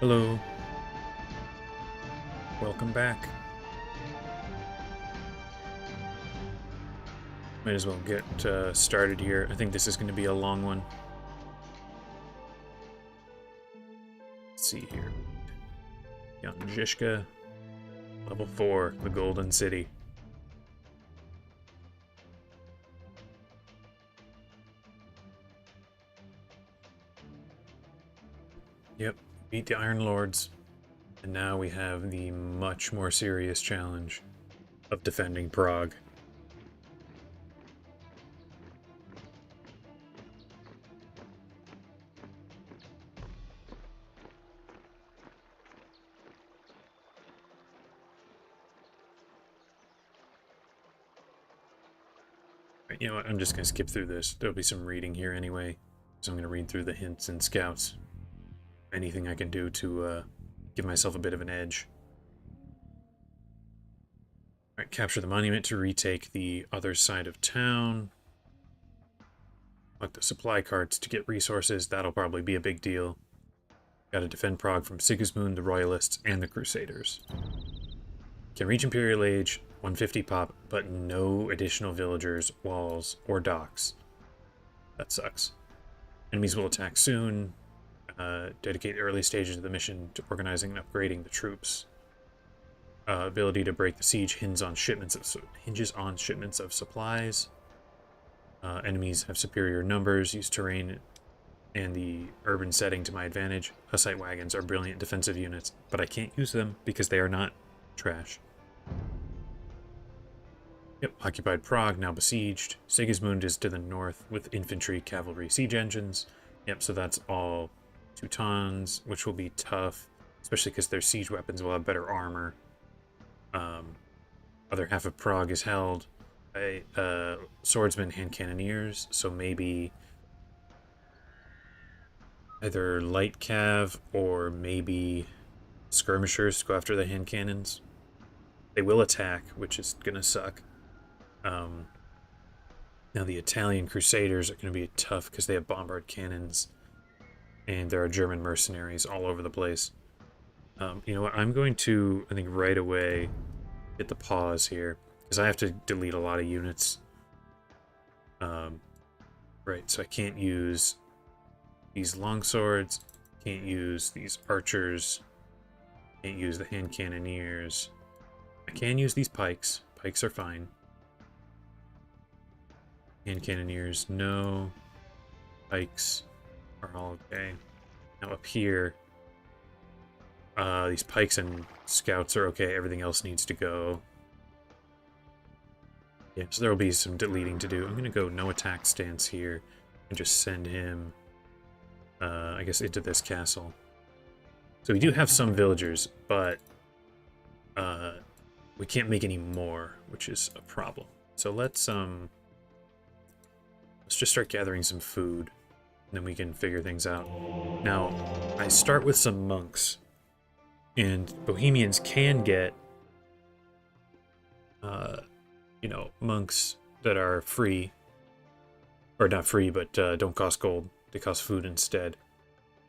Hello, welcome back. Might as well get started here. I think this is going to be a long one. Let's see here. Jan Zizka, level 4, the Golden City. Yep, beat the Iron Lords. And now we have the much more serious challenge of defending Prague. Right, you know what, I'm just going to skip through this. There'll be some reading here anyway, so I'm going to read through the hints and scouts. Anything I can do to give myself a bit of an edge. Alright, capture the monument to retake the other side of town. Like the supply carts to get resources, that'll probably be a big deal. Gotta defend Prague from Sigismund, the Royalists, and the Crusaders. Can reach Imperial Age, 150 pop, but no additional villagers, walls, or docks. That sucks. Enemies will attack soon. Dedicate the early stages of the mission to organizing and upgrading the troops. Ability to break the siege hinges on shipments of supplies. Enemies have superior numbers, use terrain and the urban setting to my advantage. Hussite wagons are brilliant defensive units, but I can't use them because they are not trash. Yep, occupied Prague, now besieged. Sigismund is to the north with infantry, cavalry, siege engines. Yep, so that's all Teutons, which will be tough, especially because their siege weapons will have better armor. Other half of Prague is held by swordsmen, hand cannoneers, so maybe either light cav or maybe skirmishers to go after the hand cannons. They will attack, which is gonna suck. Now the Italian Crusaders are gonna be tough because they have bombard cannons, and there are German mercenaries all over the place. You know what? I'm going to, I think, right away hit the pause here because I have to delete a lot of units. Right, so I can't use these longswords, can't use these archers, can't use the hand cannoneers. I can use these pikes. Pikes are fine. Hand cannoneers, no. Pikes are all okay. Now up here, these pikes and scouts are okay. Everything else needs to go. Yeah, so there will be some deleting to do. I'm going to go no attack stance here and just send him, I guess, into this castle. So we do have some villagers, but we can't make any more, which is a problem. So let's just start gathering some food, and then we can figure things out. Now, I start with some monks, and Bohemians can get, you know, monks that are free, or not free, but don't cost gold. They cost food instead.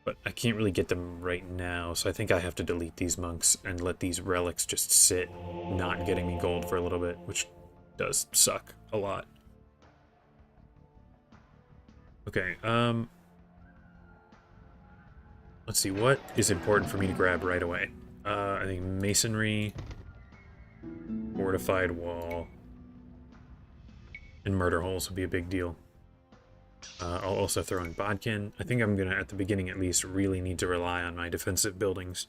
But I can't really get them right now, so I think I have to delete these monks and let these relics just sit, not getting me gold for a little bit, which does suck a lot. Okay, let's see, what is important for me to grab right away? I think masonry, fortified wall, and murder holes would be a big deal. I'll also throw in bodkin. I think I'm gonna, at the beginning at least, really need to rely on my defensive buildings,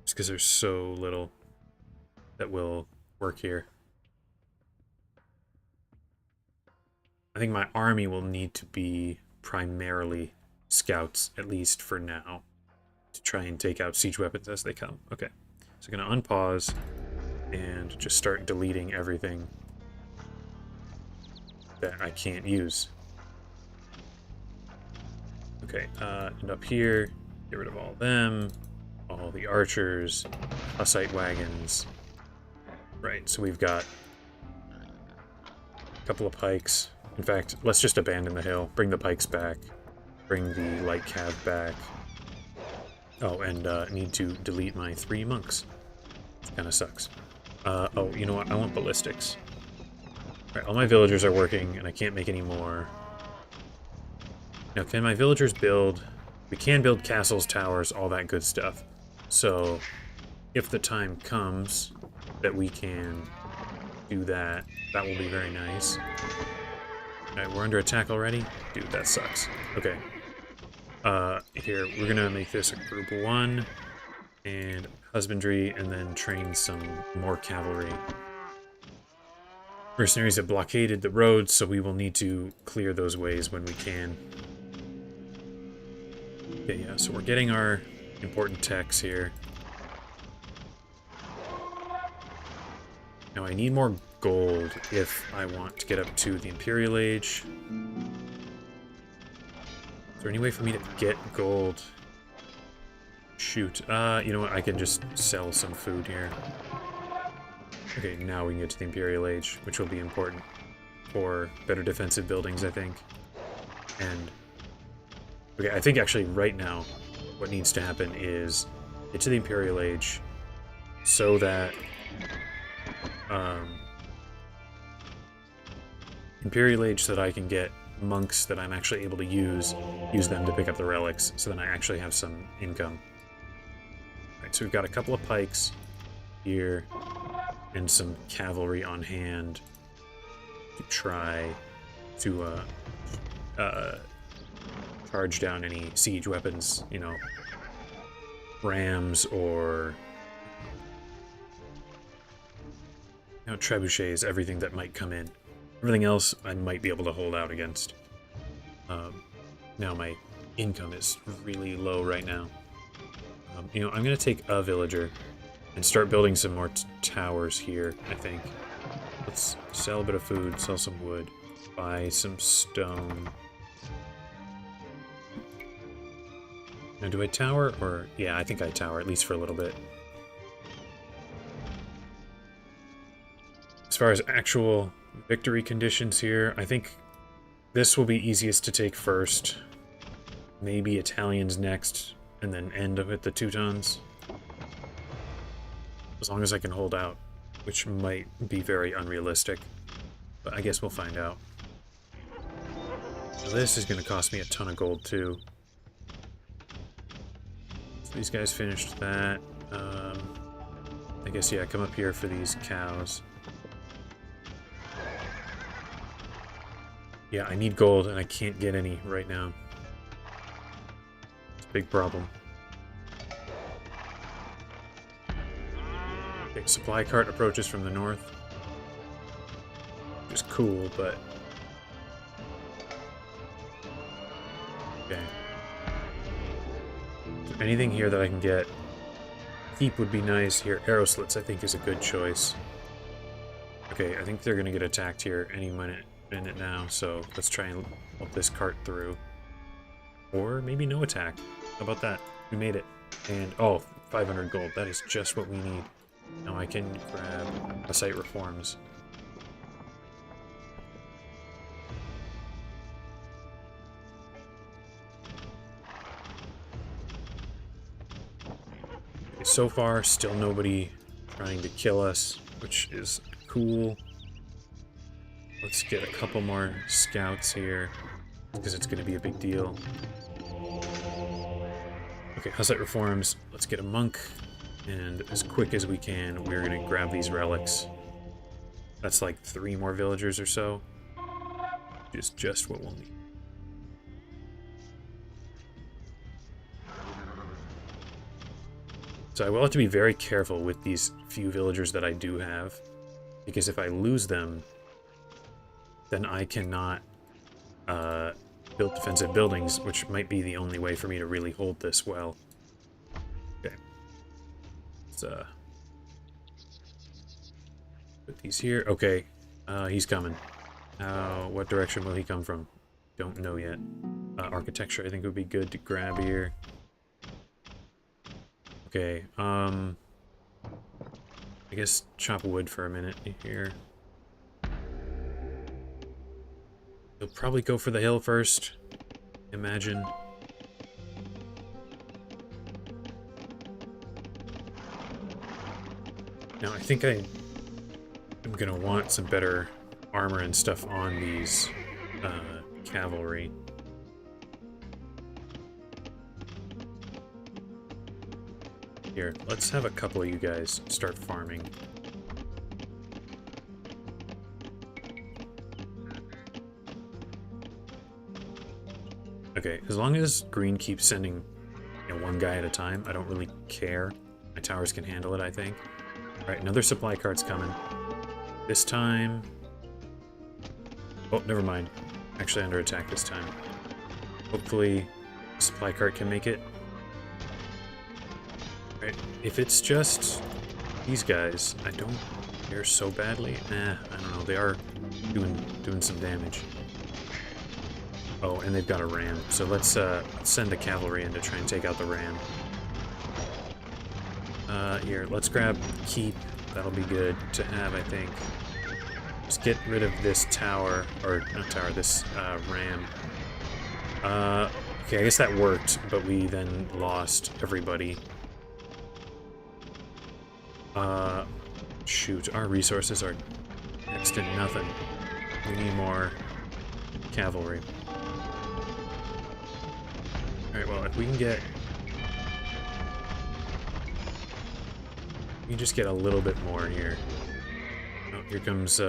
just because there's so little that will work here. I think my army will need to be primarily scouts, at least for now, to try and take out siege weapons as they come. Okay, so I'm gonna unpause and just start deleting everything that I can't use. Okay, and up here, get rid of all them, all the archers, Hussite wagons. Right, so we've got a couple of pikes. In fact, let's just abandon the hill, bring the pikes back, bring the light cav back. Oh, and need to delete my 3 monks. Kind of sucks. Oh, you know what? I want ballistics. Alright, all my villagers are working, and I can't make any more. Now, can my villagers build... We can build castles, towers, all that good stuff. So, if the time comes that we can do that, that will be very nice. Alright, we're under attack already? Dude, that sucks. Okay. Here, we're gonna make this a group 1, and husbandry, and then train some more cavalry. Mercenaries have blockaded the roads, so we will need to clear those ways when we can. Okay, yeah, so we're getting our important techs here. Now I need more gold if I want to get up to the Imperial Age. Is there any way for me to get gold? Shoot. You know what? I can just sell some food here. Okay, now we can get to the Imperial Age, which will be important for better defensive buildings, I think. And... okay, I think actually right now what needs to happen is get to the Imperial Age so that... Imperial Age so that I can get monks that I'm actually able to use them to pick up the relics, so then I actually have some income. Alright, so we've got a couple of pikes here, and some cavalry on hand to try to charge down any siege weapons, you know, rams or trebuchets, everything that might come in. Everything else I might be able to hold out against. Now my income is really low right now. You know, I'm going to take a villager and start building some more towers here, I think. Let's sell a bit of food, sell some wood, buy some stone. Now, do I tower, or... yeah, I think I tower, at least for a little bit. As far as actual victory conditions here, I think this will be easiest to take first. Maybe Italians next, and then end with the Teutons. As long as I can hold out, which might be very unrealistic. But I guess we'll find out. Now this is going to cost me a ton of gold, too. So these guys finished that. I guess, yeah, come up here for these cows. Yeah, I need gold, and I can't get any right now. It's a big problem. Okay, supply cart approaches from the north. Which is cool, but... okay. Is there anything here that I can get? Keep would be nice here. Arrow slits, I think, is a good choice. Okay, I think they're going to get attacked here any minute now, so let's try and help this cart through. Or maybe no attack. How about that? We made it. And, oh, 500 gold. That is just what we need. Now I can grab a site reforms. Okay, so far, still nobody trying to kill us, which is cool. Let's get a couple more scouts here, because it's going to be a big deal. Okay, Hussite reforms. Let's get a monk, and as quick as we can, we're going to grab these relics. That's like 3 more villagers or so. Just what we'll need. So I will have to be very careful with these few villagers that I do have, because if I lose them, then I cannot build defensive buildings, which might be the only way for me to really hold this well. Okay. Let's put these here. Okay. He's coming. What direction will he come from? Don't know yet. Architecture, I think, would be good to grab here. Okay, I guess chop wood for a minute here. He'll probably go for the hill first, imagine. Now, I think I'm gonna want some better armor and stuff on these cavalry. Here, let's have a couple of you guys start farming. Okay, as long as green keeps sending, you know, one guy at a time, I don't really care. My towers can handle it, I think. Alright, another supply cart's coming. This time... Oh, never mind. Actually under attack this time. Hopefully, the supply cart can make it. Alright, if it's just these guys, I don't care so badly. I don't know, they are doing some damage. Oh, and they've got a ram, so let's send the cavalry in to try and take out the ram. Here, let's grab keep. That'll be good to have, I think. Just get rid of this tower, or not tower, this ram. Okay, I guess that worked, but we then lost everybody. Shoot, our resources are next to nothing. We need more cavalry. Alright, well, if we can get... We just get a little bit more here. Oh, here comes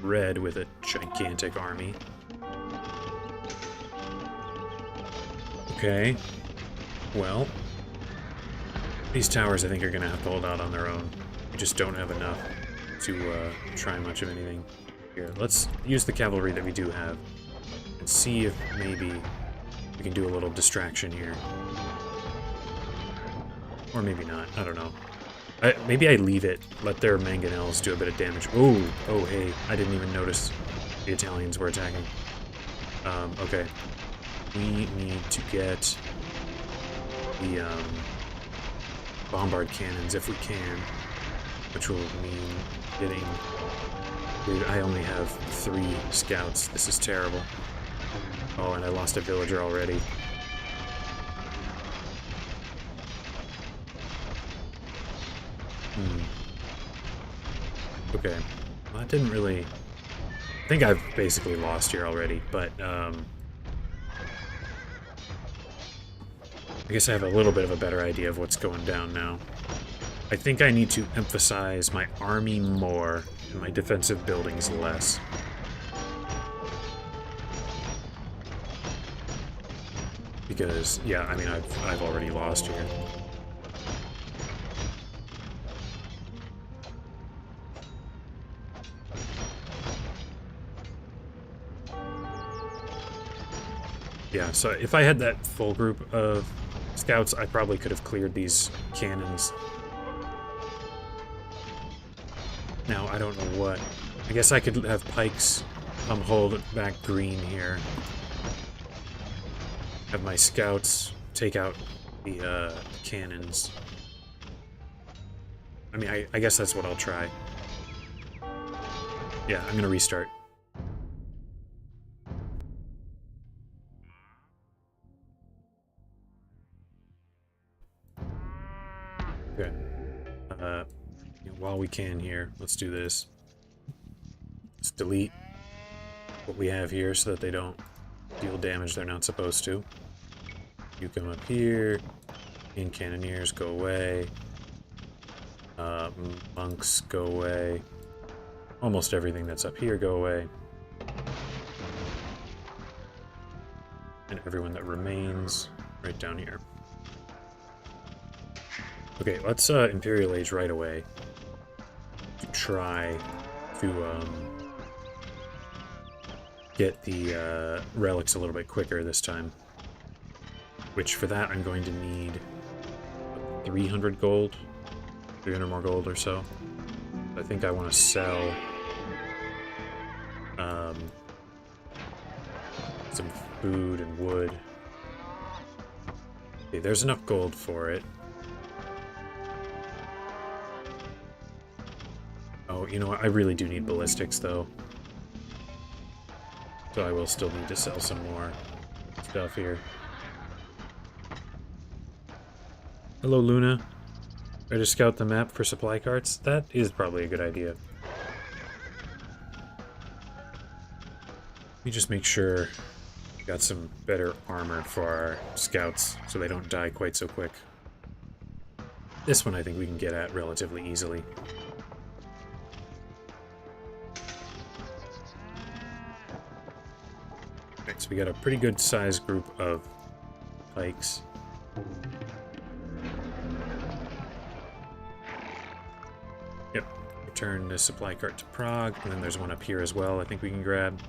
Red with a gigantic army. Okay. Well, these towers I think are going to have to hold out on their own. We just don't have enough to try much of anything. Here, let's use the cavalry that we do have and see if maybe we can do a little distraction here. Or maybe not, I don't know. Maybe I leave it, let their mangonels do a bit of damage. Oh, hey, I didn't even notice the Italians were attacking. Okay. We need to get the bombard cannons if we can, which will mean getting... Dude, I only have 3 scouts. This is terrible. Oh, and I lost a villager already. Okay. Well, that didn't really... I think I've basically lost here already, but, I guess I have a little bit of a better idea of what's going down now. I think I need to emphasize my army more and my defensive buildings less. Because, yeah, I mean, I've already lost here. Yeah, so if I had that full group of scouts, I probably could have cleared these cannons. Now, I don't know what. I guess I could have pikes hold back green here. Have my scouts take out the cannons. I mean, I guess that's what I'll try. Yeah, I'm gonna restart. Okay. While we can here, let's do this. Let's delete what we have here so that they don't deal damage they're not supposed to. You come up here, and cannoneers go away. Monks go away. Almost everything that's up here go away. And everyone that remains right down here. Okay, let's Imperial Age right away to try to get the relics a little bit quicker this time. Which for that I'm going to need 300 gold, 300 more gold or so. I think I want to sell some food and wood. Okay, there's enough gold for it. Oh, you know what? I really do need ballistics, though. So I will still need to sell some more stuff here. Hello, Luna. Or to scout the map for supply carts? That is probably a good idea. Let me just make sure we got some better armor for our scouts so they don't die quite so quick. This one I think we can get at relatively easily. Okay, so we got a pretty good sized group of pikes. Yep, return the supply cart to Prague, and then there's one up here as well I think we can grab.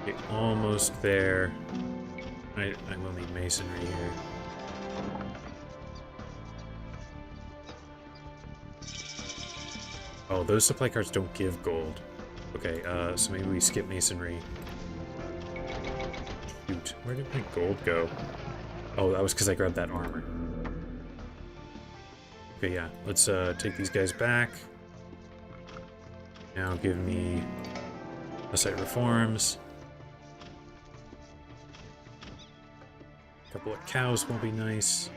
Okay, almost there. I will need masonry here. Oh, those supply carts don't give gold. Okay, so maybe we skip masonry. Shoot, where did my gold go? Oh, that was because I grabbed that armor. Okay, yeah, let's take these guys back. Now give me the site reforms. A couple of cows will be nice.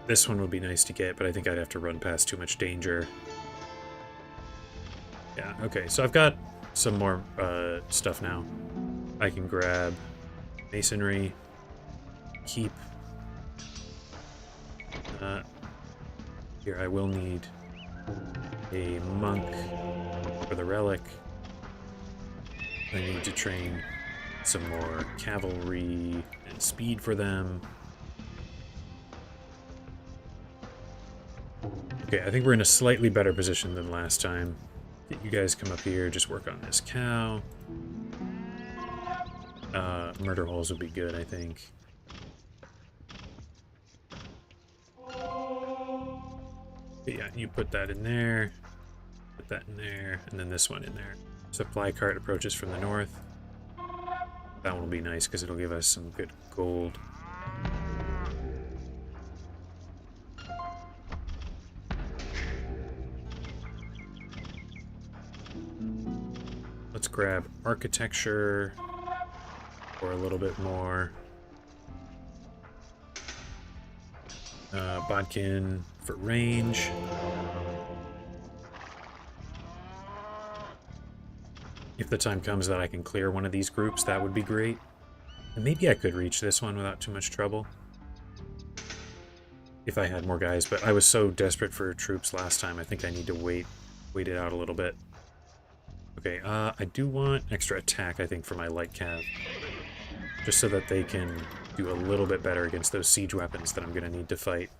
This one would be nice to get, but I think I'd have to run past too much danger. Yeah, okay, so I've got some more stuff now. I can grab masonry, keep. Here, I will need a monk for the relic. I need to train some more cavalry and speed for them. Okay, I think we're in a slightly better position than last time. Get you guys come up here, just work on this cow. Murder holes would be good, I think. But yeah, you put that in there, put that in there, and then this one in there. Supply cart approaches from the north. That one will be nice because it'll give us some good gold. Let's grab architecture for a little bit more. Bodkin for range. If the time comes that I can clear one of these groups, that would be great. And maybe I could reach this one without too much trouble. If I had more guys, but I was so desperate for troops last time, I think I need to wait it out a little bit. Okay, I do want extra attack, I think, for my light cav. Just so that they can do a little bit better against those siege weapons that I'm going to need to fight.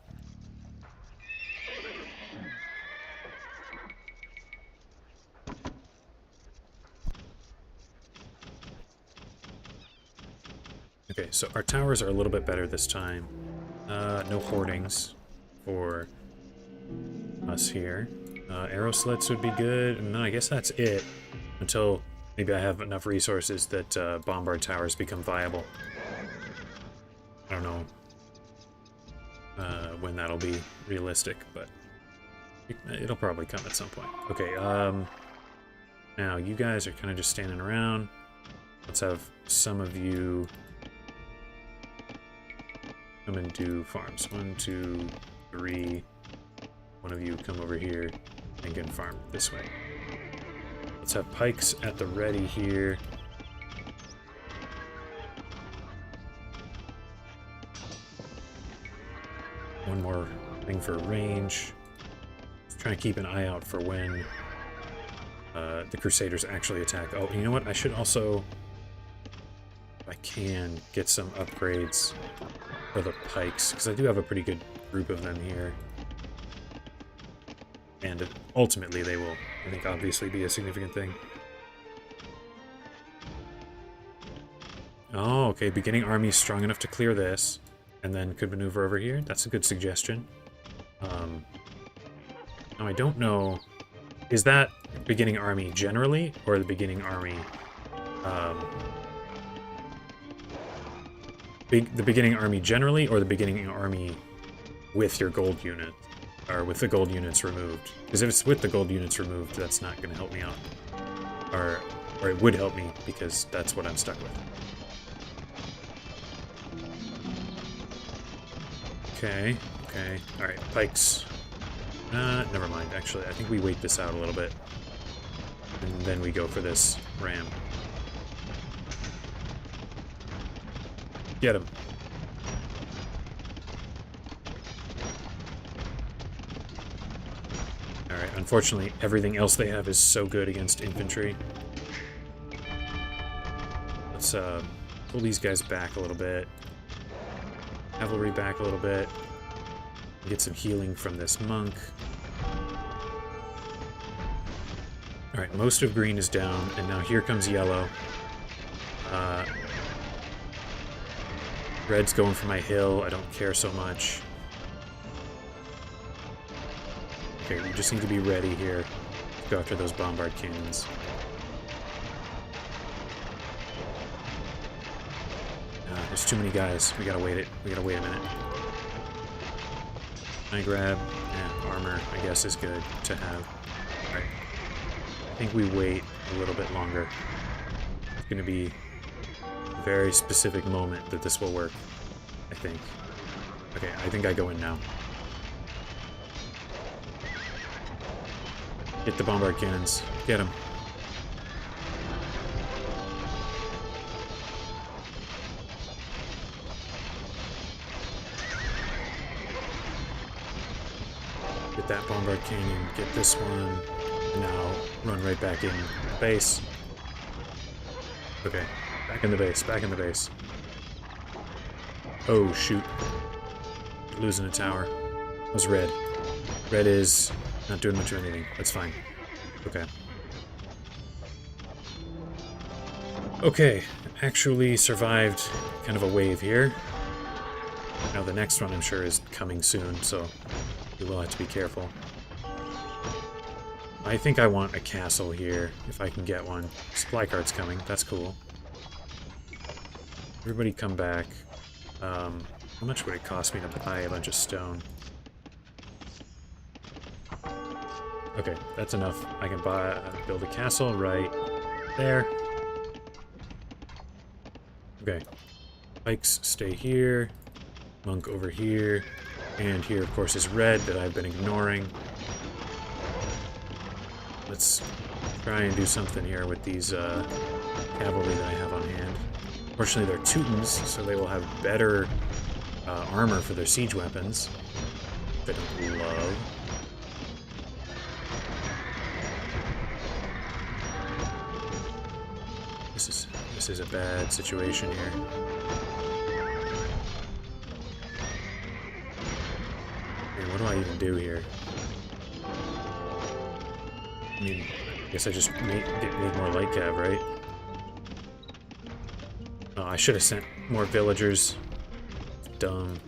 Okay, so our towers are a little bit better this time. No hoardings for us here. Arrow slits would be good, and I guess that's it. Until maybe I have enough resources that bombard towers become viable. I don't know when that'll be realistic, but it'll probably come at some point. Okay, now you guys are kind of just standing around. Let's have some of you come and do farms. 1, 2, 3. One of you come over here and get farmed this way. Let's have pikes at the ready here. One more thing for range. Just trying to keep an eye out for when the Crusaders actually attack. Oh, you know what? I should also, if I can, get some upgrades for the pikes, because I do have a pretty good group of them here. And ultimately they will, I think, obviously be a significant thing. Oh, okay, beginning army is strong enough to clear this, and then could maneuver over here. That's a good suggestion. Now I don't know, is that beginning army generally, or the beginning army, the beginning army generally, or the beginning army with your gold unit? Or with the gold units removed. Because if it's with the gold units removed, that's not going to help me out. Or Or it would help me, because that's what I'm stuck with. Okay, okay. Alright, pikes. Never mind, actually. I think we wait this out a little bit. And then we go for this ram. Get him. Alright, unfortunately, everything else they have is so good against infantry. Let's pull these guys back a little bit. Cavalry back a little bit. Get some healing from this monk. Alright, most of green is down, and now here comes yellow. Red's going for my hill. I don't care so much. Okay, we just need to be ready here to go after those bombard cannons. There's too many guys. We gotta wait it. We gotta wait a minute. I grab armor, I guess, is good to have. Alright. I think we wait a little bit longer. It's gonna be a very specific moment that this will work, I think. Okay, I think I go in now. Get the bombard cannons. Get them. Get that bombard cannon. Get this one. Now run right back in the base. Okay, back in the base. Back in the base. Oh shoot! Losing a tower. That was red. Red is not doing much of anything. That's fine. Okay. Okay, actually survived kind of a wave here. Now the next one I'm sure is coming soon, so we will have to be careful. I think I want a castle here, if I can get one. Supply cart's coming, that's cool. Everybody come back. How much would it cost me to buy a bunch of stone? Okay, that's enough. I can build a castle right there. Okay. Pikes stay here. Monk over here. And here, of course, is red that I've been ignoring. Let's try and do something here with these cavalry that I have on hand. Fortunately, they're Teutons, so they will have better armor for their siege weapons. Which I don't love. This is a bad situation here. What do I even do here? I mean, I guess I just make more light cav, right? Oh, I should have sent more villagers. Dumb.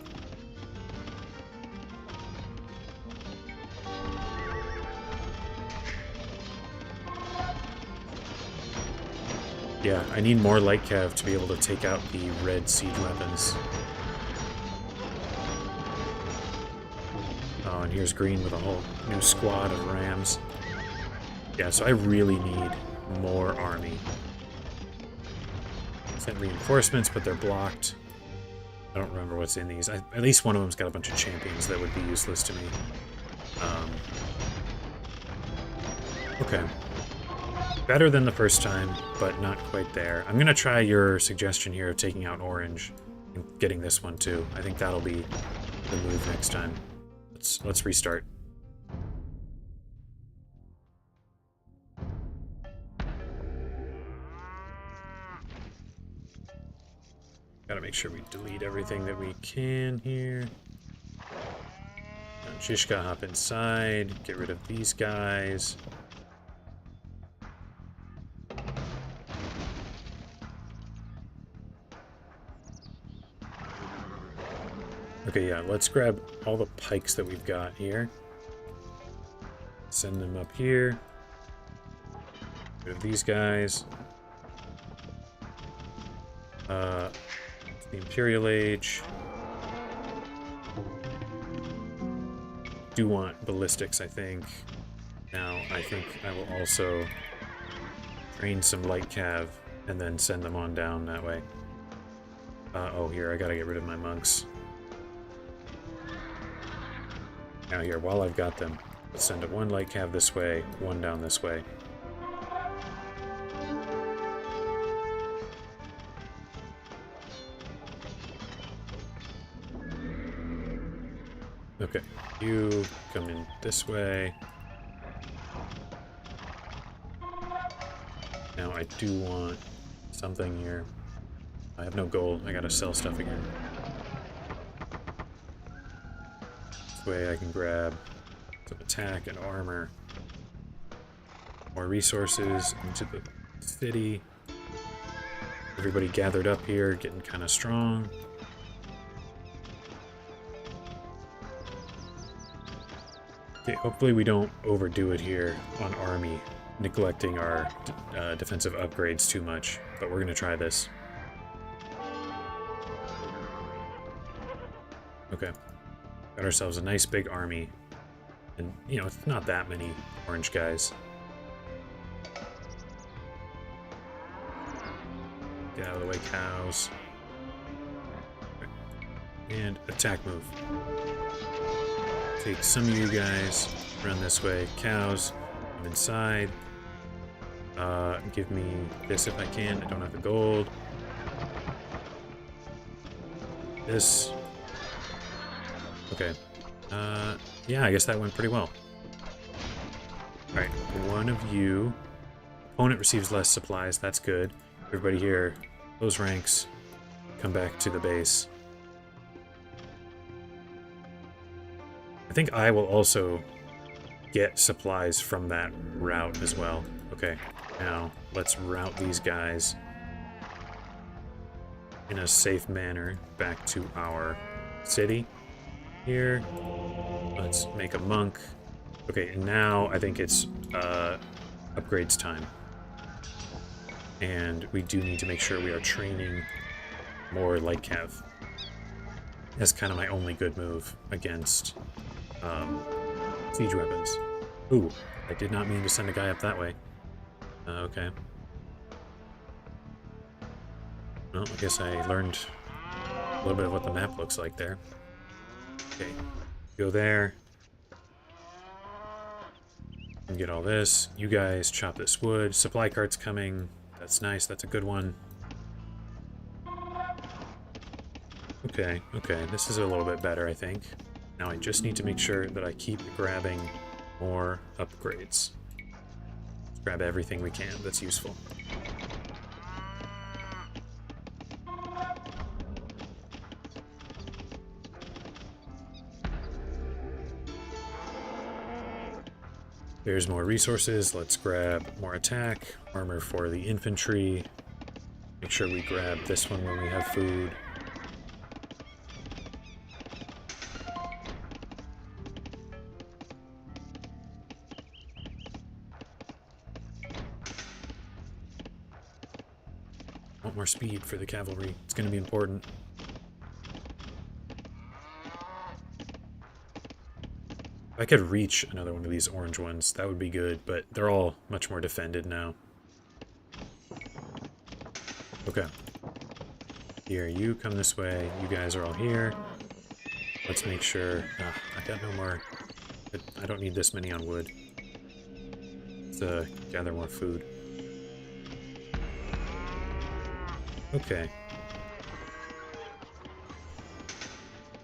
Yeah, I need more light cav to be able to take out the red siege weapons. Oh, and here's green with a whole new squad of rams. Yeah, so I really need more army. Sent reinforcements, but they're blocked. I don't remember what's in these. At least one of them's got a bunch of champions that would be useless to me. Okay. Better than the first time, but not quite there. I'm gonna try your suggestion here of taking out orange and getting this one too. I think that'll be the move next time. Let's restart. Gotta make sure we delete everything that we can here. Now, Zizka, hop inside. Get rid of these guys. Okay, yeah, let's grab all the pikes that we've got here. Send them up here. Get rid of these guys. The Imperial Age. Do want ballistics, I think. Now, I think I will also train some light cav, and then send them on down that way. Oh, here, I gotta get rid of my monks. Now here, while I've got them, let's send one light cav this way, one down this way. Okay, you come in this way. Now I do want something here. I have no gold, I gotta sell stuff again. This way I can grab some attack and armor. More resources into the city. Everybody gathered up here, getting kind of strong. Okay, hopefully we don't overdo it here on army, neglecting our defensive upgrades too much, but we're gonna try this. Okay, got ourselves a nice big army, and you know, it's not that many orange guys. Get out of the way, cows. Okay. And attack move. Take some of you guys, run this way. Cows, I'm inside. Give me this if I can. I don't have the gold. This. Okay. Yeah, I guess that went pretty well. Alright, one of you. Opponent receives less supplies, that's good. Everybody here, those ranks, come back to the base. I think I will also get supplies from that route as well. Okay, now let's route these guys in a safe manner back to our city here. Let's make a monk. Okay, and now I think it's upgrades time. And we do need to make sure we are training more light cav. That's kind of my only good move against siege weapons. Ooh, I did not mean to send a guy up that way. Okay. Well, I guess I learned a little bit of what the map looks like there. Okay, go there. And get all this. You guys chop this wood. Supply cart's coming. That's nice, that's a good one. Okay, okay, this is a little bit better, I think. Now I just need to make sure that I keep grabbing more upgrades. Let's grab everything we can that's useful. There's more resources. Let's grab more attack, armor for the infantry. Make sure we grab this one when we have food. Want more speed for the cavalry. It's going to be important. If I could reach another one of these orange ones, that would be good, but they're all much more defended now. Okay. Here, you come this way. You guys are all here. Let's make sure... I got no more... I don't need this many on wood. Let's gather more food. Okay.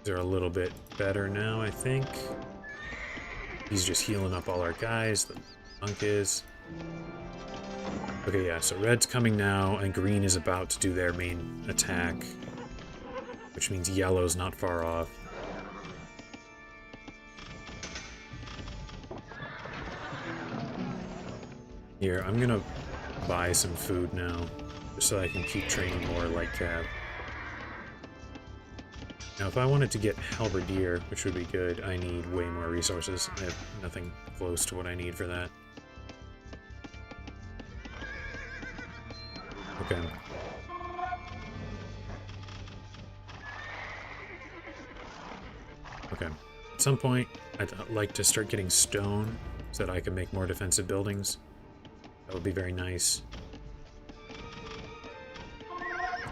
They're a little bit better now, I think. He's just healing up all our guys. The monk is. Okay, yeah, so red's coming now, and green is about to do their main attack. Which means yellow's not far off. Here, I'm gonna buy some food now, just so I can keep training more light cav. Now, if I wanted to get halberdier, which would be good, I need way more resources. I have nothing close to what I need for that. Okay. Okay. At some point, I'd like to start getting stone so that I can make more defensive buildings. That would be very nice.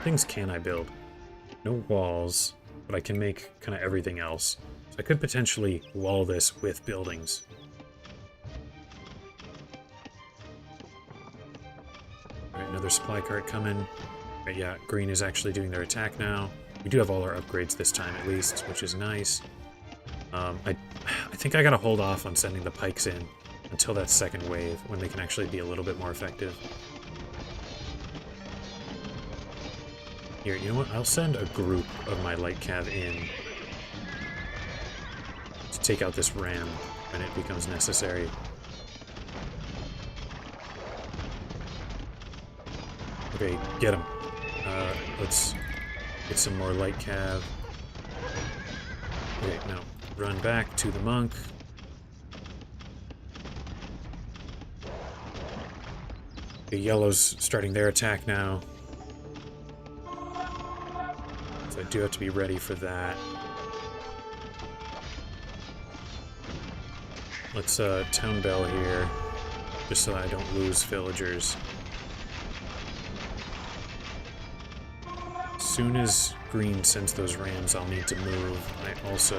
things can I build? No walls, but I can make kind of everything else. So I could potentially wall this with buildings. Alright, another supply cart coming. Right, yeah, green is actually doing their attack now. We do have all our upgrades this time at least, which is nice. I think I gotta hold off on sending the pikes in until that second wave, when they can actually be a little bit more effective. Here, you know what? I'll send a group of my light cav in to take out this ram when it becomes necessary. Okay, get him. Let's get some more light cav. Okay, now run back to the monk. The yellow's starting their attack now. So I do have to be ready for that. Let's town bell here, just so I don't lose villagers. As soon as green sends those rams, I'll need to move. I also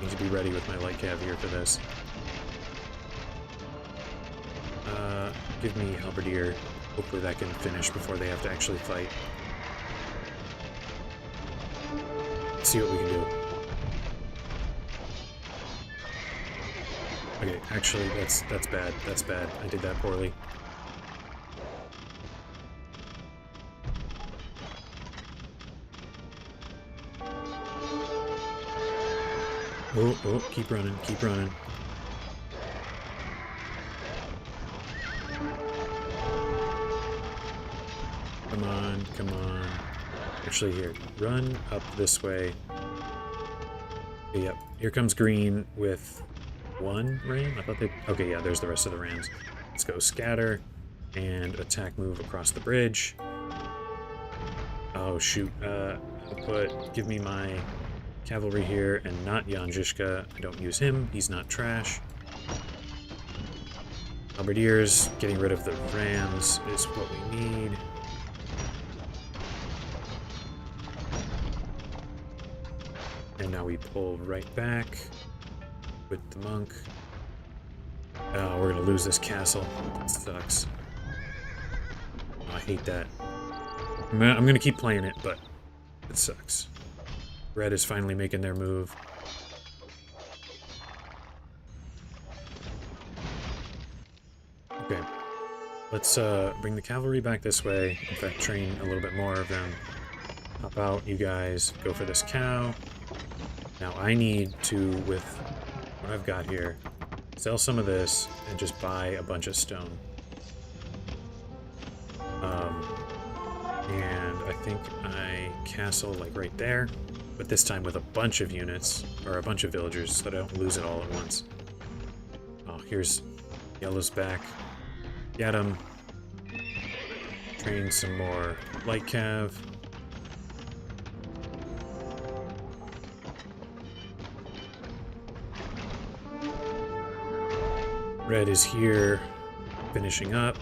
need to be ready with my light cav here for this. Give me halberdier. Hopefully that can finish before they have to actually fight. Let's see what we can do. Okay, actually, that's bad. That's bad. I did that poorly. Oh, keep running, keep running. Come on, come on. Actually, here, run up this way. Okay, yep, here comes green with one ram? I thought they... Okay, yeah, there's the rest of the rams. Let's go scatter and attack move across the bridge. Oh, shoot. Give me my cavalry here and not Jan Zizka. I don't use him. He's not trash. Halberdiers, getting rid of the rams is what we need. And now we pull right back with the monk. Oh, we're gonna lose this castle. That sucks. Oh, I hate that. I'm gonna keep playing it, but it sucks. Red is finally making their move. Okay. Let's bring the cavalry back this way. In fact, train a little bit more of them. Hop out, you guys. Go for this cow. Now I need to, with what I've got here, sell some of this and just buy a bunch of stone. And I think I castle like right there, but this time with a bunch of units, or a bunch of villagers, so that I don't lose it all at once. Oh, here's yellow's back. Get him. Train some more light cav. Red is here, finishing up.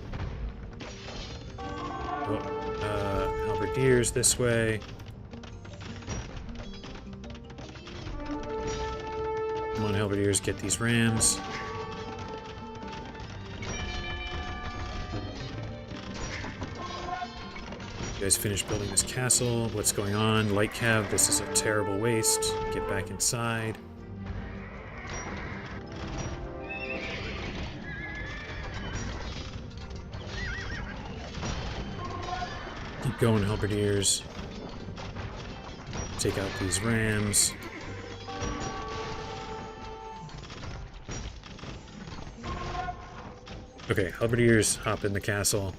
Halberdiers this way. Come on, Halberdiers, get these rams. You guys finish building this castle. What's going on? Light cav, this is a terrible waste. Get back inside. Keep going, halberdiers. Take out these rams. Okay, halberdiers hop in the castle.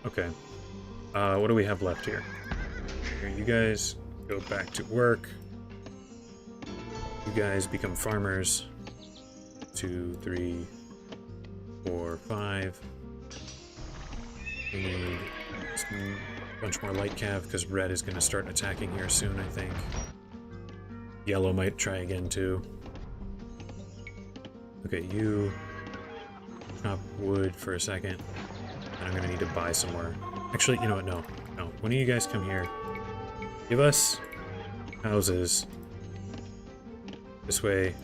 Okay. What do we have left here? Here, you guys go back to work. You guys become farmers. 2, 3, 4, 5. We need a bunch more light cav because red is going to start attacking here soon, I think. Yellow might try again too. Okay, you chop wood for a second. And I'm gonna need to buy some more. Actually, you know what? No. No. One of you guys come here. Give us houses. This way,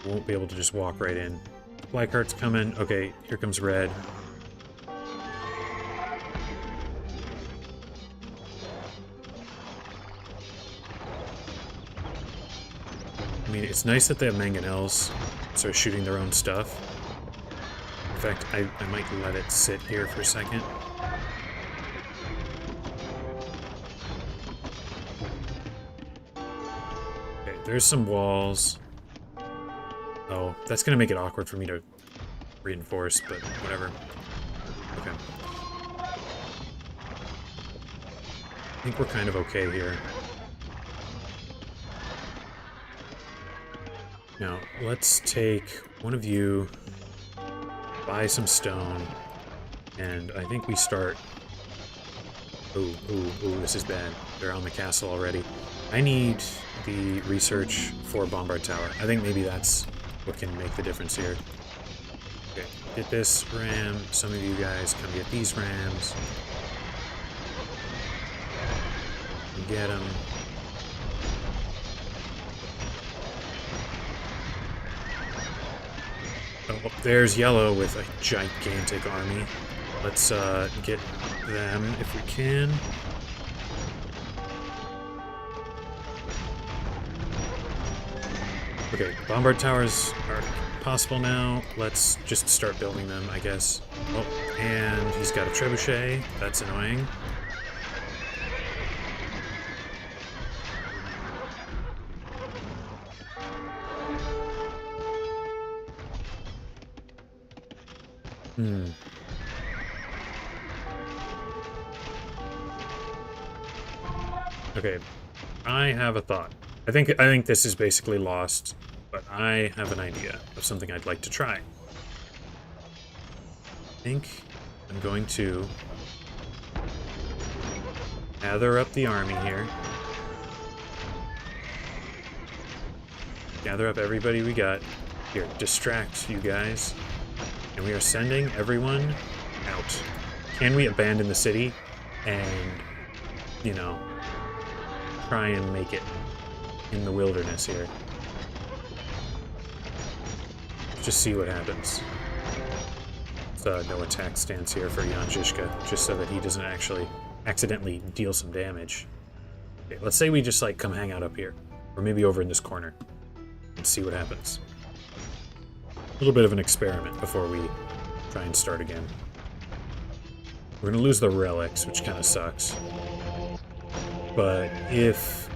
we won't be able to just walk right in. Supply cart's coming. Okay, here comes red. I mean, it's nice that they have mangonels, so shooting their own stuff. In fact, I might let it sit here for a second. Okay, there's some walls. Oh, that's gonna make it awkward for me to reinforce, but whatever. Okay. I think we're kind of okay here. Now, let's take one of you, buy some stone, and I think we start... Ooh, this is bad. They're on the castle already. I need the research for Bombard Tower. I think maybe that's what can make the difference here. Okay, get this ram. Some of you guys come get these rams. Get them. Oh, there's yellow with a gigantic army. Let's get them if we can. Okay, bombard towers are possible now. Let's just start building them, I guess. Oh, and he's got a trebuchet. That's annoying. Okay, I have a thought. I think this is basically lost, but I have an idea of something I'd like to try. I think I'm going to gather up the army here. Gather up everybody we got. Here, distract you guys. And we are sending everyone out. Can we abandon the city and, you know, try and make it in the wilderness here? Just see what happens. No attack stance here for Jan Zizka, just so that he doesn't actually accidentally deal some damage. Okay, let's say we just like come hang out up here, or maybe over in this corner, and see what happens. A little bit of an experiment before we try and start again. We're gonna lose the relics, which kind of sucks. But if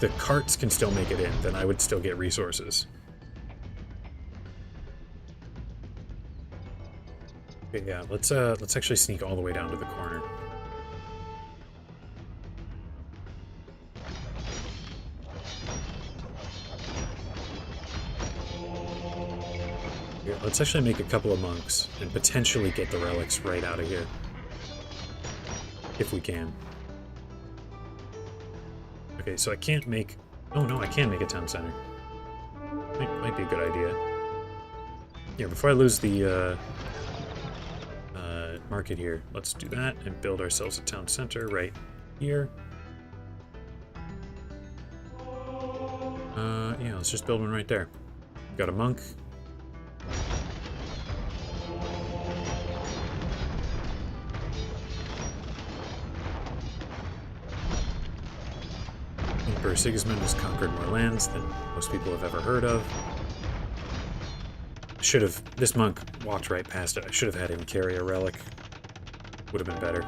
the carts can still make it in, then I would still get resources. Okay, yeah, let's actually sneak all the way down to the corner. Yeah, let's actually make a couple of monks and potentially get the relics right out of here. If we can. Okay, so I can't make... Oh no, I can make a town center. Might be a good idea. Yeah, before I lose the market here, let's do that and build ourselves a town center right here. Yeah, let's just build one right there. Got a monk. Emperor Sigismund has conquered more lands than most people have ever heard of. This monk walked right past it. I should have had him carry a relic. Would have been better.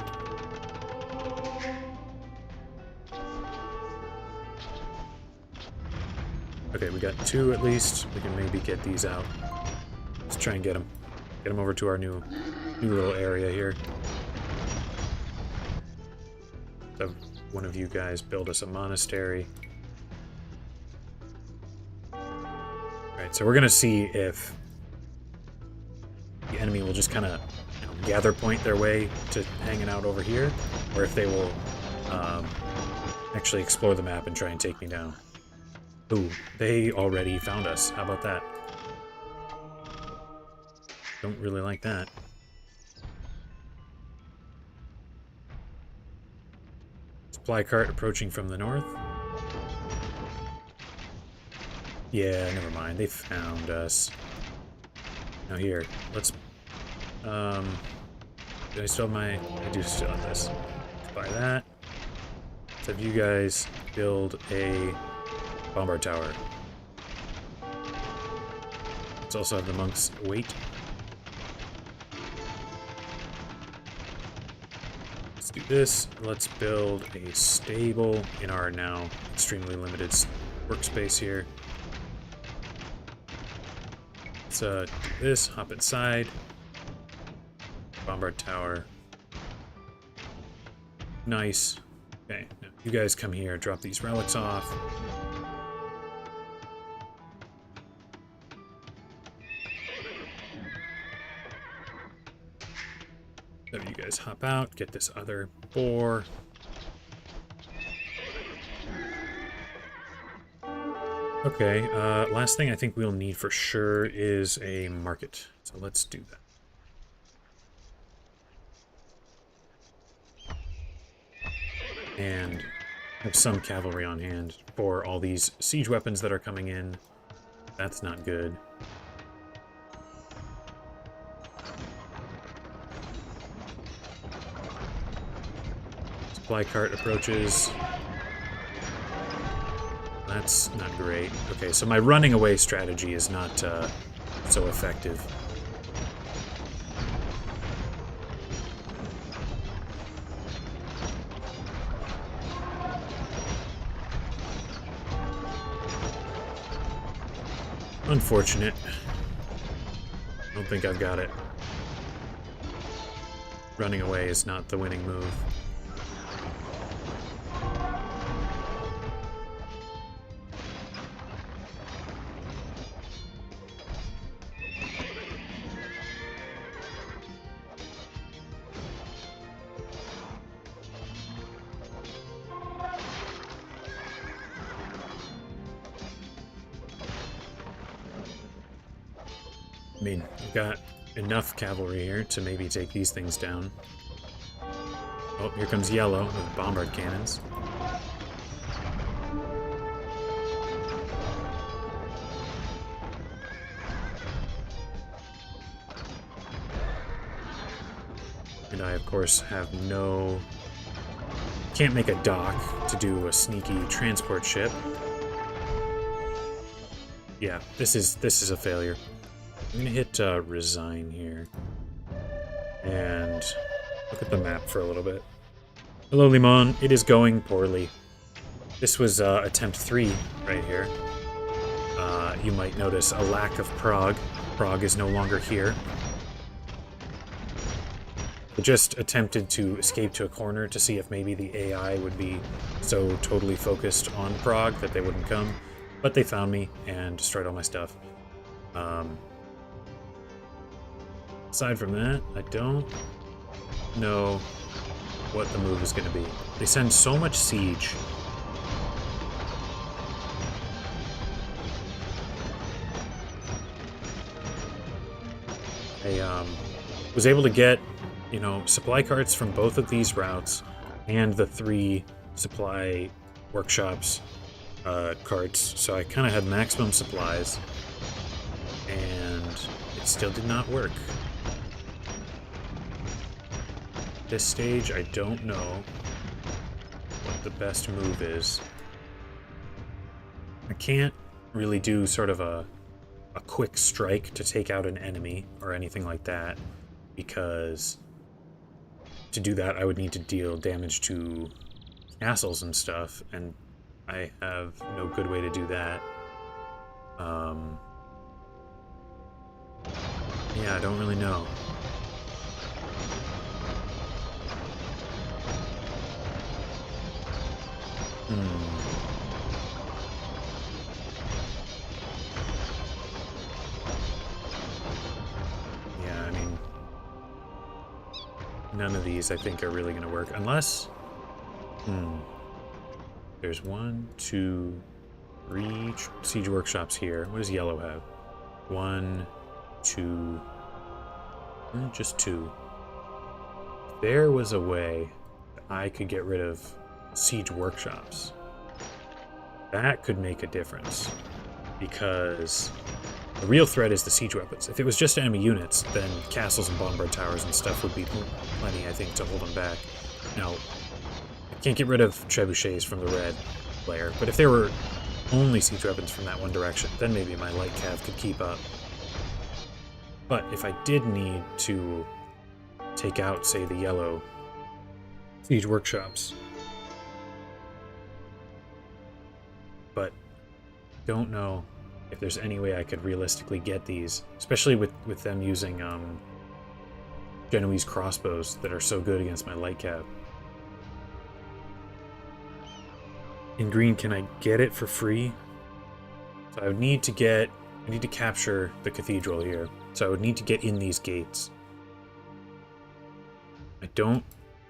Okay, we got two at least. We can maybe get these out. Let's try and get them. Get them over to our new little area here. Have one of you guys build us a monastery. Alright, so we're gonna see if the enemy will just kind of gather point their way to hanging out over here, or if they will actually explore the map and try and take me down. Ooh, they already found us. How about that? Don't really like that. Supply cart approaching from the north. Yeah, never mind. They found us. Now here, let's... do I still have my... I do still have this. Let's buy that. Let's have you guys build a bombard tower. Let's also have the monks wait. Let's do this. Let's build a stable in our now extremely limited workspace here. Let's do this, hop inside. Bombard tower. Nice. Okay, now you guys come here, drop these relics off. So you guys hop out, get this other boar. Okay, last thing I think we'll need for sure is a market. So let's do that. And have some cavalry on hand for all these siege weapons that are coming in. That's not good. Supply cart approaches. That's not great. Okay, so my running away strategy is not so effective. Unfortunate. I don't think I've got it. Running away is not the winning move. I mean, we've got enough cavalry here to maybe take these things down. Oh, here comes yellow with bombard cannons. And I, of course, have no... Can't make a dock to do a sneaky transport ship. Yeah, this is a failure. I'm gonna hit resign here. And look at the map for a little bit. Hello, Limon. It is going poorly. This was attempt 3 right here. You might notice a lack of Prague. Prague is no longer here. I just attempted to escape to a corner to see if maybe the AI would be so totally focused on Prague that they wouldn't come. But they found me and destroyed all my stuff. Aside from that, I don't know what the move is going to be. They send so much siege. I was able to get, you know, supply carts from both of these routes and the 3 supply workshops carts, so I kind of had maximum supplies, and it still did not work. At this stage, I don't know what the best move is. I can't really do sort of a quick strike to take out an enemy or anything like that, because to do that I would need to deal damage to castles and stuff, and I have no good way to do that. Yeah, I don't really know. Yeah, I mean, none of these I think are really going to work, unless... There's 1, 2, 3 siege workshops here. What does yellow have? 1, 2, just 2. There was a way that I could get rid of siege workshops. That could make a difference, because the real threat is the siege weapons. If it was just enemy units, then castles and bombard towers and stuff would be plenty, I think, to hold them back. Now, I can't get rid of trebuchets from the red player, but if there were only siege weapons from that one direction, then maybe my light cav could keep up. But if I did need to take out, say, the yellow siege workshops, but don't know if there's any way I could realistically get these, especially with them using Genoese crossbows that are so good against my light cav. In green, can I get it for free? So I would need to capture the cathedral here. So I would need to get in these gates. I don't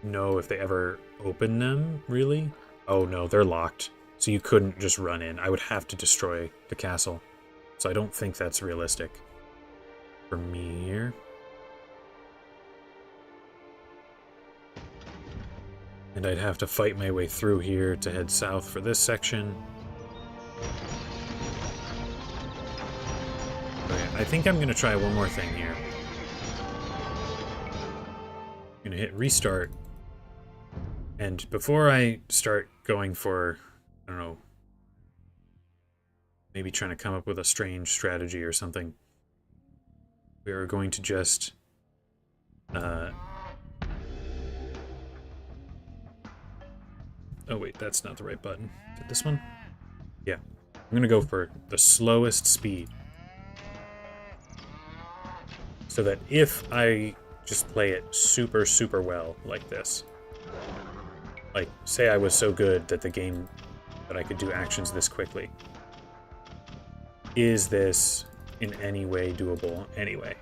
know if they ever open them, really. Oh no, they're locked. So you couldn't just run in. I would have to destroy the castle. So I don't think that's realistic for me here. And I'd have to fight my way through here to head south for this section. Okay, I think I'm going to try one more thing here. I'm going to hit restart. And before I start going for, I don't know, maybe trying to come up with a strange strategy or something, we are going to just oh wait, that's not the right button. Is it this one? Yeah. I'm gonna go for the slowest speed, so that if I just play it super, super well like this, like say I was so good that the game that I could do actions this quickly, is this in any way doable anyway?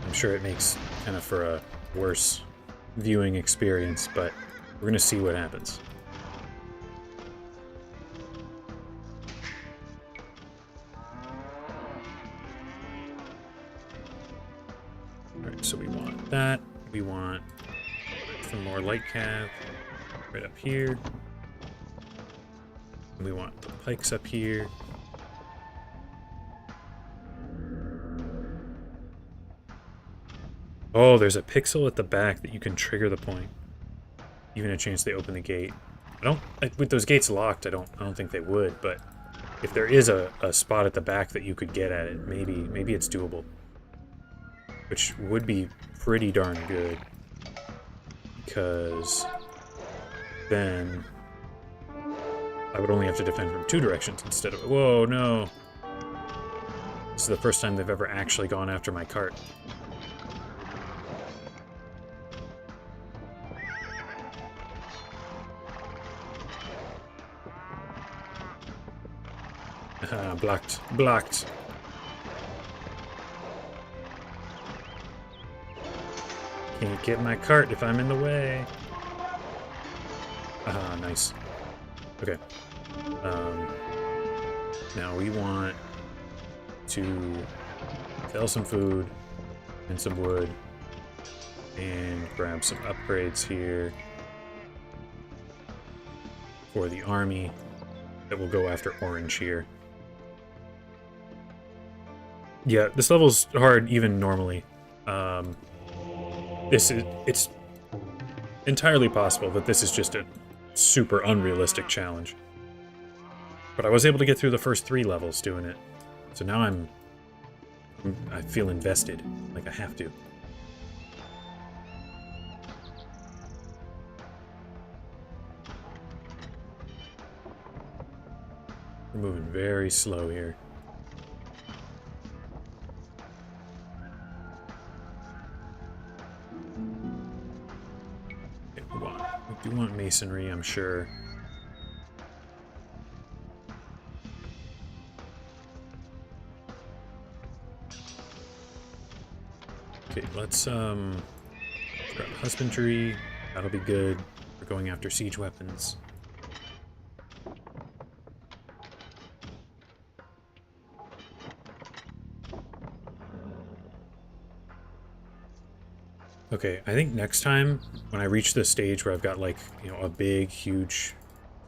I'm sure it makes kind of for a worse viewing experience, but we're gonna see what happens. Alright, so we want that. We want some more light cav right up here. And we want the pikes up here. Oh, there's a pixel at the back that you can trigger the point. Even a chance they open the gate. With those gates locked, I don't think they would, but if there is a spot at the back that you could get at it, maybe it's doable. Which would be pretty darn good, because then I would only have to defend from 2 directions instead of... Whoa, no! This is the first time they've ever actually gone after my cart. Blocked. Blocked. Can't get my cart if I'm in the way. Ah, nice. Okay. Now we want to sell some food and some wood and grab some upgrades here for the army that will go after Orange here. Yeah, this level's hard even normally. It's entirely possible that this is just a super unrealistic challenge. But I was able to get through the first 3 levels doing it. So now I feel invested, like I have to. We're moving very slow here. We do want masonry, I'm sure. Okay, let's grab husbandry. That'll be good for going after siege weapons. Okay, I think next time when I reach the stage where I've got like, you know, a big, huge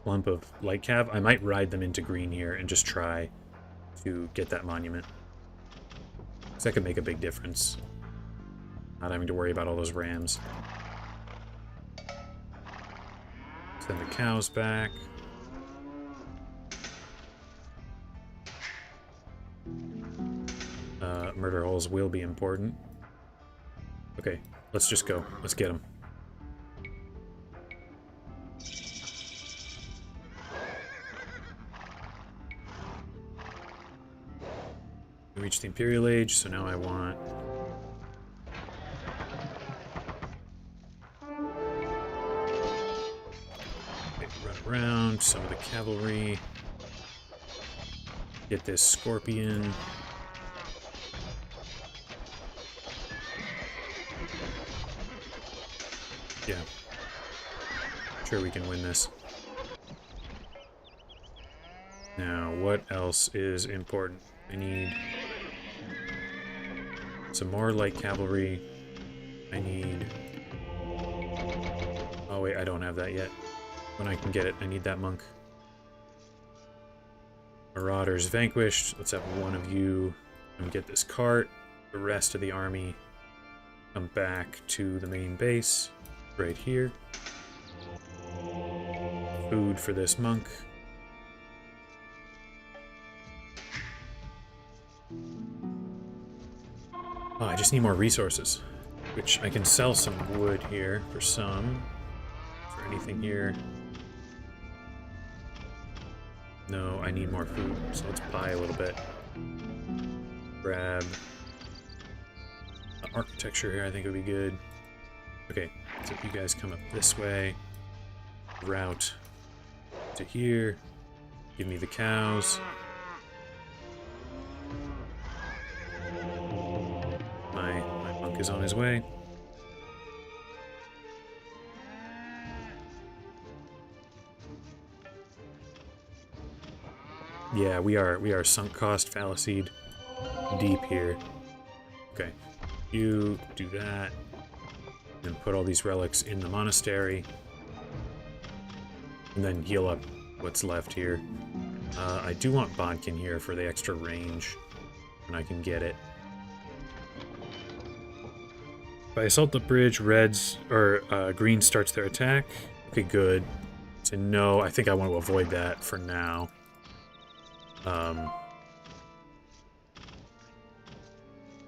clump of light cav, I might ride them into green here and just try to get that monument. Because that could make a big difference. Not having to worry about all those rams. Send the cows back. Murder holes will be important. Okay, let's just go. Let's get them. We reached the Imperial Age, so now I want... Okay, run around, some of the cavalry. Get this scorpion. Yeah. Sure, we can win this. Now, what else is important? I need some more light cavalry. I need... Oh wait, I don't have that yet. When I can get it, I need that monk. Marauders vanquished. Let's have one of you and get this cart. The rest of the army come back to the main base. Right here. Food for this monk. Oh, I just need more resources. Which I can sell some wood here for some. For anything here. No, I need more food, so let's buy a little bit. Grab architecture here, I think would be good. Okay, so if you guys come up this way, route to here, give me the cows. My monk is on his way. Yeah, we are sunk cost fallacied deep here. Okay, you do that. And put all these relics in the monastery. And then heal up what's left here. I do want Bodkin here for the extra range. When I can get it. If I assault the bridge, reds or green starts their attack. Okay, good. So no, I think I want to avoid that for now.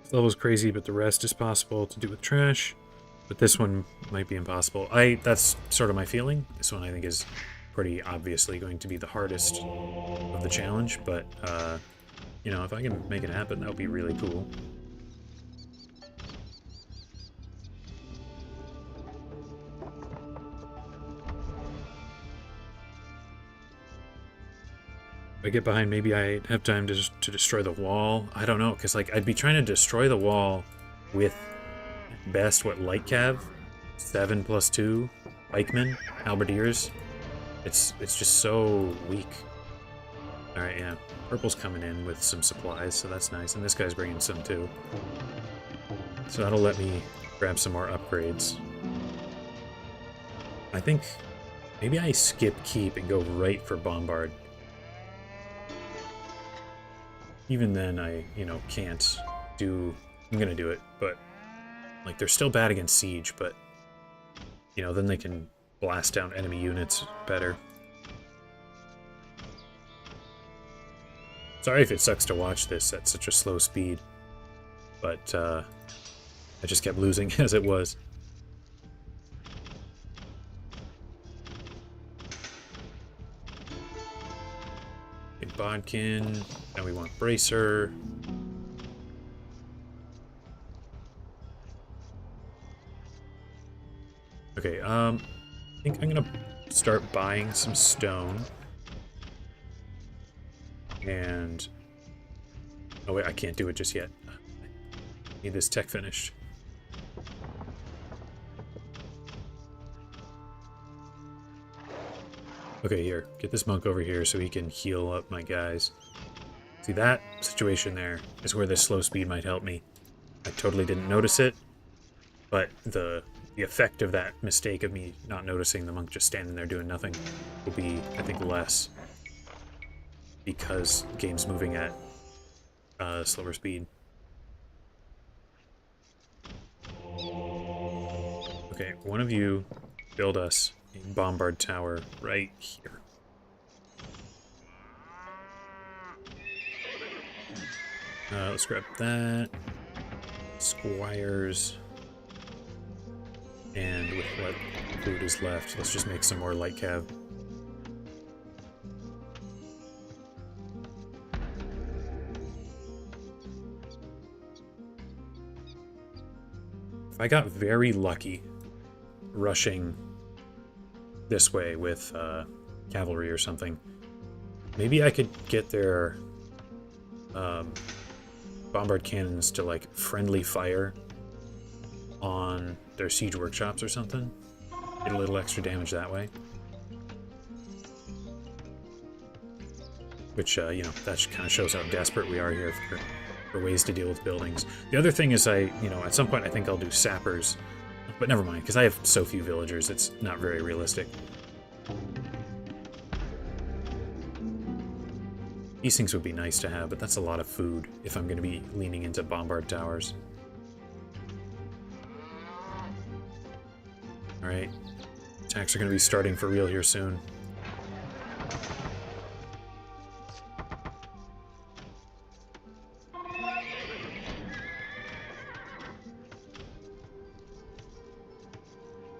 This level's crazy, but the rest is possible to do with trash. But this one might be impossible. That's sort of my feeling. This one I think is pretty obviously going to be the hardest of the challenge, but you know, if I can make it happen, that would be really cool. If I get behind, maybe I have time to destroy the wall. I don't know, because like I'd be trying to destroy the wall with best what light cav, 7+2, pikemen, halberdiers. It's just so weak. All right, yeah, purple's coming in with some supplies, so that's nice, and this guy's bringing some too. So that'll let me grab some more upgrades. I think maybe I skip keep and go right for bombard. Even then, I, you know, can't do... I'm gonna do it, but... Like, they're still bad against siege, but... You know, then they can blast down enemy units better. Sorry if it sucks to watch this at such a slow speed. But, I just kept losing as it was. Bodkin. Now we want Bracer. Okay, I think I'm gonna start buying some stone. And... Oh wait, I can't do it just yet. I need this tech finished. Okay, here. Get this monk over here so he can heal up my guys. See, that situation there is where this slow speed might help me. I totally didn't notice it, but the effect of that mistake of me not noticing the monk just standing there doing nothing will be, I think, less. Because the game's moving at slower speed. Okay, one of you build us a bombard tower right here. Let's grab that. Squires. And with what food is left, let's just make some more light cav. If I got very lucky rushing this way with cavalry or something, maybe I could get their bombard cannons to like friendly fire on their siege workshops or something. Get a little extra damage that way. Which, you know, that kind of shows how desperate we are here for ways to deal with buildings. The other thing is at some point I think I'll do sappers. But never mind, because I have so few villagers, it's not very realistic. These things would be nice to have, but that's a lot of food if I'm going to be leaning into bombard towers. Alright. Attacks are going to be starting for real here soon.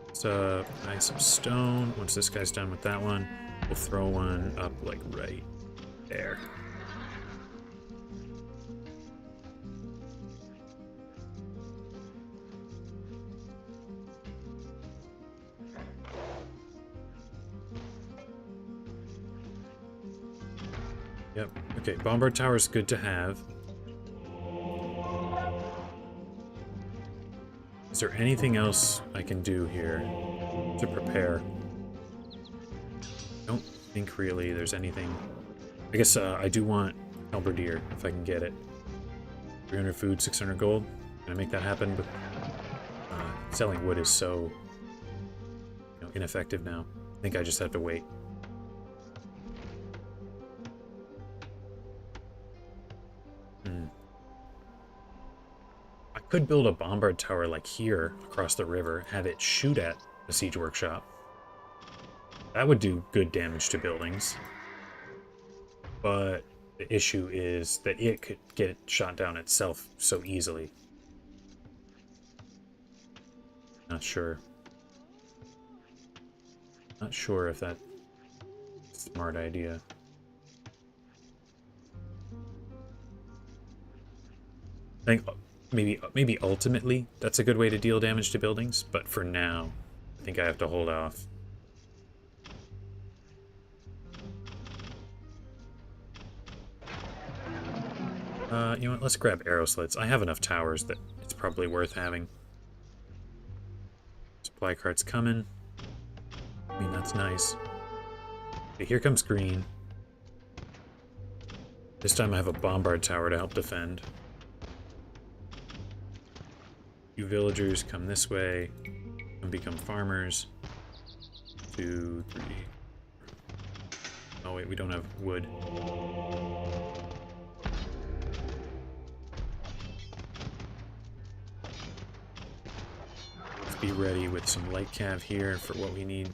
Let's buy some stone. Once this guy's done with that one, we'll throw one up like right there. Yep. Okay, bombard tower is good to have. Is there anything else I can do here to prepare? Don't think really there's anything. I guess I do want halberdier if I can get it. 300 food, 600 gold. Can I make that happen? But selling wood is so ineffective now. I think I just have to wait. I could build a bombard tower like here across the river, have it shoot at the siege workshop. That would do good damage to buildings. But the issue is that it could get shot down itself so easily. Not sure. Not sure if that's a smart idea. I think maybe ultimately that's a good way to deal damage to buildings, but for now, I think I have to hold off. You know what, let's grab arrow slits. I have enough towers that it's probably worth having. Supply cart's coming. I mean, that's nice. Okay, here comes green. This time I have a bombard tower to help defend. You villagers come this way and become farmers. 2, 3. Oh wait, we don't have wood. Let's be ready with some light cav here for what we need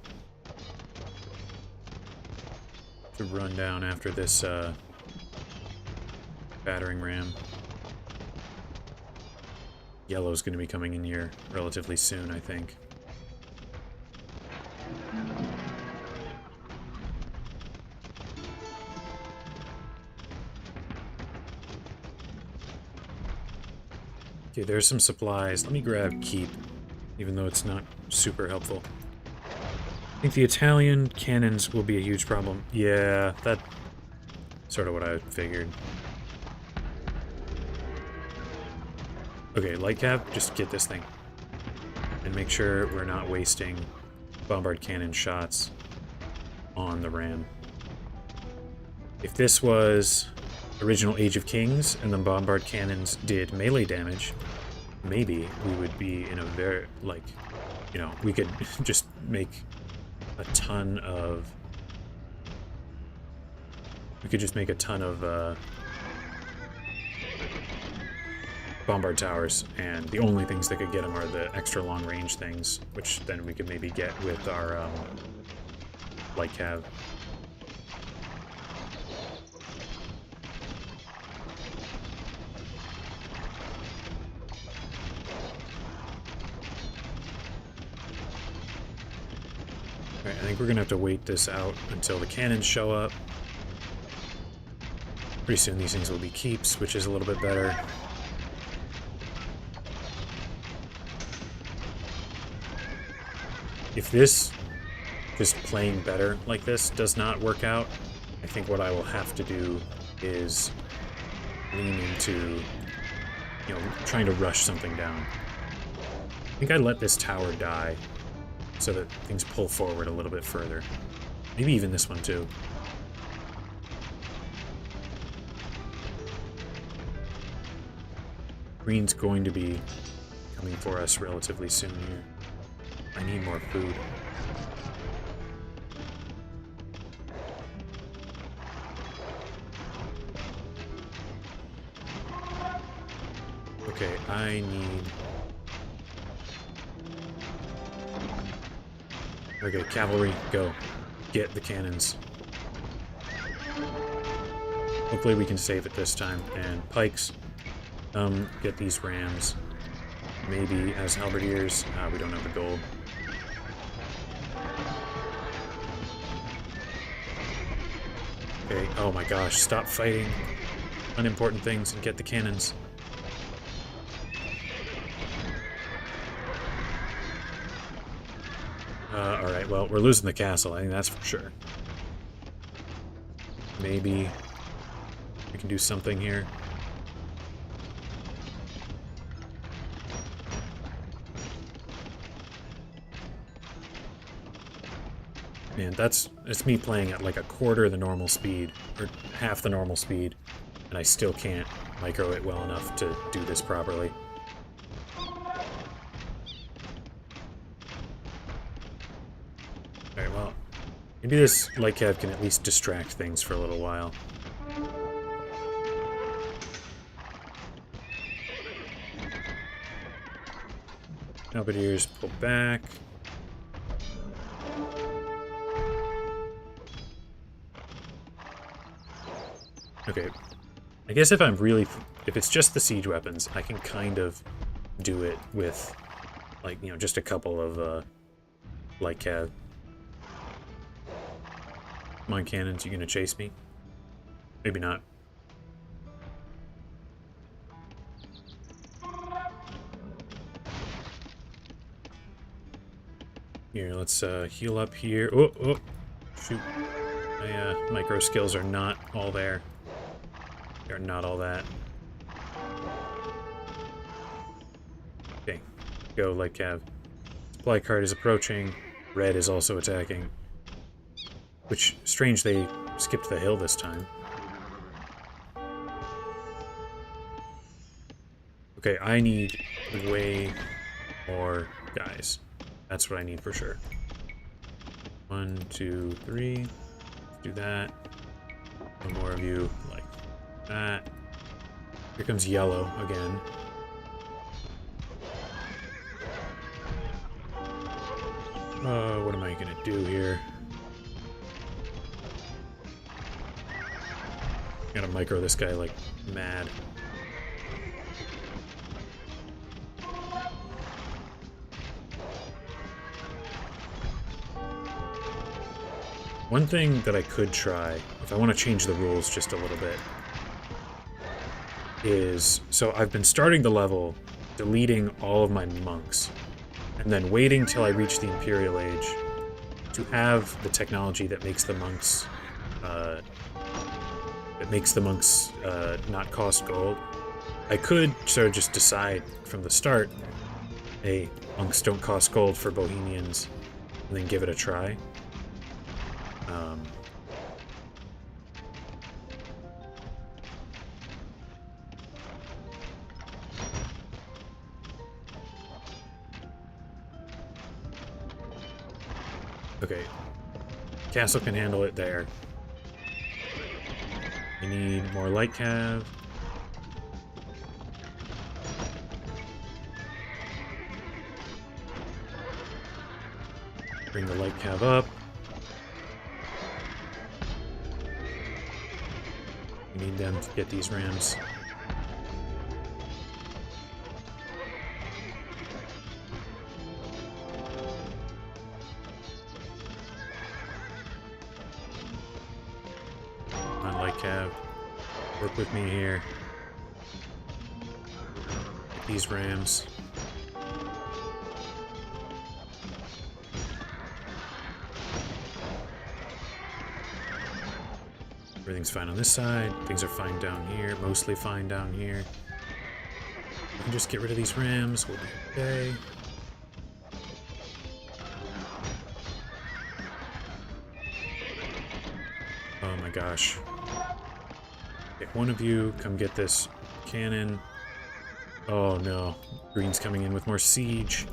to run down after this battering ram. Yellow's going to be coming in here relatively soon, I think. Okay, there's some supplies. Let me grab keep, even though it's not super helpful. I think the Italian cannons will be a huge problem. Yeah, that's sort of what I figured. Okay, light cav, just get this thing. And make sure we're not wasting bombard cannon shots. on the ram. If this was original Age of Kings and the bombard cannons did melee damage, maybe we would be in a very, like, you know, we could just make a ton of... We could just make a ton of bombard towers, and the only things that could get them are the extra long-range things, which then we could maybe get with our light cav. Alright, I think we're gonna have to wait this out until the cannons show up. Pretty soon these things will be keeps, which is a little bit better. If this, just playing better like this, does not work out, I think what I will have to do is lean into, you know, trying to rush something down. I think I let this tower die so that things pull forward a little bit further. Maybe even this one too. Green's going to be coming for us relatively soon here. I need more food. Okay, I need... Okay, cavalry, go. Get the cannons. Hopefully we can save it this time. And pikes, get these rams. Maybe as halberdiers. We don't have the gold. Okay, oh my gosh, stop fighting unimportant things and get the cannons. Alright, well, we're losing the castle, I think that's for sure. Maybe we can do something here. Man, that's me playing at like a quarter the normal speed, or half the normal speed, and I still can't micro it well enough to do this properly. Alright, well, maybe this light cav can at least distract things for a little while. Halberdiers pull back. Okay, I guess if it's just the siege weapons, I can kind of do it with, like, you know, just a couple of, light cav. Come on, cannons, you gonna chase me? Maybe not. Here, let's, heal up here. Oh, oh, shoot. My, micro skills are not all there. They're not all that. Okay, go light cav. Supply cart is approaching. Red is also attacking. Which, strange they skipped the hill this time. Okay, I need way more guys. That's what I need for sure. 1, 2, 3. Let's do that. One more of you, like that. Here comes yellow again. What am I gonna do here? Gotta micro this guy like mad. One thing that I could try, if I want to change the rules just a little bit, is... So I've been starting the level, deleting all of my monks, and then waiting till I reach the Imperial Age to have the technology that makes the monks... not cost gold. I could sort of just decide from the start, hey, monks don't cost gold for Bohemians, and then give it a try. Okay. Castle can handle it there. We need more light cav. Bring the light cav up. We need them to get these rams. On light cav. Work with me here. Get these rams. Everything's fine on this side. Things are fine down here. Mostly fine down here. We can just get rid of these rams. We'll be okay. Oh my gosh. Okay, one of you come get this cannon. Oh no. Green's coming in with more siege.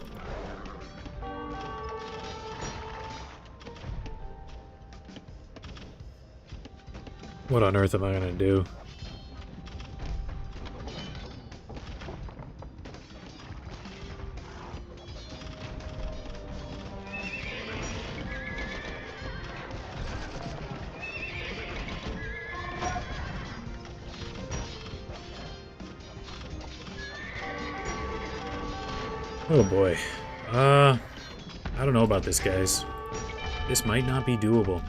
What on earth am I gonna do? Oh boy. I don't know about this, guys. This might not be doable.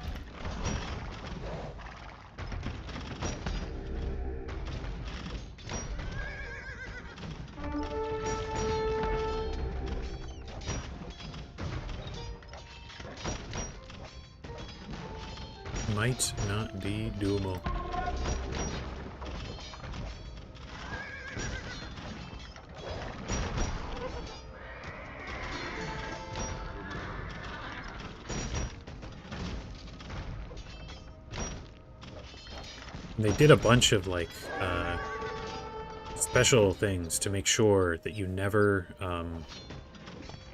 Might not be doable. And they did a bunch of like special things to make sure that you never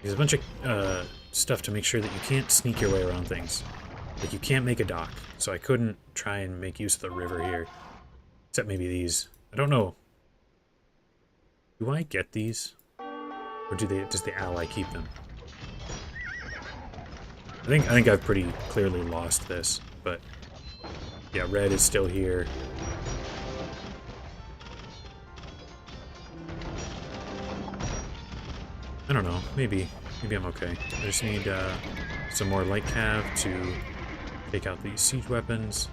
there's a bunch of stuff to make sure that you can't sneak your way around things. Like you can't make a dock, so I couldn't try and make use of the river here. Except maybe these. I don't know. Do I get these? Or does the ally keep them? I think I've pretty clearly lost this, but yeah, red is still here. I don't know, maybe I'm okay. I just need some more light cav to take out these siege weapons.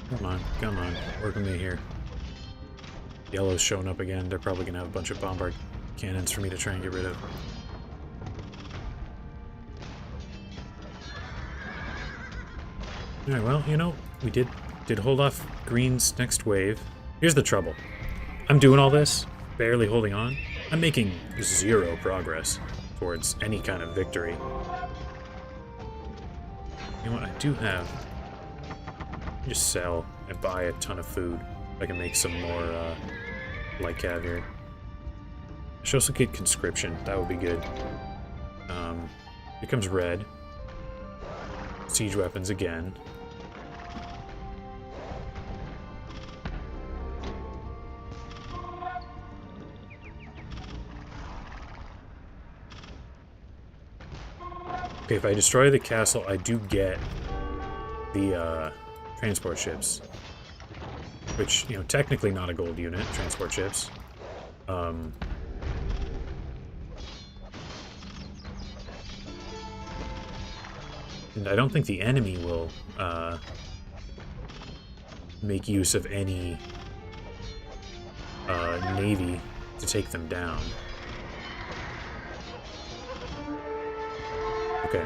Come on, work with me here. Yellow's showing up again. They're probably gonna have a bunch of bombard cannons for me to try and get rid of. Alright, well, you know, we did hold off Green's next wave. Here's the trouble. I'm doing all this, barely holding on. I'm making zero progress towards any kind of victory. You know what, I do have... just sell and buy a ton of food. If I can make some more light cav here. I should also get conscription. That would be good. Here comes red. Siege weapons again. Okay, if I destroy the castle, I do get the transport ships. Which, you know, technically not a gold unit, transport ships. And I don't think the enemy will make use of any navy to take them down. Okay.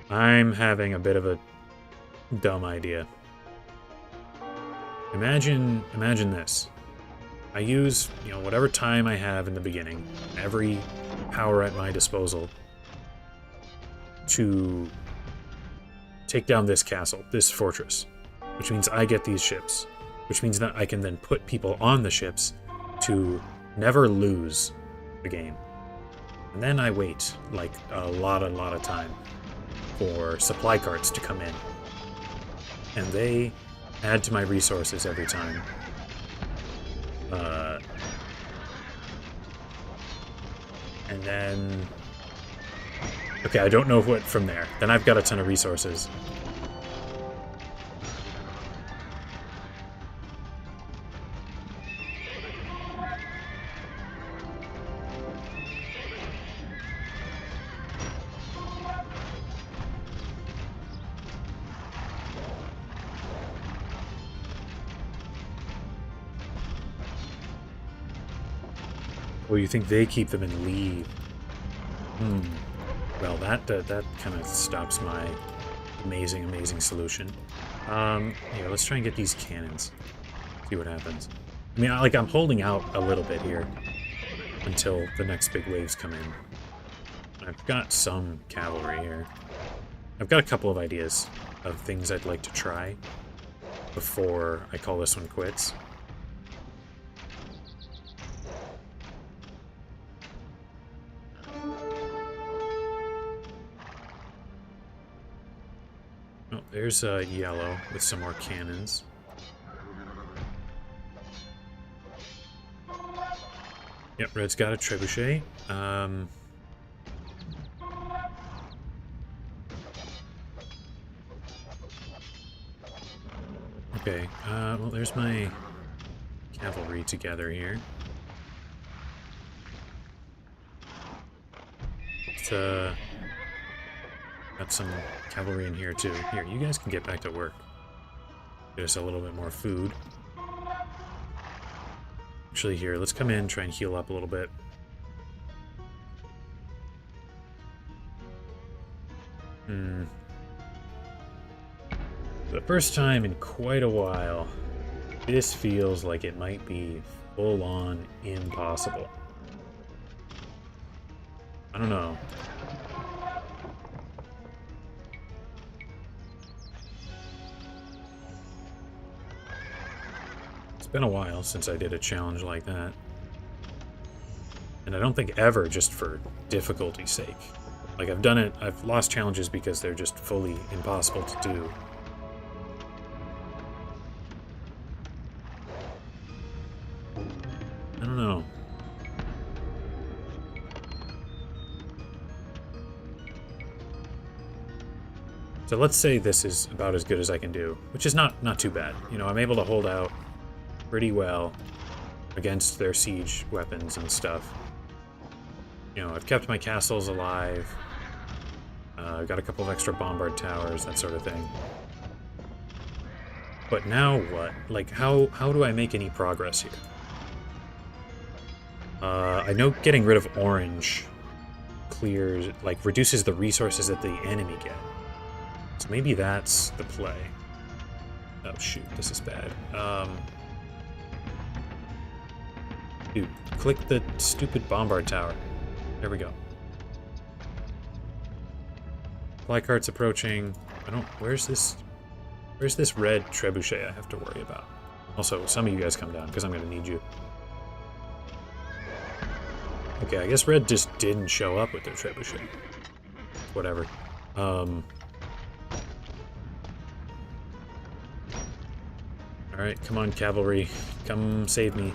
I'm having a bit of a dumb idea. Imagine this. I use, you know, whatever time I have in the beginning, every power at my disposal to take down this castle, this fortress, which means I get these ships, which means that I can then put people on the ships to never lose the game. And then I wait, like, a lot of time for supply carts to come in. And they add to my resources every time. And then... Okay, I don't know what from there. Then I've got a ton of resources. Oh, you think they keep them and leave? Well, that kind of stops my amazing solution. Here, let's try and get these cannons. See what happens. I mean, I'm holding out a little bit here until the next big waves come in. I've got some cavalry here. I've got a couple of ideas of things I'd like to try before I call this one quits. Oh, there's yellow with some more cannons. Yep, red's got a trebuchet. Okay, well, there's my cavalry together here. Got some cavalry in here too. Here, you guys can get back to work. Get us a little bit more food. Actually, here, let's come in, try and heal up a little bit. The first time in quite a while, this feels like it might be full-on impossible. I don't know. It's been a while since I did a challenge like that. And I don't think ever just for difficulty's sake. Like, I've done it, I've lost challenges because they're just fully impossible to do. I don't know. So let's say this is about as good as I can do, which is not too bad. You know, I'm able to hold out pretty well against their siege weapons and stuff. You know, I've kept my castles alive. I've got a couple of extra bombard towers, that sort of thing. But now what? Like, how do I make any progress here? I know getting rid of orange clears, like, reduces the resources that the enemy get. So maybe that's the play. Oh shoot, this is bad. Dude, click the stupid bombard tower. There we go. Supply carts approaching. Where's this red trebuchet I have to worry about? Also, some of you guys come down, because I'm gonna need you. Okay, I guess red just didn't show up with their trebuchet. Whatever. Alright, come on, cavalry. Come save me.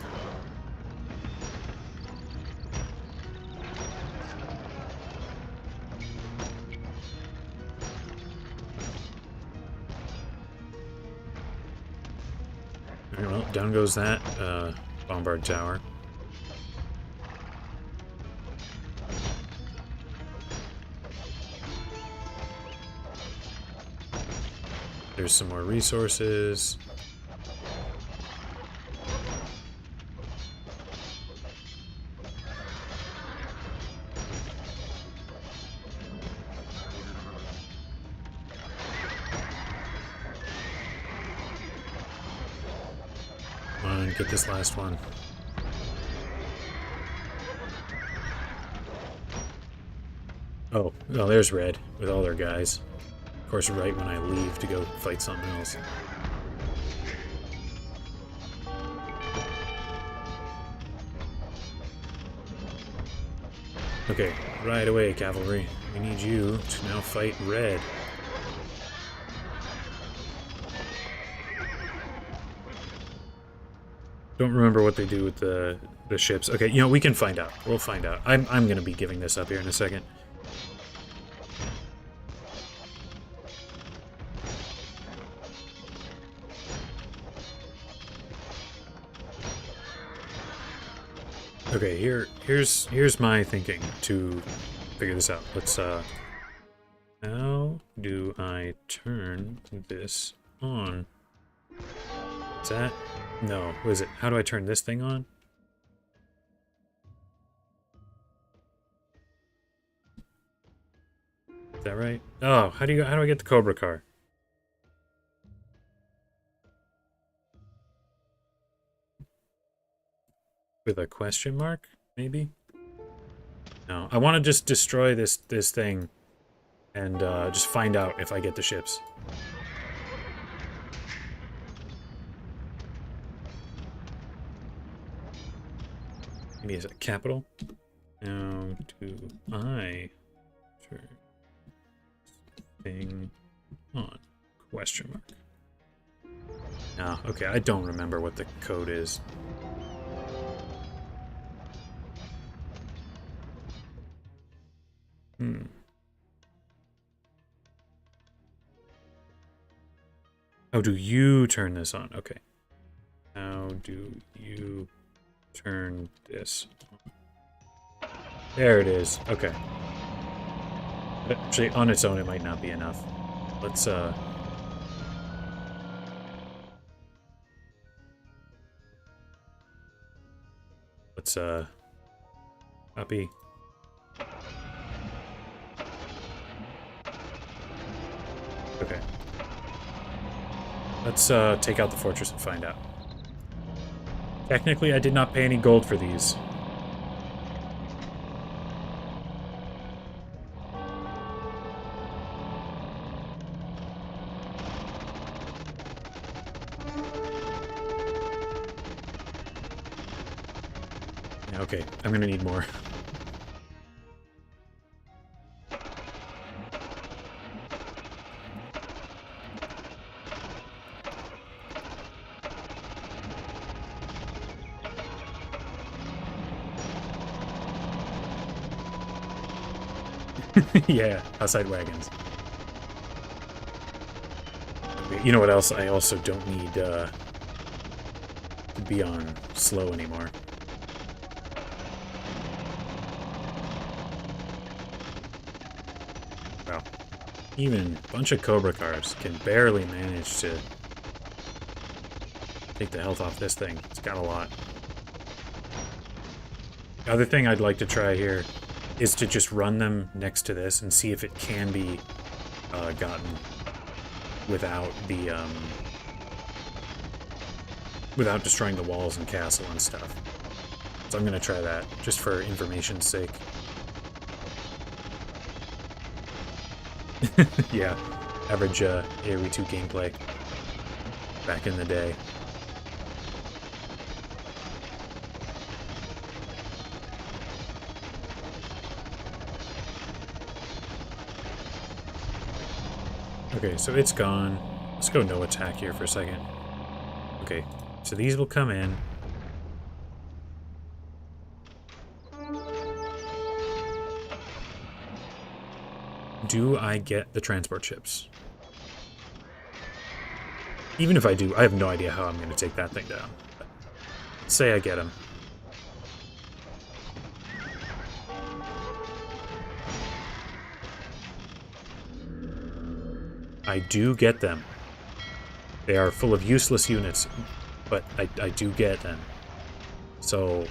Alright, well, down goes that bombard tower. There's some more resources. Come on, get this last one. Oh, well, there's Red with all their guys. Of course, right when I leave to go fight something else. Okay, right away, cavalry. We need you to now fight Red. Don't remember what they do with the ships. Okay, you know, we can find out. We'll find out. I'm going to be giving this up here in a second. Okay, here's my thinking to figure this out. Let's how do I turn this on? Is that no, what is it? How do I turn this thing on? Is that right? Oh, how do I get the Cobra car? With a question mark, maybe? No, I want to just destroy this thing and just find out if I get the ships. Maybe is it capital? Now do I turn thing on? Question mark. No, okay, I don't remember what the code is. How do you turn this on? Okay. How do you turn this on? There it is. Okay. Actually, on its own, it might not be enough. Let's, copy. Okay. Let's, take out the fortress and find out. Technically, I did not pay any gold for these. Okay, I'm gonna need more. Yeah, outside wagons. You know what else? I also don't need to be on slow anymore. Wow. Even a bunch of Cobra cars can barely manage to take the health off this thing. It's got a lot. The other thing I'd like to try here is to just run them next to this and see if it can be gotten without the without destroying the walls and castle and stuff. So I'm gonna try that just for information's sake. Yeah, average AoE2 gameplay back in the day. Okay, so it's gone. Let's go no attack here for a second. Okay, so these will come in. Do I get the transport ships? Even if I do, I have no idea how I'm going to take that thing down. But let's say I get them. I do get them. They are full of useless units, but I do get them. So,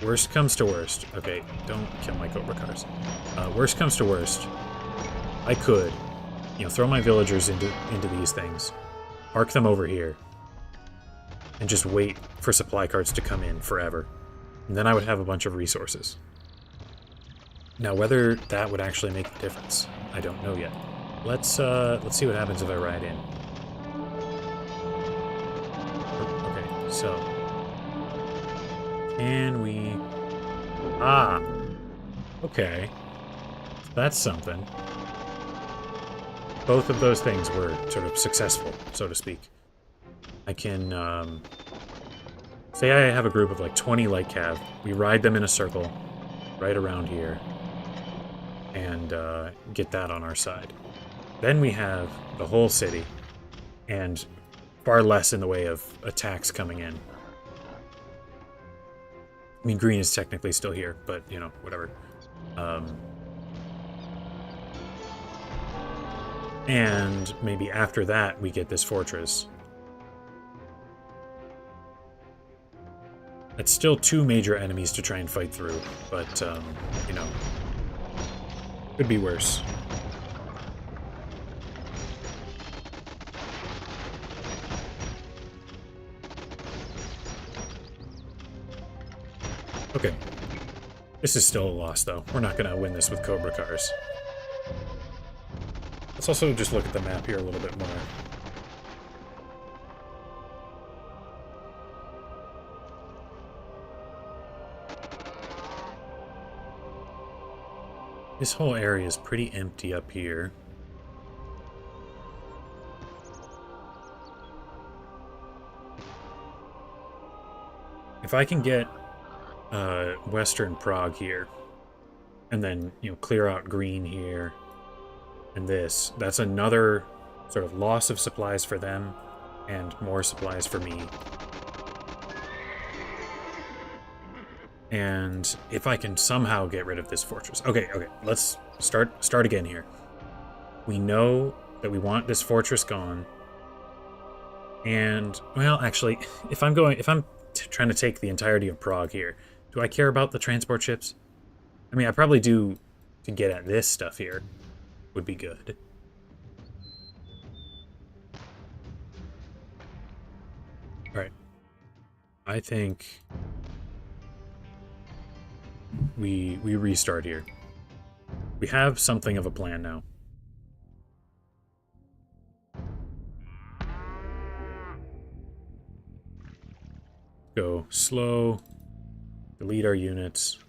worst comes to worst. Okay, don't kill my Cobra cars. Worst comes to worst, I could, you know, throw my villagers into these things, park them over here, and just wait for supply carts to come in forever. And then I would have a bunch of resources. Now, whether that would actually make a difference, I don't know yet. Let's see what happens if I ride in. Okay, so can we? Ah, okay, that's something. Both of those things were sort of successful, so to speak. I can say I have a group of like 20 light cav. We ride them in a circle right around here and get that on our side. Then we have the whole city and far less in the way of attacks coming in. I mean, green is technically still here, but, you know, whatever. And maybe after that, we get this fortress. It's still 2 major enemies to try and fight through, but, you know, could be worse. Okay. This is still a loss, though. We're not going to win this with Cobra cars. Let's also just look at the map here a little bit more. This whole area is pretty empty up here. If I can get Western Prague here, and then, you know, clear out green here, and this, that's another sort of loss of supplies for them, and more supplies for me. And if I can somehow get rid of this fortress. Okay, let's start again here. We know that we want this fortress gone. And, well, actually, if I'm trying to take the entirety of Prague here, do I care about the transport ships? I mean, I probably do to get at this stuff here. Would be good. Alright. I think we restart here. We have something of a plan now. Go slow. Delete our units.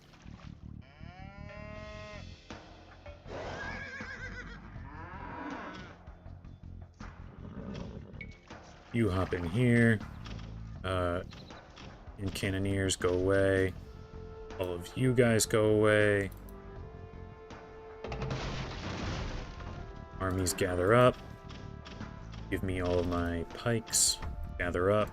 You hop in here. And cannoneers go away. All of you guys go away. Armies gather up. Give me all of my pikes. Gather up.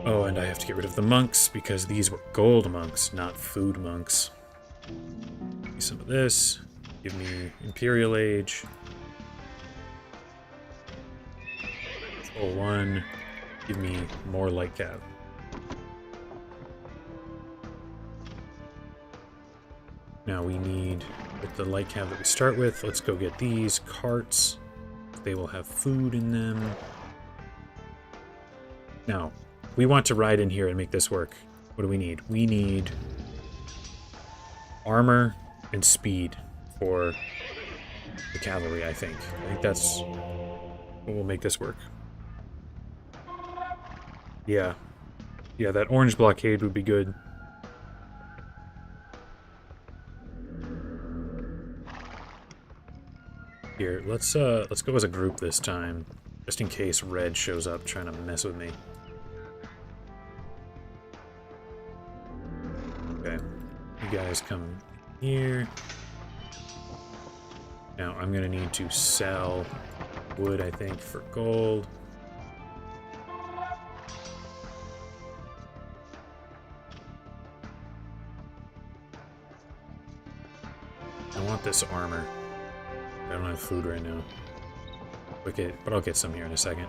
Oh, and I have to get rid of the monks because these were gold monks, not food monks. Give me some of this. Give me Imperial Age. Control 1. Give me more light cav. Now we need, with the light cav that we start with, let's go get these carts. They will have food in them. Now, we want to ride in here and make this work. What do we need? We need armor and speed for the cavalry, I think. I think that's what will make this work. Yeah. Yeah, that orange blockade would be good. Here, let's go as a group this time, just in case Red shows up trying to mess with me. Okay, you guys come here. Now I'm gonna need to sell wood, I think, for gold. I want this armor. I don't have food right now. Okay, but I'll get some here in a second.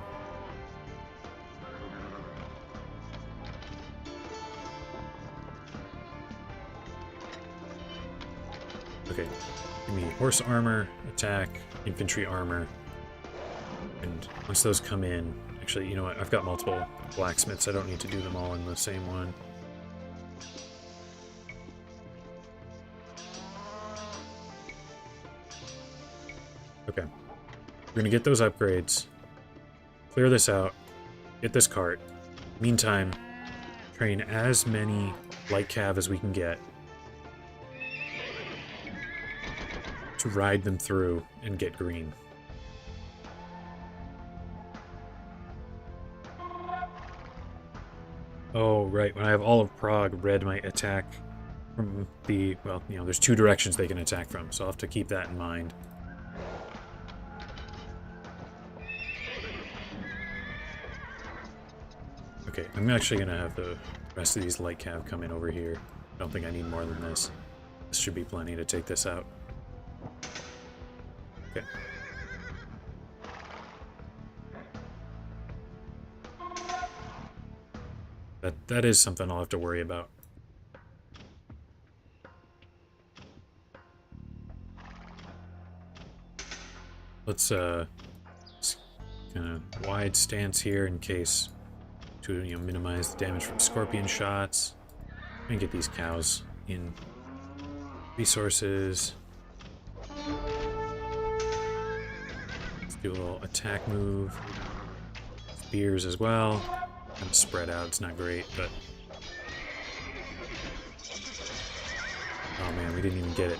Okay, give me horse armor, attack, infantry armor. And once those come in, actually, you know what? I've got multiple blacksmiths. I don't need to do them all in the same one. Okay. We're gonna get those upgrades. Clear this out. Get this cart. Meantime, train as many light cav as we can get to ride them through and get green. Oh, right. When I have all of Prague, red might attack from the... Well, you know, there's two directions they can attack from, so I'll have to keep that in mind. Okay, I'm actually going to have the rest of these light cav come in over here. I don't think I need more than this. This should be plenty to take this out. Okay. That is something I'll have to worry about. Let's kind of wide stance here in case to, you know, minimize the damage from scorpion shots. And get these cows in resources. Let's do a little attack move. Spears as well. Kind of spread out, it's not great, but... Oh man, we didn't even get it.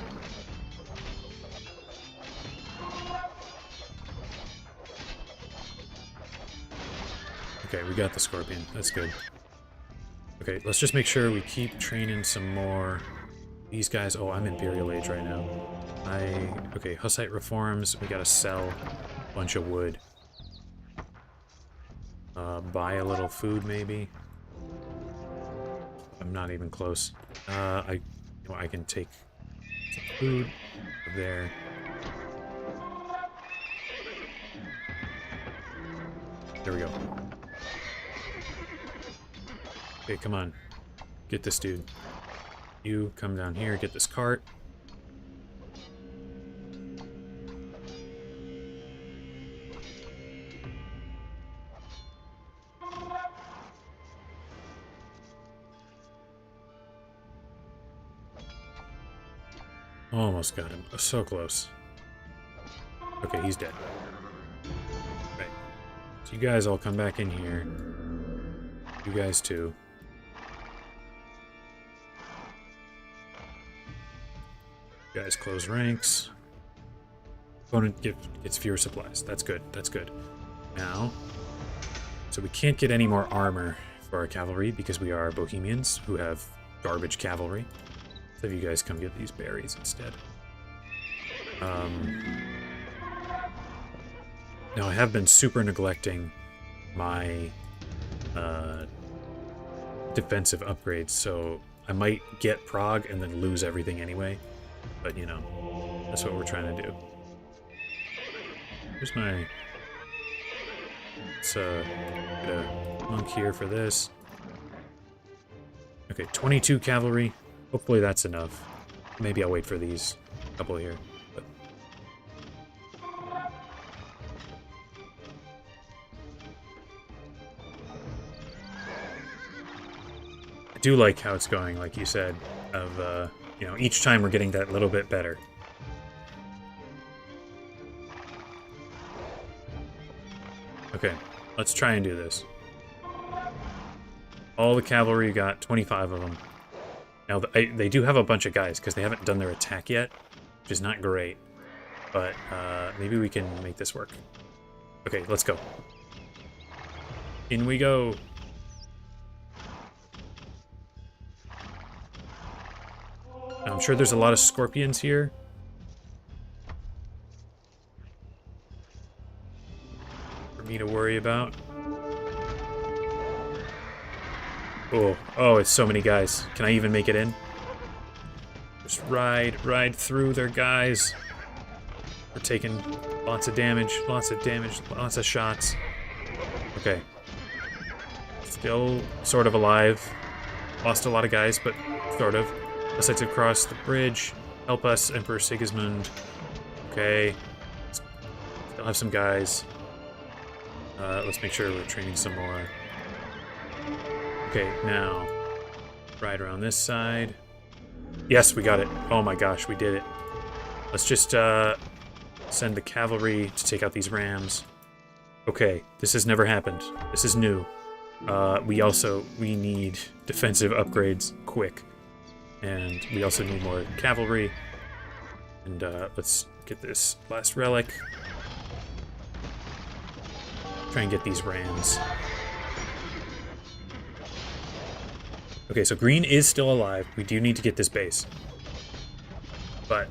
Okay, we got the scorpion. That's good. Okay, let's just make sure we keep training some more. These guys... Oh, I'm Imperial Age right now. Okay, Hussite reforms. We gotta sell a bunch of wood. Buy a little food, maybe. I'm not even close. You know, I can take some food there. There we go. Okay, come on. Get this dude. You come down here, get this cart. Almost got him. So close. Okay, he's dead. Right. So you guys all come back in here. You guys too. You guys close ranks. Opponent gets fewer supplies. That's good. That's good. Now, so we can't get any more armor for our cavalry because we are Bohemians who have garbage cavalry. So you guys come get these berries instead. Now I have been super neglecting my defensive upgrades, so I might get Prague and then lose everything anyway. But you know, that's what we're trying to do. Here's my... Let's get a monk here for this. Okay, 22 cavalry. Hopefully that's enough. Maybe I'll wait for these couple here. But... I do like how it's going, like you said, of, you know, each time we're getting that little bit better. Okay, let's try and do this. All the cavalry, got 25 of them. Now, they do have a bunch of guys, because they haven't done their attack yet, which is not great. But, maybe we can make this work. Okay, let's go. In we go. I'm sure there's a lot of scorpions here. For me to worry about. Oh, it's so many guys. Can I even make it in? Just ride through their guys. We're taking lots of damage, lots of shots. Okay. Still sort of alive. Lost a lot of guys, but sort of. Let's across the bridge. Help us, Emperor Sigismund. Okay. Still have some guys. Let's make sure we're training some more. Okay, now, right around this side. Yes, we got it. Oh my gosh, we did it. Let's just send the cavalry to take out these rams. Okay, this has never happened. This is new. We need defensive upgrades quick. And we also need more cavalry. And let's get this last relic. Try and get these rams. Okay, so green is still alive. We do need to get this base. But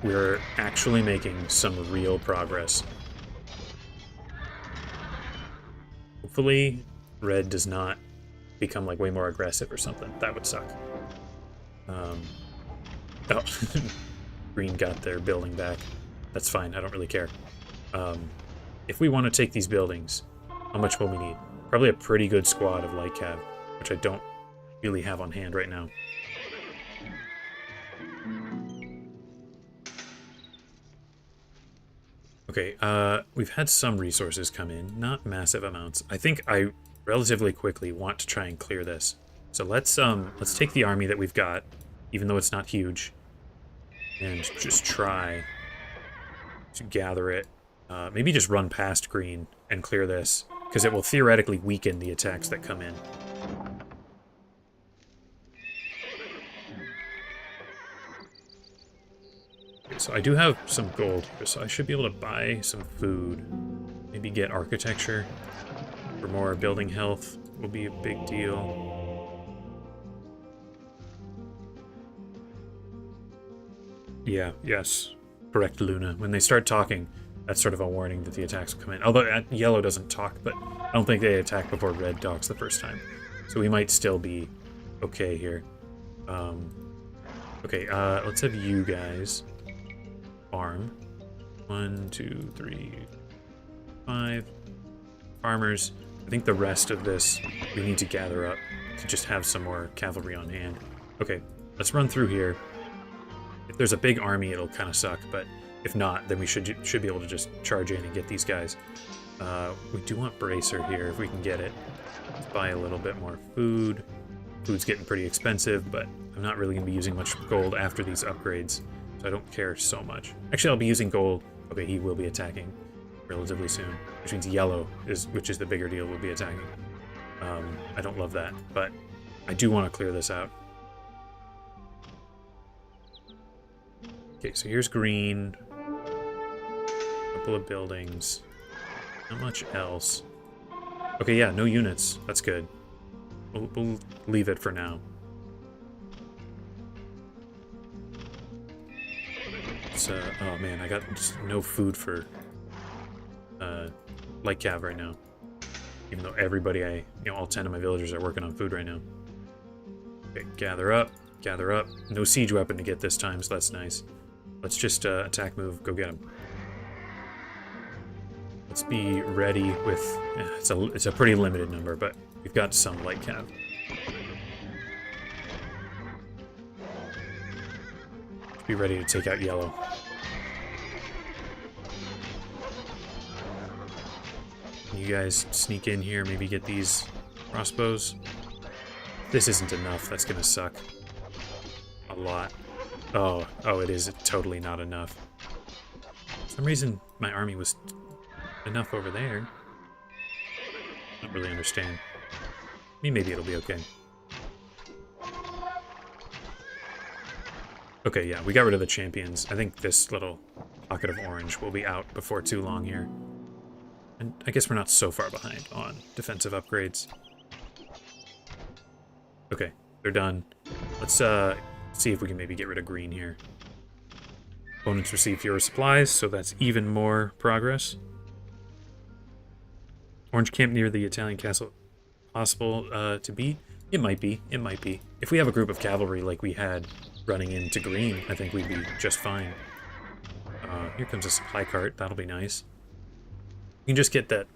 we're actually making some real progress. Hopefully, red does not become like way more aggressive or something. That would suck. Oh, green got their building back. That's fine. I don't really care. If we want to take these buildings, how much will we need? Probably a pretty good squad of light cav, which I don't really have on hand right now. Okay, we've had some resources come in, not massive amounts. I think I relatively quickly want to try and clear this. So let's take the army that we've got, even though it's not huge, and just try to gather it. Maybe just run past green and clear this, because it will theoretically weaken the attacks that come in. Okay, so I do have some gold here, so I should be able to buy some food. Maybe get architecture for more building health will be a big deal. Yeah, yes. Correct, Luna. When they start talking, that's sort of a warning that the attacks will come in. Although yellow doesn't talk, but I don't think they attack before red talks the first time. So we might still be okay here. Okay, let's have you guys farm. 1, 2, 3, 5 farmers. I think the rest of this we need to gather up to just have some more cavalry on hand. Okay, let's run through here. If there's a big army, it'll kind of suck, but if not, then we should be able to just charge in and get these guys. We do want Bracer here if we can get it. Let's buy a little bit more food. Food's getting pretty expensive, but I'm not really going to be using much gold after these upgrades, so I don't care so much. Actually, I'll be using gold. Okay, he will be attacking relatively soon, which means yellow, which is the bigger deal, will be attacking. I don't love that, but I do want to clear this out. Okay, so here's green. Couple of buildings. Not much else. Okay, yeah, no units. That's good. We'll leave it for now. It's, oh man, I got just no food for light cav right now. Even though everybody, all 10 of my villagers are working on food right now. Okay, gather up, gather up. No siege weapon to get this time, so that's nice. Let's just attack move, go get him. Let's be ready with... it's a pretty limited number, but we've got some light cav. Be ready to take out yellow. You guys sneak in here, maybe get these crossbows. This isn't enough, that's gonna suck. A lot. Oh, it is totally not enough. For some reason, my army was enough over there. Don't really understand. I mean, maybe it'll be okay. Okay, yeah, we got rid of the champions. I think this little pocket of orange will be out before too long here. And I guess we're not so far behind on defensive upgrades. Okay, they're done. Let's see if we can maybe get rid of green here. Opponents receive fewer supplies, so that's even more progress. Orange camp near the Italian castle. Possible to beat? It might be. It might be. If we have a group of cavalry like we had running into green, I think we'd be just fine. Here comes a supply cart. That'll be nice. We can just get that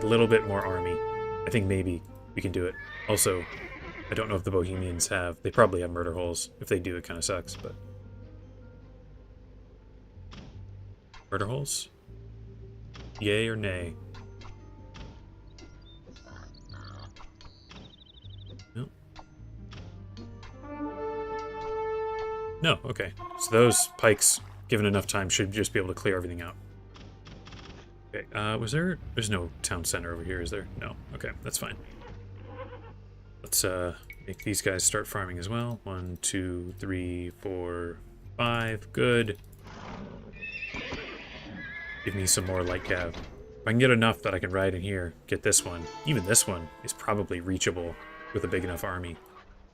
little bit more army. I think maybe we can do it. Also, I don't know if the Bohemians have... They probably have murder holes. If they do, it kind of sucks, but... Murder holes? Yay or nay? No. No, okay. So those pikes given enough time, should just be able to clear everything out. Okay, there's no town center over here, is there? No. Okay, that's fine. Let's make these guys start farming as well. 1, 2, 3, 4, 5. Good. Give me some more light cav. If I can get enough that I can ride in here, get this one. Even this one is probably reachable with a big enough army.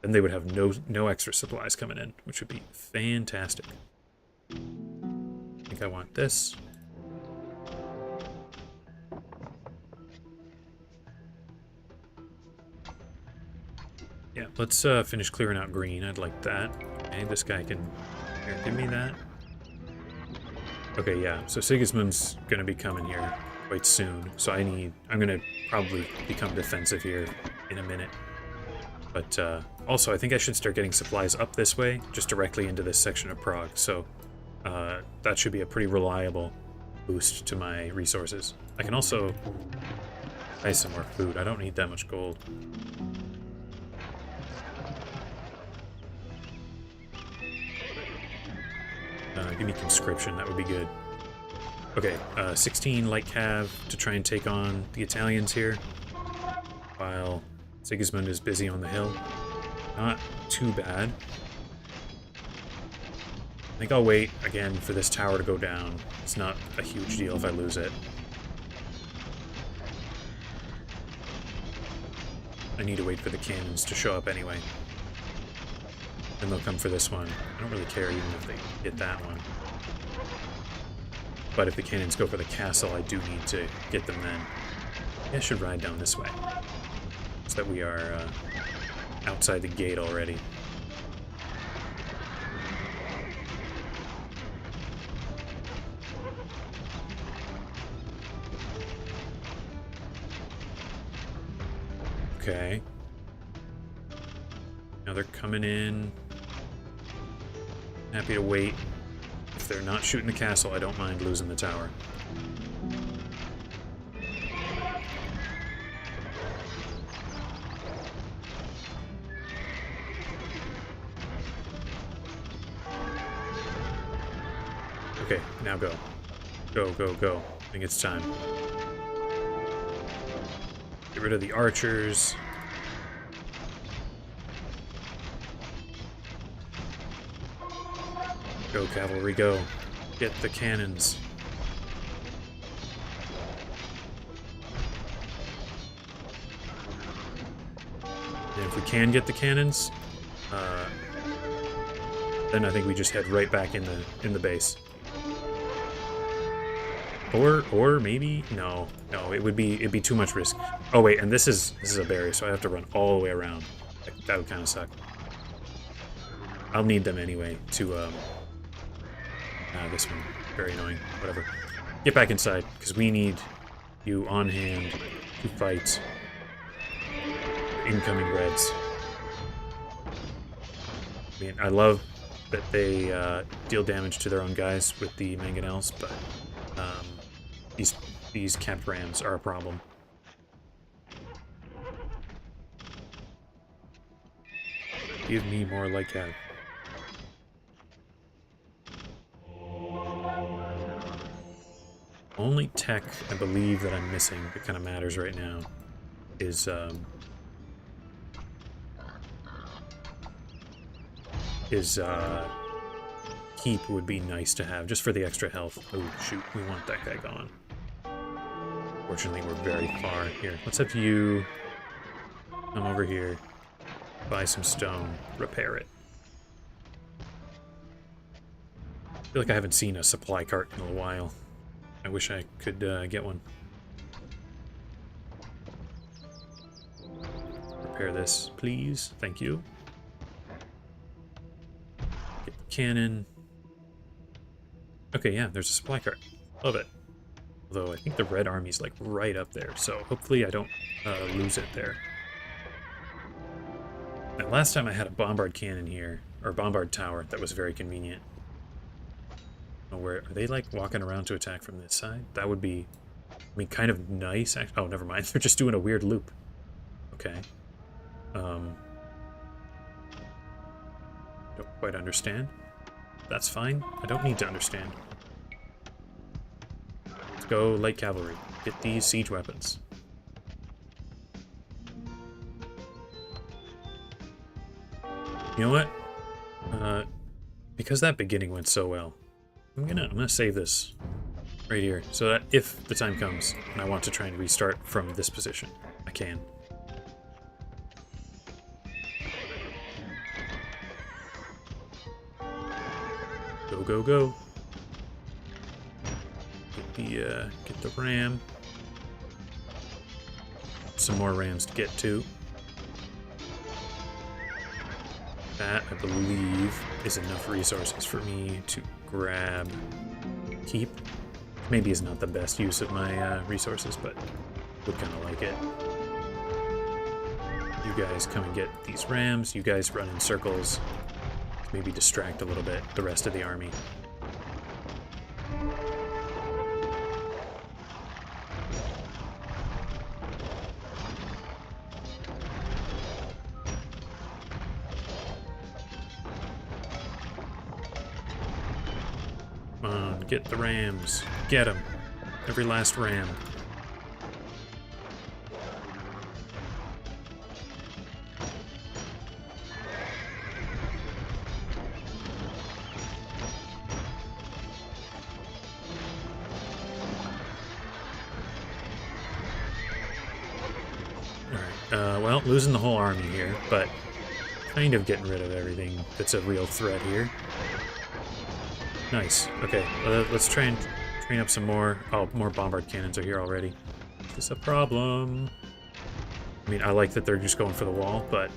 Then they would have no extra supplies coming in, which would be fantastic. I think I want this. Yeah, let's finish clearing out green. I'd like that. Okay, this guy can... Here, give me that. Okay, yeah, so Sigismund's gonna be coming here quite soon. So I'm gonna probably become defensive here in a minute. But also, I think I should start getting supplies up this way, just directly into this section of Prague. So that should be a pretty reliable boost to my resources. I can also buy some more food. I don't need that much gold. Give me conscription, that would be good. Okay, 16 light cav to try and take on the Italians here, while Sigismund is busy on the hill. Not too bad. I think I'll wait again for this tower to go down. It's not a huge deal if I lose it. I need to wait for the cannons to show up anyway. Then they'll come for this one. I don't really care even if they get that one. But if the cannons go for the castle, I do need to get them then. Yeah, I should ride down this way. So that we are outside the gate already. Okay. Now they're coming in. Happy to wait. If they're not shooting the castle, I don't mind losing the tower. Okay, now go. Go, go, go. I think it's time. Get rid of the archers. Go, cavalry, go. Get the cannons. And if we can get the cannons, then I think we just head right back in the base. Or maybe no, it'd be too much risk. Oh wait, and this is a barrier, so I have to run all the way around. That would kind of suck. I'll need them anyway to this one, very annoying. Whatever. Get back inside, because we need you on hand to fight incoming Reds. I mean, I love that they deal damage to their own guys with the mangonels, but these capped rams are a problem. Give me more light cav. Only tech I believe that I'm missing that kind of matters right now is keep would be nice to have just for the extra health. Oh shoot, we want that guy gone. Fortunately, we're very far here. Let's have you come over here, buy some stone, repair it. I feel like I haven't seen a supply cart in a while. I wish I could get one. Repair this, please. Thank you. Get the cannon. Okay, yeah, there's a supply cart. Love it. Although I think the red army's like right up there, so hopefully I don't lose it there. Now, last time I had a bombard cannon here, or bombard tower, that was very convenient. Where are they like walking around to attack from this side? That would be, I mean, kind of nice. Oh, never mind. They're just doing a weird loop. Okay. Don't quite understand. That's fine. I don't need to understand. Let's go light cavalry. Get these siege weapons. You know what? Because that beginning went so well, I'm gonna save this right here so that if the time comes and I want to try and restart from this position, I can. Go, go, go. Get the ram. Some more rams to get to. That, I believe, is enough resources for me to grab. Keep. Maybe is not the best use of my resources, but would kind of like it. You guys come and get these rams. You guys run in circles. Maybe distract a little bit the rest of the army. Come on, get the rams. Get them. Every last ram. Well, losing the whole army here, but kind of getting rid of everything that's a real threat here. Nice. Okay, let's try and train up some more. Oh, more bombard cannons are here already. Is this a problem? I mean, I like that they're just going for the wall, but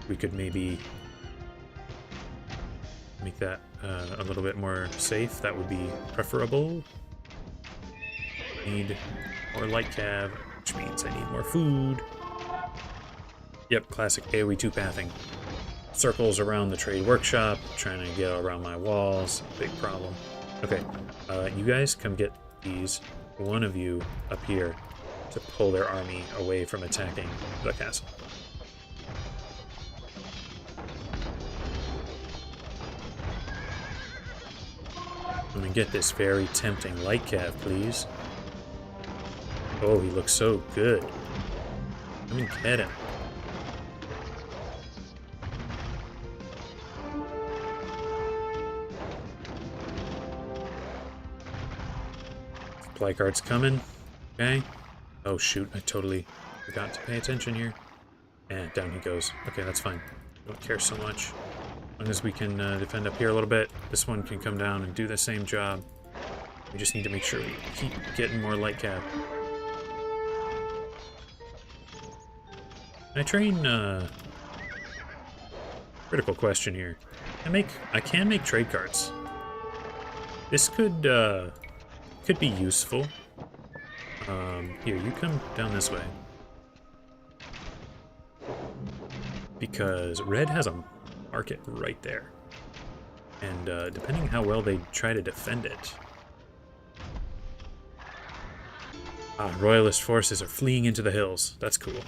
we could maybe make that a little bit more safe. That would be preferable. Need more light cav, which means I need more food. Yep, classic AoE2 pathing. Circles around the trade workshop, trying to get around my walls. Big problem. Okay, you guys come get these. One of you up here to pull their army away from attacking the castle. I'm gonna get this very tempting light cav, please. Oh, he looks so good. Come and get him. Supply cart's coming. Okay. Oh shoot, I totally forgot to pay attention here. And down he goes. Okay, that's fine. Don't care so much. As long as we can defend up here a little bit, this one can come down and do the same job. We just need to make sure we keep getting more light cav. Can I train, critical question here. I can make trade carts. This could be useful. Here, you come down this way. Because red has a market right there. And depending how well they try to defend it. Ah, royalist forces are fleeing into the hills. That's cool.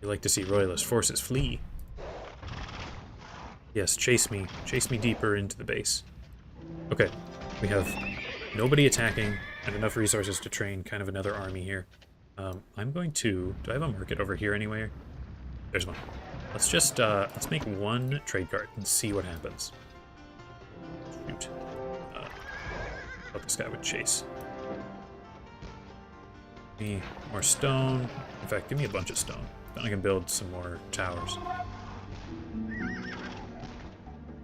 You like to see royalist forces flee. Yes, chase me. Chase me deeper into the base. Okay, we have nobody attacking and enough resources to train kind of another army here. I'm going to... Do I have a market over here anywhere? There's one. Let's just, let's make one trade cart and see what happens. Shoot. Thought this guy would chase. Give me more stone. In fact, give me a bunch of stone. Then I can build some more towers.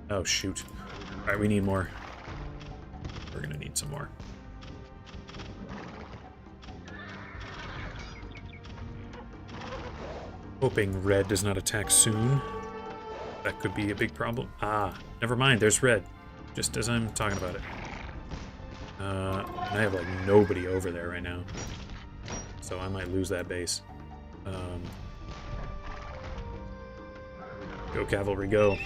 Oh, shoot. Alright, we need more. We're gonna need some more. Hoping red does not attack soon. That could be a big problem. Ah, never mind, there's red. Just as I'm talking about it. And I have, like, nobody over there right now. So I might lose that base. Go cavalry, go.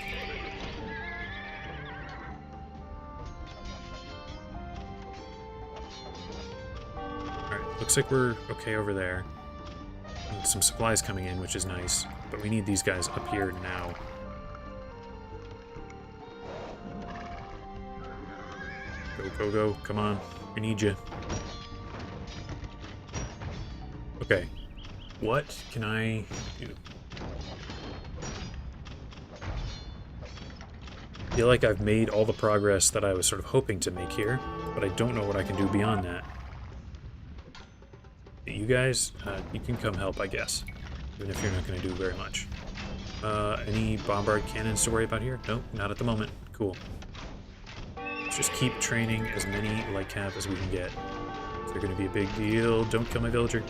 Alright, looks like we're okay over there. And some supplies coming in, which is nice. But we need these guys up here now. Go, go, go. Come on. I need you. Okay. What can I do? I feel like I've made all the progress that I was sort of hoping to make here, but I don't know what I can do beyond that. You guys, you can come help, I guess, even if you're not going to do very much. Any bombard cannons to worry about here? Nope, not at the moment. Cool. Let's just keep training as many light cav as we can get. They're going to be a big deal. Don't kill my villager.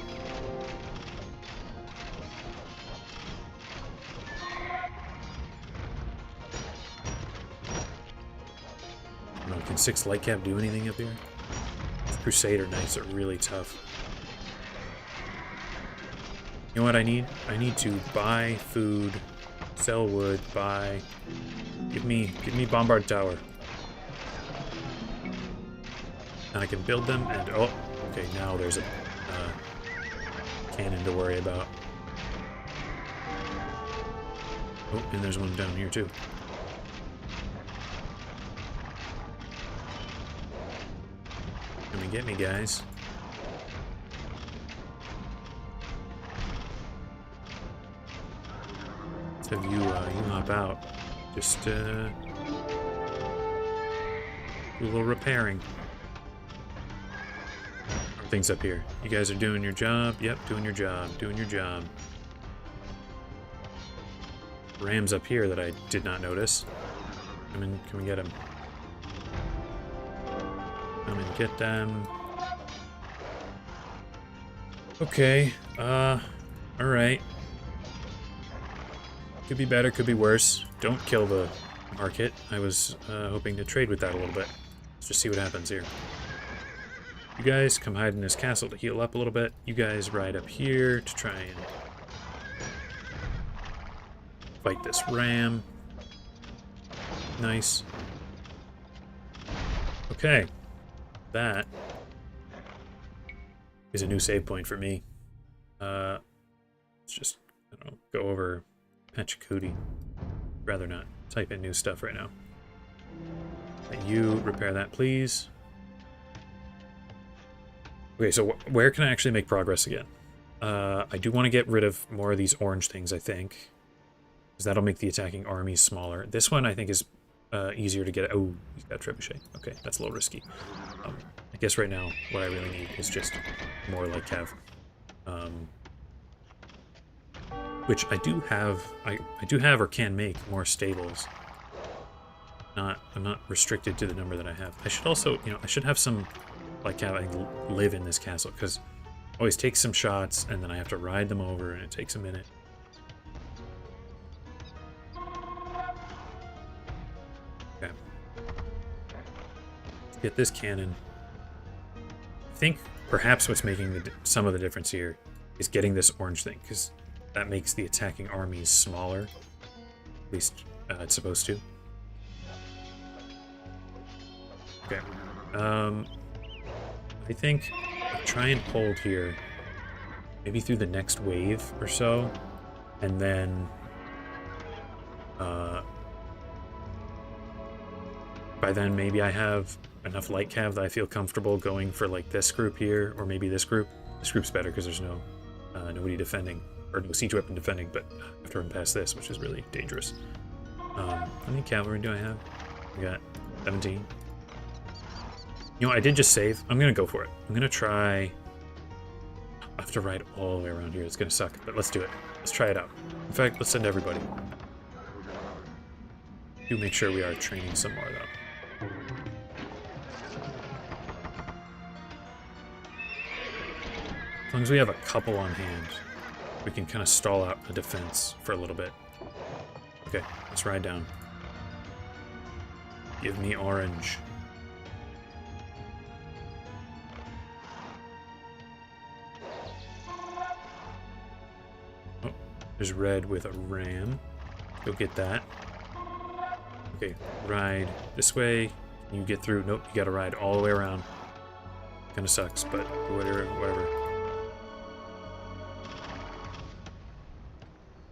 Can 6 light cav do anything up here? Crusader knights are really tough. You know what I need? I need to buy food, sell wood, buy. Give me bombard tower. And I can build them. And oh, okay. Now there's a cannon to worry about. Oh, and there's one down here too. Come and get me, guys. Let's have you, you hop out. Just, do a little repairing. Things up here. You guys are doing your job. Yep, doing your job. Doing your job. Rams up here that I did not notice. Come and get them. Come and get them. Okay, alright. Could be better, could be worse. Don't kill the market. I was hoping to trade with that a little bit. Let's just see what happens here. You guys come hide in this castle to heal up a little bit. You guys ride up here to try and fight this ram. Nice. Okay. That is a new save point for me. Let's just, I don't know, go over Pachacootie. Rather not type in new stuff right now. And you repair that, please. Okay, so where can I actually make progress again? I do want to get rid of more of these orange things, I think. Because that'll make the attacking armies smaller. This one, I think, is easier to get... Oh, he's got trebuchet. Okay, that's a little risky. I guess right now, what I really need is just more light cav. Which I do have... I do have or can make more stables. I'm not restricted to the number that I have. I should also, you know, I should have some... like how I live in this castle, because I always take some shots and then I have to ride them over and it takes a minute. Okay. Let's get this cannon. I think perhaps what's making some of the difference here is getting this orange thing, because that makes the attacking armies smaller. At least it's supposed to. Okay. I think I'll try and hold here, maybe through the next wave or so, and then by then maybe I have enough light cav that I feel comfortable going for like this group here, or maybe this group. This group's better because there's no nobody defending, or no siege weapon defending, but I have to run past this, which is really dangerous. How many cavalry do I have? I got 17. You know, I did just save. I'm going to go for it. I'm going to try... I have to ride all the way around here. It's going to suck, but let's do it. Let's try it out. In fact, let's send everybody. Do make sure we are training some more, though. As long as we have a couple on hand, we can kind of stall out a defense for a little bit. Okay, let's ride down. Give me orange. There's red with a ram. Go get that. Okay, ride this way. Can you get through? Nope, you gotta ride all the way around. Kinda sucks, but whatever.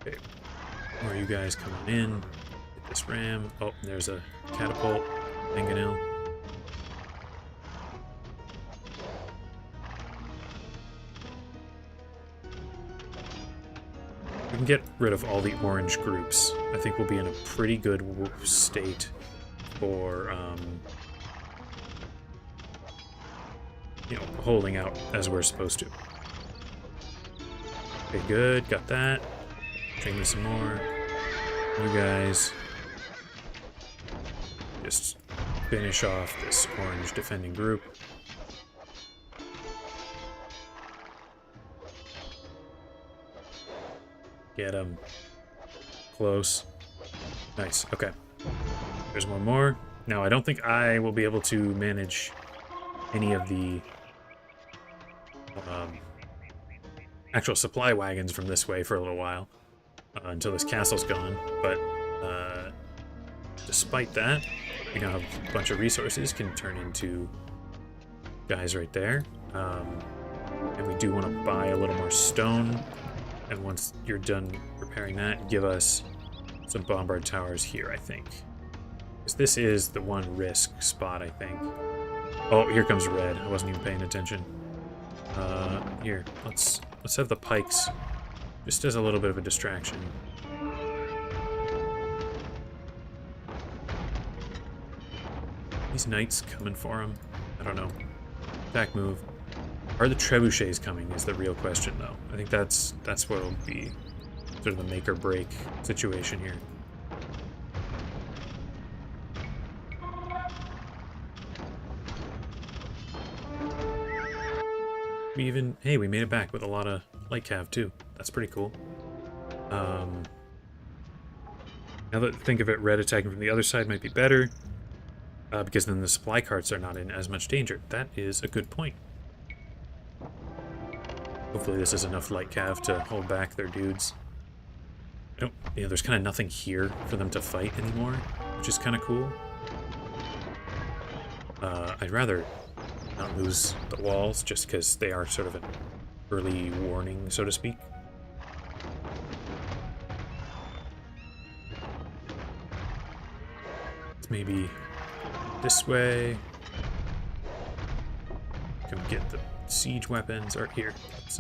Okay, where are you guys coming in? Get this ram. Oh, there's a catapult. Mangonel. can get rid of all the orange groups, I think we'll be in a pretty good state for, you know, holding out as we're supposed to. Okay, good. Got that. Train me some more. You guys just finish off this orange defending group. Get him. Close. Nice. Okay. There's one more. Now, I don't think I will be able to manage any of the actual supply wagons from this way for a little while until this castle's gone. But despite that, we now have a bunch of resources can turn into guys right there. And we do want to buy a little more stone. And once you're done repairing that, give us some bombard towers here, I think. Because this is the one risk spot, I think. Oh, here comes red. I wasn't even paying attention. Here, let's have the pikes just as a little bit of a distraction. These knights coming for him? I don't know. Attack move. Are the trebuchets coming is the real question, though. I think that's what will be sort of the make or break situation here. Hey, we made it back with a lot of light cav too. That's pretty cool. Now that I think of it, red attacking from the other side might be better, because then the supply carts are not in as much danger. That is a good point. Hopefully this is enough light cav to hold back their dudes. There's kind of nothing here for them to fight anymore, which is kind of cool. I'd rather not lose the walls, just because they are sort of an early warning, so to speak. Let's maybe this way. Come get the siege weapons, or here. Let's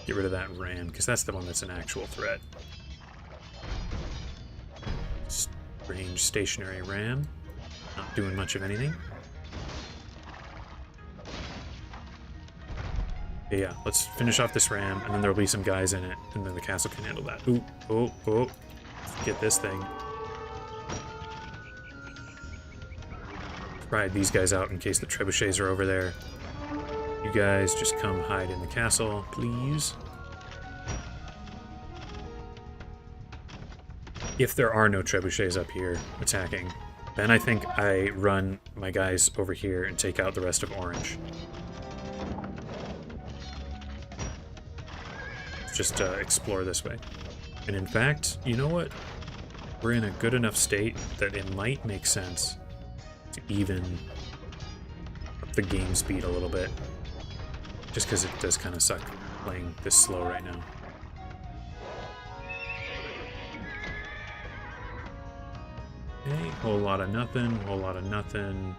get rid of that ram, because that's the one that's an actual threat. Range stationary ram. Not doing much of anything. Yeah, let's finish off this ram, and then there'll be some guys in it, and then the castle can handle that. Ooh, oh. Get this thing. Ride these guys out in case the trebuchets are over there. You guys just come hide in the castle, please. If there are no trebuchets up here attacking, then I think I run my guys over here and take out the rest of orange. Just explore this way. And in fact, you know what? We're in a good enough state that it might make sense to even up the game speed a little bit. Just because it does kind of suck playing this slow right now. Okay, whole lot of nothing, whole lot of nothing.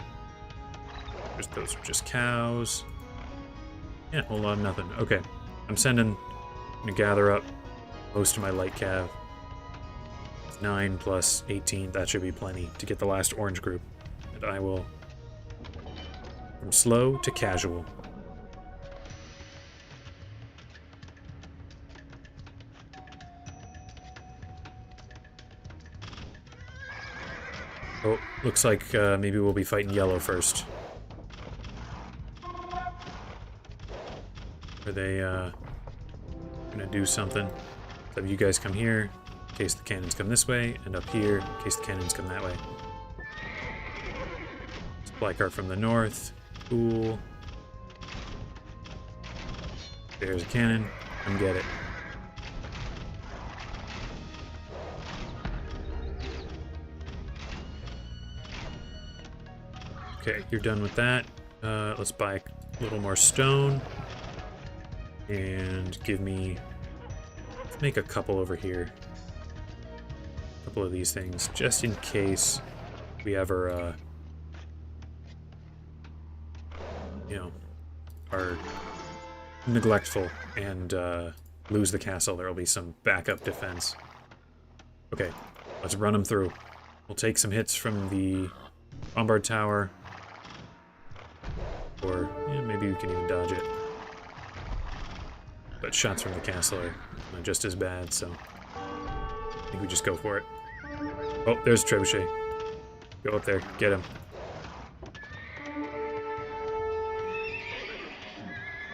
Those are just cows. Yeah, whole lot of nothing. Okay, I'm gonna gather up most of my light cav. 9 plus 18, that should be plenty to get the last orange group. And I will, from slow to casual. Oh, looks like maybe we'll be fighting yellow first. Are they gonna do something? So you guys come here in case the cannons come this way, and up here in case the cannons come that way. Supply cart from the north. Cool. There's a cannon. Come get it. Okay, you're done with that. Let's buy a little more stone. And give me... Let's make a couple over here. A couple of these things, just in case we ever, you know, are neglectful and lose the castle, there will be some backup defense. Okay, let's run them through. We'll take some hits from the bombard tower. Or, yeah, maybe we can even dodge it. But shots from the castle are not just as bad, so I think we just go for it. Oh, there's Trebuchet. Go up there, get him.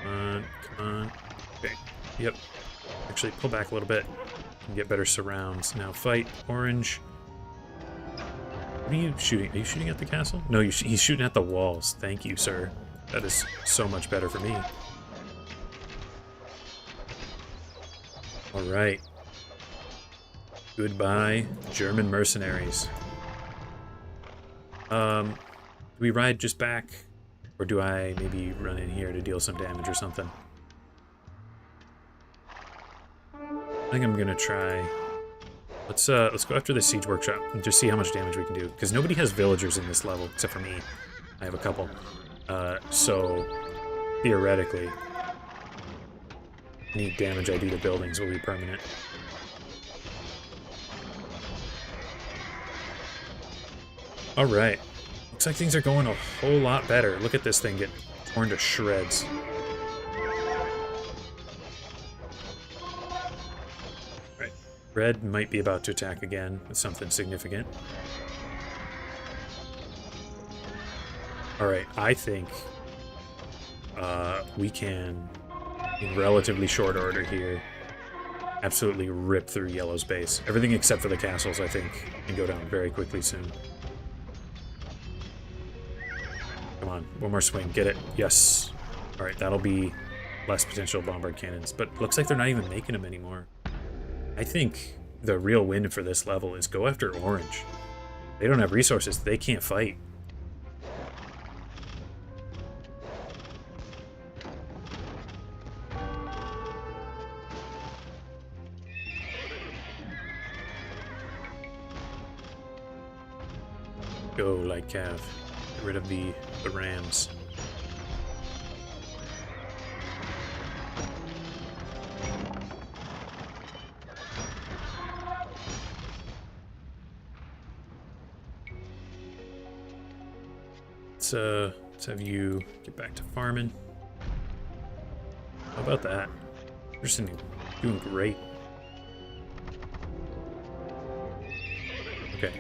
Come on, come on. Okay, yep. Actually, pull back a little bit and get better surrounds. Now fight orange. What are you shooting? Are you shooting at the castle? No, he's shooting at the walls. Thank you, sir. That is so much better for me. Alright. Goodbye, German mercenaries. Do we ride just back? Or do I maybe run in here to deal some damage or something? I think I'm gonna try... Let's go after the siege workshop and just see how much damage we can do. Because nobody has villagers in this level, except for me. I have a couple. So, theoretically, any damage I do to buildings will be permanent. Alright. Looks like things are going a whole lot better. Look at this thing get torn to shreds. Right. Red might be about to attack again with something significant. Alright, I think we can, in relatively short order here, absolutely rip through Yellow's base. Everything except for the castles, I think, can go down very quickly soon. Come on, one more swing, get it. Yes. Alright, that'll be less potential bombard cannons, but looks like they're not even making them anymore. I think the real win for this level is go after orange. They don't have resources, they can't fight. Go like Cav. Get rid of the rams. Let's have you get back to farming. How about that? You're just doing great. Okay,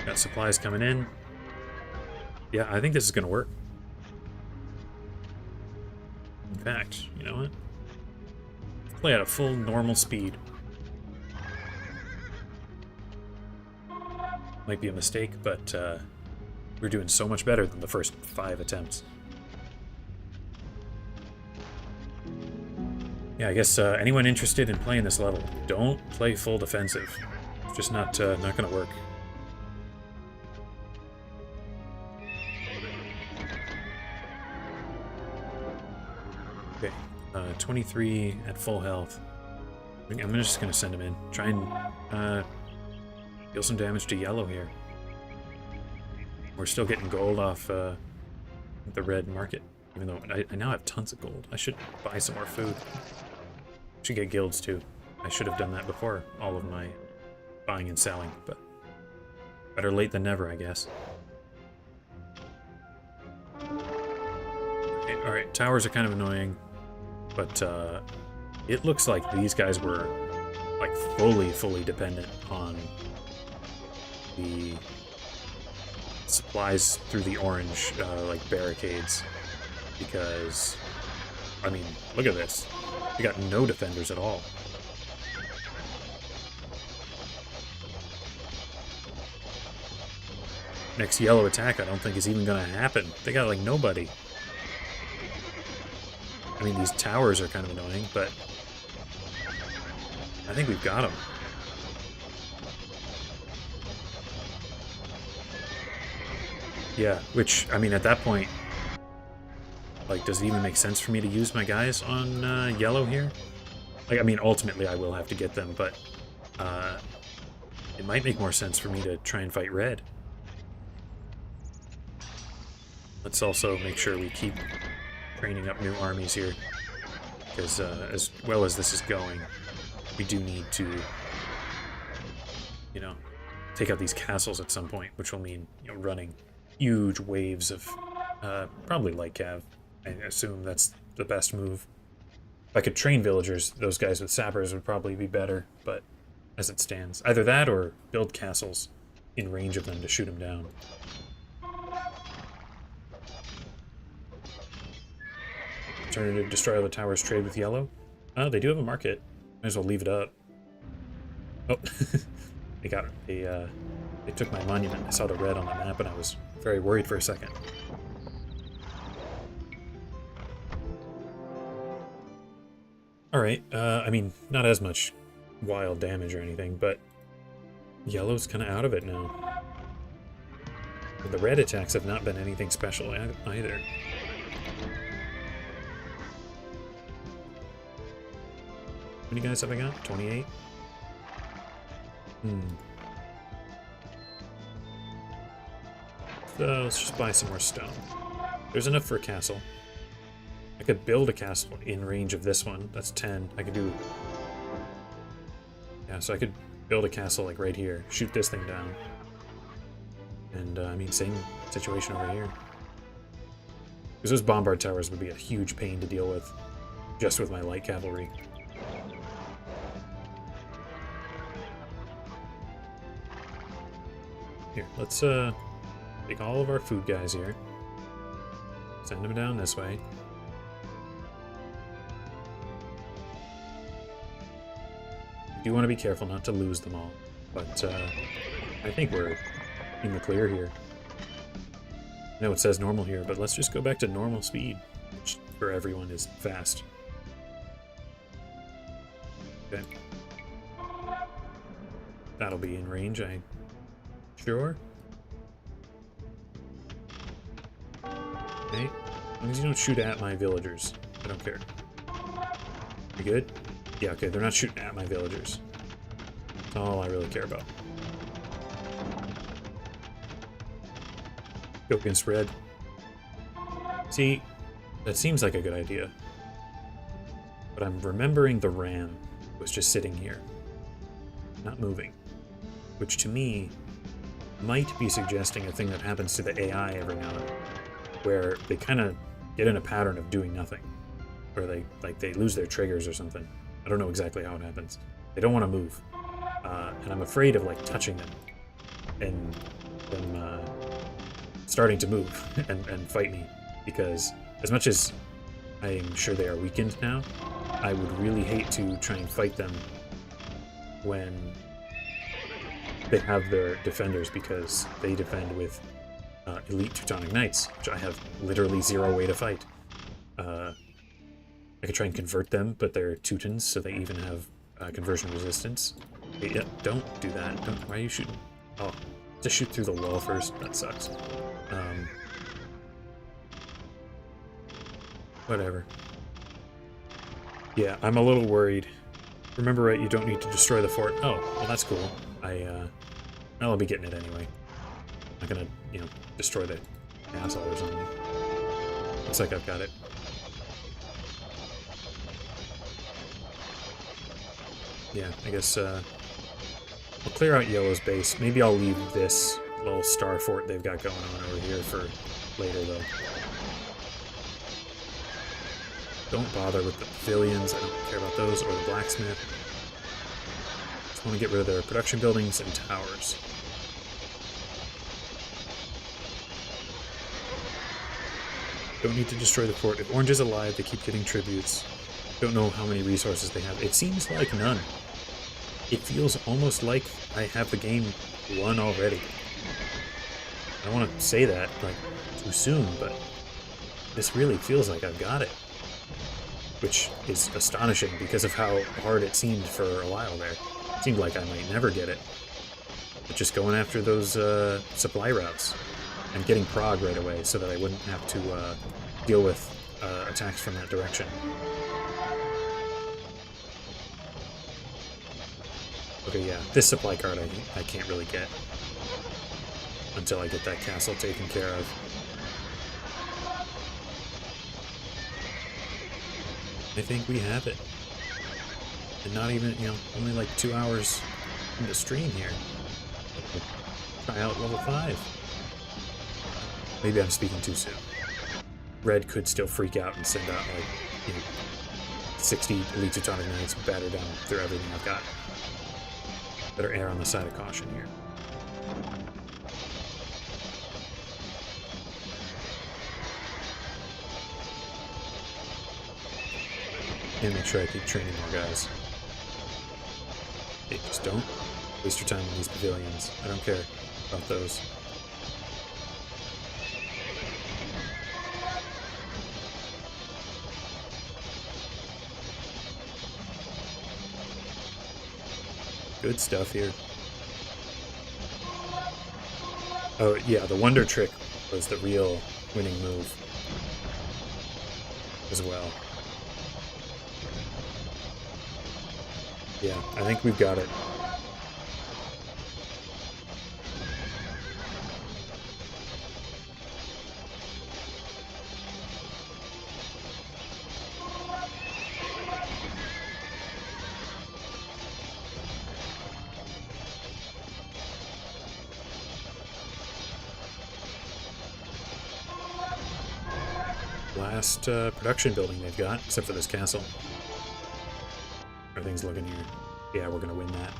got supplies coming in. Yeah, I think this is going to work. In fact, you know what? Play at a full normal speed. Might be a mistake, but we're doing so much better than the first 5 attempts. Yeah, I guess anyone interested in playing this level, don't play full defensive. It's just not going to work. Okay, 23 at full health. I'm just going to send him in. Try and deal some damage to yellow here. We're still getting gold off the red market, even though I now have tons of gold. I should buy some more food. Should get guilds too. I should have done that before all of my buying and selling, but better late than never, I guess. Okay, alright, towers are kind of annoying, but it looks like these guys were like fully dependent on the supplies through the orange like barricades, because I mean, look at this. We got no defenders at all. Next yellow attack I don't think is even gonna happen. They got like nobody. I mean, these towers are kind of annoying, but I think we've got them. Yeah, which, I mean, at that point, like, does it even make sense for me to use my guys on yellow here? Like, I mean, ultimately I will have to get them, but it might make more sense for me to try and fight red. Let's also make sure we keep training up new armies here. because as well as this is going, we do need to, you know, take out these castles at some point, which will mean, you know, running huge waves of probably light cav. I assume that's the best move. If I could train villagers, those guys with sappers would probably be better, but as it stands, either that or build castles in range of them to shoot them down. Alternative, destroy all the towers, trade with yellow. Oh, they do have a market. Might as well leave it up. Oh, they got a. They took my monument. I saw the red on the map, and I was very worried for a second. All right. I mean, not as much wild damage or anything, but yellow's kind of out of it now. But the red attacks have not been anything special either. How many guys have I got? 28? So let's just buy some more stone. There's enough for a castle. I could build a castle in range of this one. That's 10. I could do... Yeah, so I could build a castle like right here. Shoot this thing down. And, I mean, same situation over here. Because those bombard towers would be a huge pain to deal with. Just with my light cavalry. Here, let's take all of our food guys here. Send them down this way. I do want to be careful not to lose them all, but I think we're in the clear here. I know it says normal here, but let's just go back to normal speed, which for everyone is fast. Okay. That'll be in range, I'm sure. Okay. As long as you don't shoot at my villagers, I don't care. You good? Yeah, okay, they're not shooting at my villagers. That's all I really care about. Go against red. See, that seems like a good idea. But I'm remembering the ram was just sitting here, not moving. Which to me might be suggesting a thing that happens to the AI every now and then, where they kind of get in a pattern of doing nothing. Or they lose their triggers or something. I don't know exactly how it happens. They don't want to move. And I'm afraid of like touching them and them starting to move and fight me, because as much as I'm sure they are weakened now, I would really hate to try and fight them when they have their defenders, because they defend with elite Teutonic Knights, which I have literally zero way to fight. I could try and convert them, but they're Teutons, so they even have conversion resistance. Hey, yeah, don't do that. Why are you shooting? Oh, just shoot through the wall first. That sucks. Whatever. Yeah, I'm a little worried. Remember, right, you don't need to destroy the fort. Oh, well, that's cool. I'll be getting it anyway. I'm not gonna, you know, destroy the castle or something. Looks like I've got it. Yeah, I guess, we'll clear out Yellow's base. Maybe I'll leave this little star fort they've got going on over here for later, though. Don't bother with the pavilions. I don't care about those, or the blacksmith. Just want to get rid of their production buildings and towers. Don't need to destroy the fort. If Orange is alive, they keep getting tributes. Don't know how many resources they have. It seems like none. It feels almost like I have the game won already. I don't want to say that, like, too soon, but this really feels like I've got it. Which is astonishing because of how hard it seemed for a while there. It seemed like I might never get it. But just going after those supply routes and getting prog right away so that I wouldn't have to deal with attacks from that direction. Okay, yeah, this supply card I can't really get until I get that castle taken care of. I think we have it. And not even, you know, only like 2 hours into stream here. Try out level 5. Maybe I'm speaking too soon. Red could still freak out and send out, like, you know, 60 Elite Teutonic Knights, batter down through everything I've got. Better err on the side of caution here. And make sure I keep training more guys. Hey, just don't waste your time on these pavilions. I don't care about those. Good stuff here. Oh, yeah, the Wonder Trick was the real winning move as well. Yeah, I think we've got it. Last production building they've got, except for this castle. Everything's looking here. Yeah, we're gonna win that.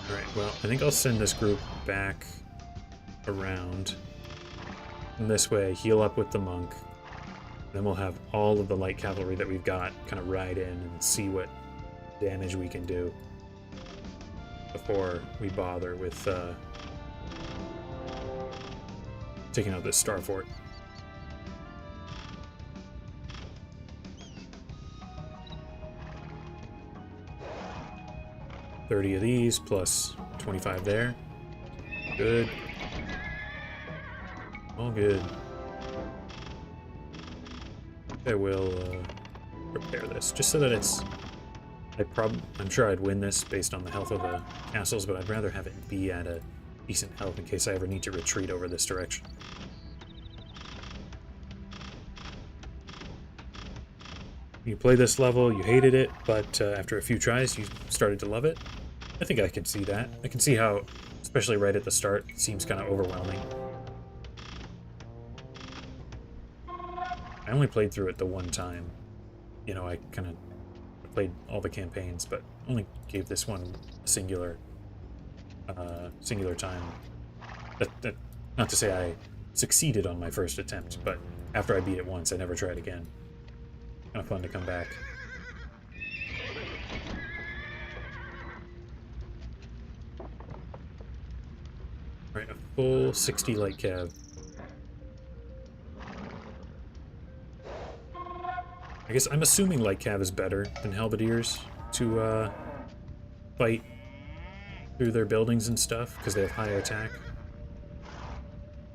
Alright, well, I think I'll send this group back around. And this way, heal up with the monk. Then we'll have all of the light cavalry that we've got kind of ride in and see what damage we can do before we bother with taking out this star fort. $30 of these plus 25 there. Good. All good. I will repair this just so that it's. I'm sure I'd win this based on the health of the castles, but I'd rather have it be at a decent health in case I ever need to retreat over this direction. You play this level, you hated it, but after a few tries, you started to love it. I think I can see that. I can see how, especially right at the start, it seems kind of overwhelming. I only played through it the one time. You know, I kind of played all the campaigns, but only gave this one a singular time. Not to say I succeeded on my first attempt, but after I beat it once, I never tried again. Kind of fun to come back. Alright, a full 60 light cav. I guess I'm assuming light cav is better than halberdiers to fight through their buildings and stuff, because they have higher attack.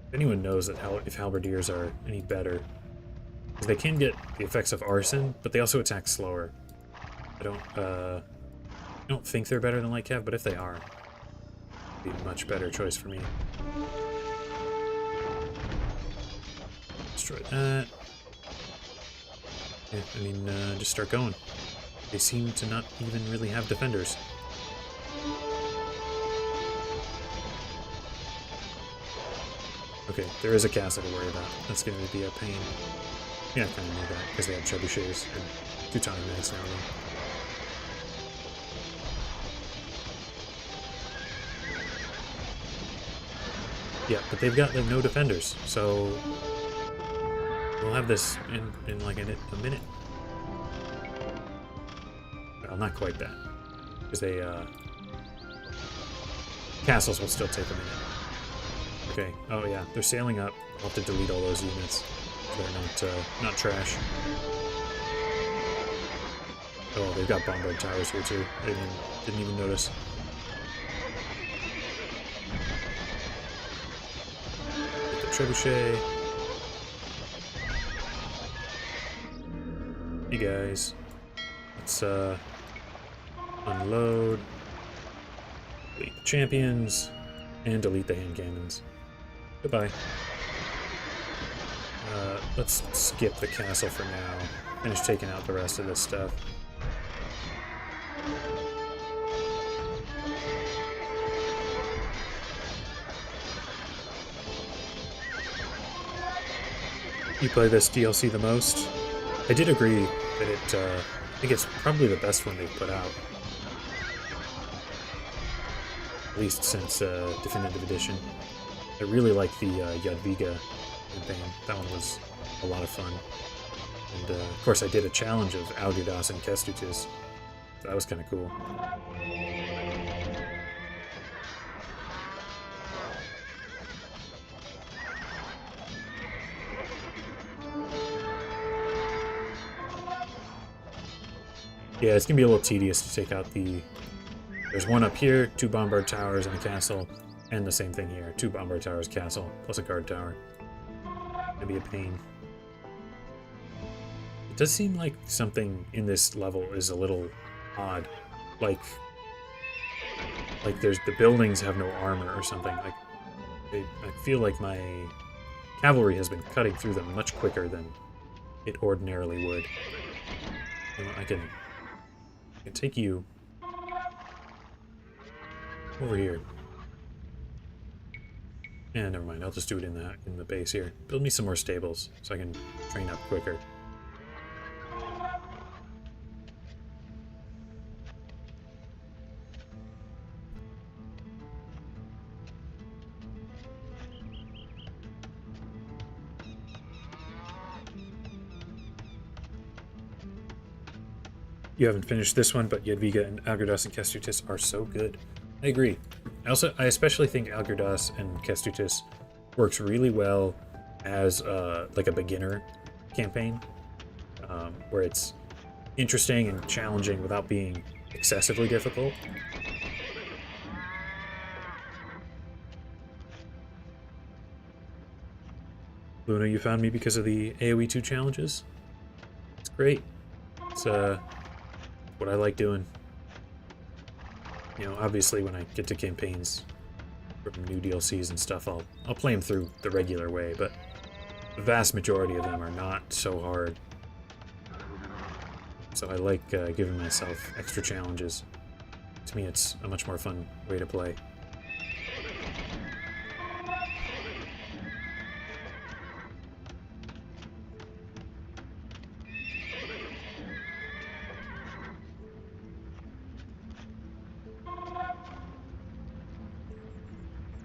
If anyone knows that if halberdiers are any better, because they can get the effects of arson, but they also attack slower. I don't think they're better than light cav, but if they are, it'd be a much better choice for me. Destroy that. Yeah, I mean, just start going. They seem to not even really have defenders. Okay, there is a castle to worry about. That's going to be a pain. Yeah, I kind of knew that, because they have trebuchets and Teutonic Knights now. Yeah, but they've got like no defenders, so we'll have this in like a minute. Well, not quite that, because they castles will still take a minute. Okay. Oh yeah, they're sailing up. I'll have to delete all those units. They're not trash. Oh, they've got bombard towers here too. I didn't even notice. Get the trebuchet. You guys. Let's unload. Delete the champions. And delete the hand cannons. Goodbye. Let's skip the castle for now. Finish taking out the rest of this stuff. You play this DLC the most? I did agree that I think it's probably the best one they've put out. At least since Definitive Edition. I really like the Jadwiga campaign. That one was a lot of fun. And of course I did a challenge of Algirdas and Kestutis. So that was kind of cool. Yeah, it's gonna be a little tedious to take out the... There's one up here, 2 bombard towers and a castle, and the same thing here. 2 bombard towers, castle, plus a guard tower. Gonna be a pain. It does seem like something in this level is a little odd. Like there's the buildings have no armor or something. Like I feel like my cavalry has been cutting through them much quicker than it ordinarily would. You know, I can take you over here. And never mind, I'll just do it in the base here. Build me some more stables so I can train up quicker. You haven't finished this one, but Jadwiga and Algirdas and Kestutis are so good. I agree. I especially think Algirdas and Kestutis works really well as like a beginner campaign, where it's interesting and challenging without being excessively difficult. Luna, you found me because of the AoE2 challenges? It's great. It's what I like doing. You know, obviously when I get to campaigns from new DLCs and stuff, I'll play them through the regular way, but the vast majority of them are not so hard. So I like giving myself extra challenges. To me, it's a much more fun way to play.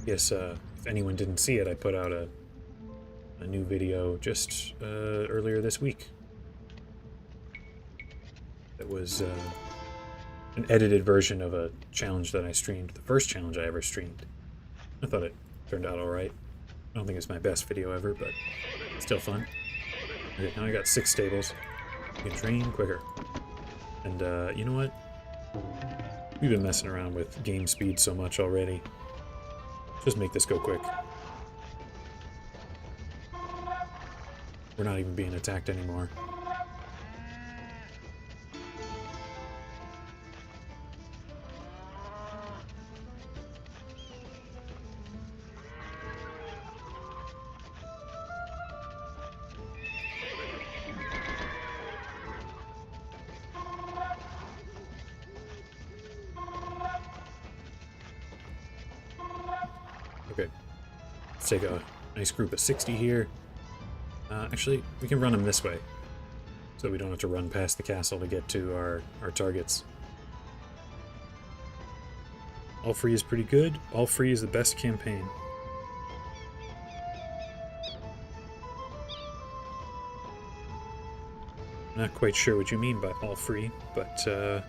Yes, if anyone didn't see it, I put out a new video just earlier this week. It was an edited version of a challenge that I streamed, the first challenge I ever streamed. I thought it turned out alright. I don't think it's my best video ever, but still fun. Okay, now I got 6 stables. You can train quicker. And you know what? We've been messing around with game speed so much already. Just make this go quick. We're not even being attacked anymore. Okay, let's take a nice group of 60 here. Actually, we can run them this way, so we don't have to run past the castle to get to our targets. All free is pretty good. All free is the best campaign. Not quite sure what you mean by all free, but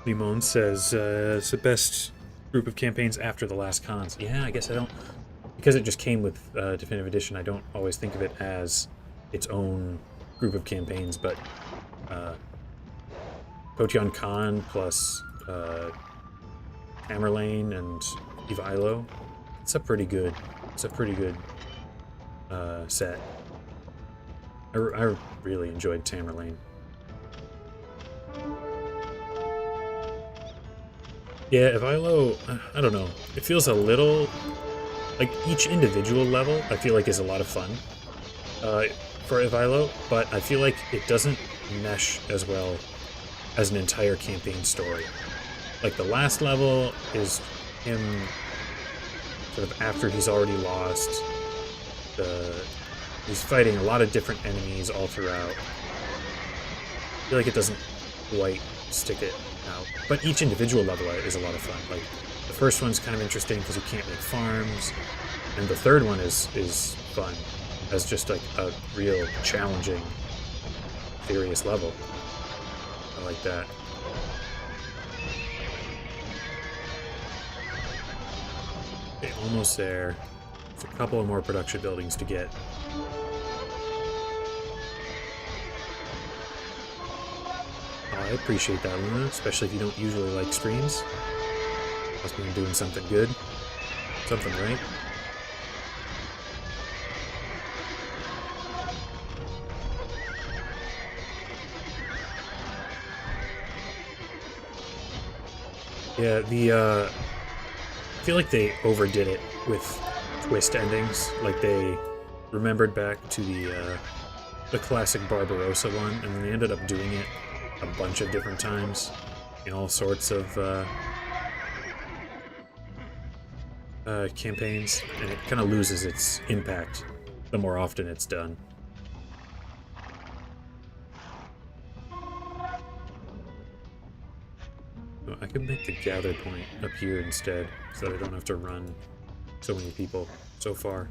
Limon says it's the best group of campaigns after the last cons. Yeah, I guess I don't... Because it just came with Definitive Edition, I don't always think of it as its own group of campaigns, but Potion Khan plus Tamerlane and Ivailo, it's a pretty good set. I really enjoyed Tamerlane. Yeah, Ivailo, I don't know. It feels a little like, each individual level, I feel like is a lot of fun for Evilo, but I feel like it doesn't mesh as well as an entire campaign story. Like, the last level is him sort of after he's already lost. He's fighting a lot of different enemies all throughout. I feel like it doesn't quite stick it out. But each individual level is a lot of fun. Like, the first one's kind of interesting because you can't make farms, and the third one is fun as just like a real challenging, serious level. I like that. Okay, almost there. There's a couple of more production buildings to get. I appreciate that, Luna, especially if you don't usually like streams. Must mean I'm doing something good. Something right. Yeah, I feel like they overdid it with twist endings. Like, they remembered back to the classic Barbarossa one, and then they ended up doing it a bunch of different times in all sorts of campaigns, and it kind of loses its impact the more often it's done. Oh, I could make the gather point up here instead, so that I don't have to run so many people so far.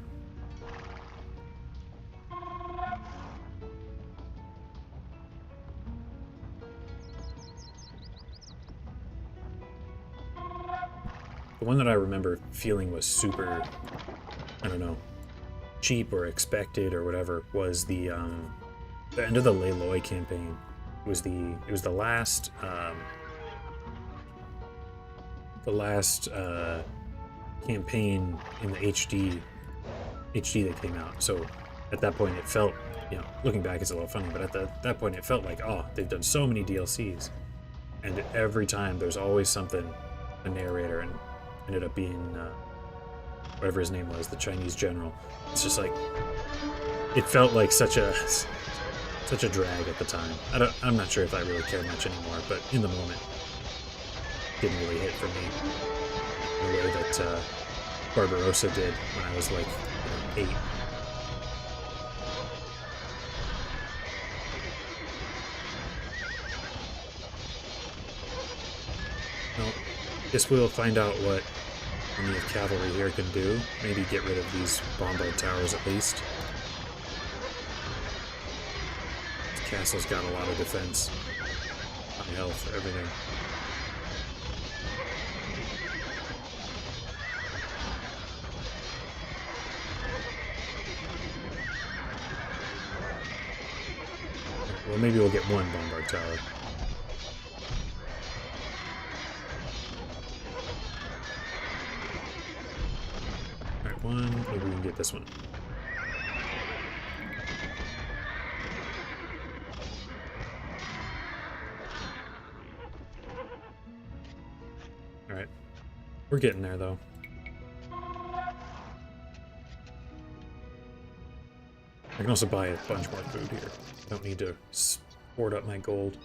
The one that I remember feeling was super, I don't know, cheap or expected or whatever was the end of the Leiloi campaign. It was the last campaign in the HD that came out. So at that point it felt, you know, looking back it's a little funny, but at that point it felt like, oh, they've done so many DLCs, and every time there's always something, a narrator, and ended up being whatever his name was, the Chinese general. It's just like, it felt like such a drag at the time. I'm not sure if I really care much anymore, but in the moment, it didn't really hit for me the way that Barbarossa did when I was like 8. Well, guess we'll find out what the cavalry here can do. Maybe get rid of these bombard towers at least. This castle's got a lot of defense, high health, everything. Well, maybe we'll get one bombard tower. Alright, one. Maybe we can get this one. Alright. We're getting there, though. I can also buy a bunch more food here. I don't need to hoard up my gold.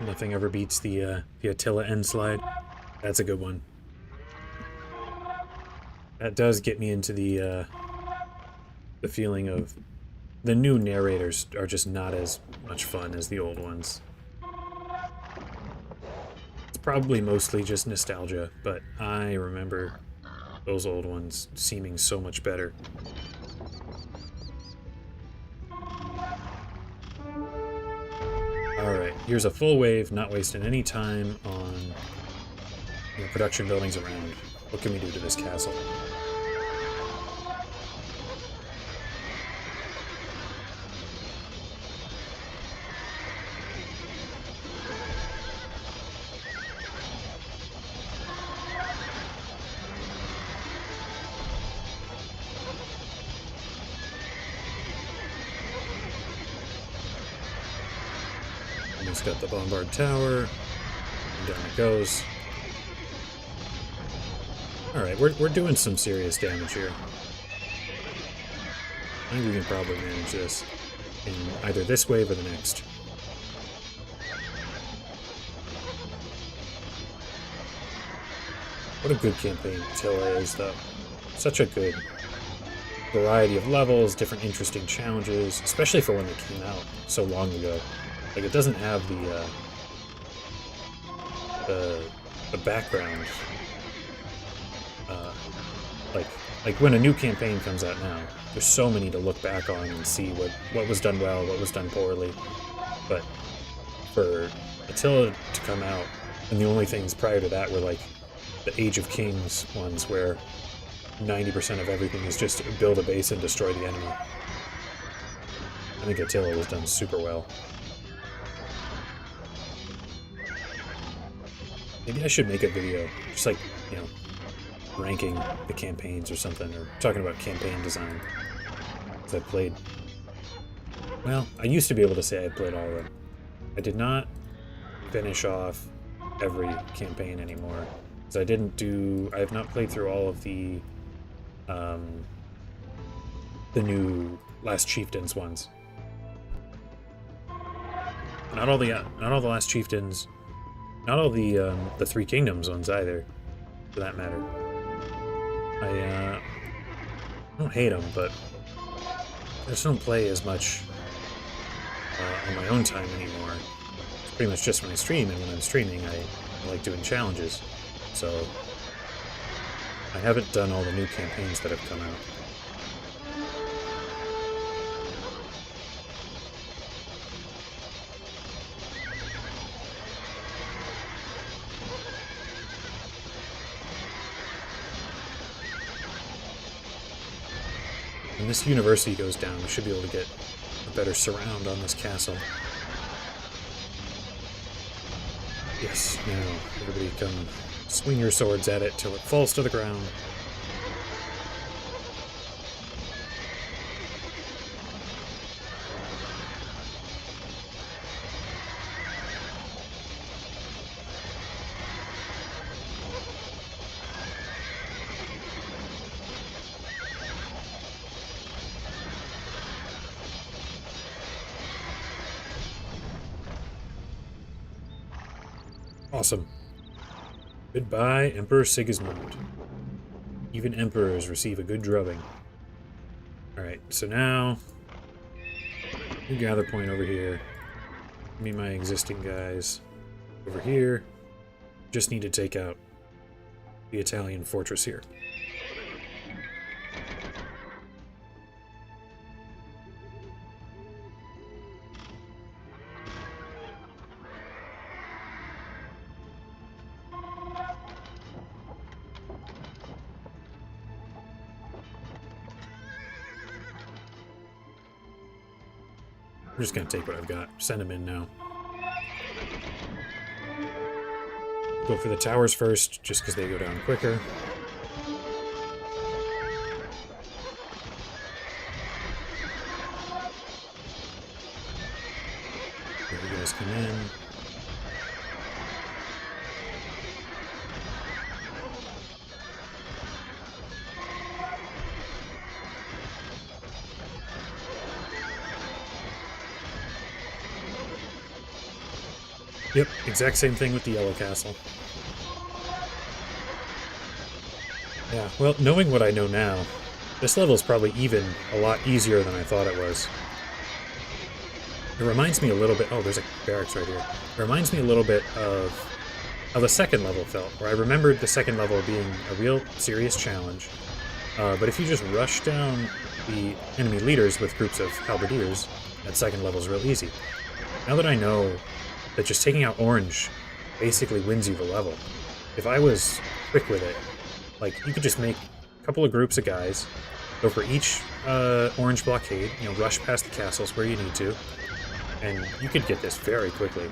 Nothing ever beats the Attila end slide. That's a good one. That does get me into the feeling of the new narrators are just not as much fun as the old ones. It's probably mostly just nostalgia, but I remember those old ones seeming so much better. Alright, here's a full wave, not wasting any time on production buildings around. What can we do to this castle? He's got the bombard tower. And down it goes. Alright, we're doing some serious damage here. I think we can probably manage this in either this wave or the next. What a good campaign Attila is, though. Such a good variety of levels, different interesting challenges, especially for when they came out so long ago. Like, it doesn't have the background. Like when a new campaign comes out now, there's so many to look back on and see what was done well, what was done poorly. But for Attila to come out, and the only things prior to that were like the Age of Kings ones, where 90% of everything is just build a base and destroy the enemy. I think Attila was done super well. Maybe I should make a video, just like, you know, ranking the campaigns or something, or talking about campaign design. Because I played... Well, I used to be able to say I played all of them. I did not finish off every campaign anymore. Because I have not played through all of the new Last Chieftains ones. Not all the Last Chieftains, not all the Three Kingdoms ones either, for that matter. I don't hate them, but I just don't play as much on my own time anymore. It's pretty much just when I stream, and when I'm streaming, I like doing challenges. So I haven't done all the new campaigns that have come out. When this university goes down, we should be able to get a better surround on this castle. Yes, now, everybody come swing your swords at it till it falls to the ground. Awesome. Goodbye, Emperor Sigismund. Even emperors receive a good drubbing. Alright, so now... new gather point over here. Give me my existing guys over here. Just need to take out the Italian fortress here. I'm just gonna take what I've got. Send them in now. Go for the towers first, just because they go down quicker. Here you guys come in. Yep, exact same thing with the Yellow Castle. Yeah, well, knowing what I know now, this level is probably even a lot easier than I thought it was. It reminds me a little bit... oh, there's a barracks right here. It reminds me a little bit of how the second level felt, where I remembered the second level being a real serious challenge. But if you just rush down the enemy leaders with groups of halberdiers, that second level is real easy. Now that I know that just taking out orange basically wins you the level, if I was quick with it, like, you could just make a couple of groups of guys, go for each orange blockade, you know, rush past the castles where you need to, and you could get this very quickly.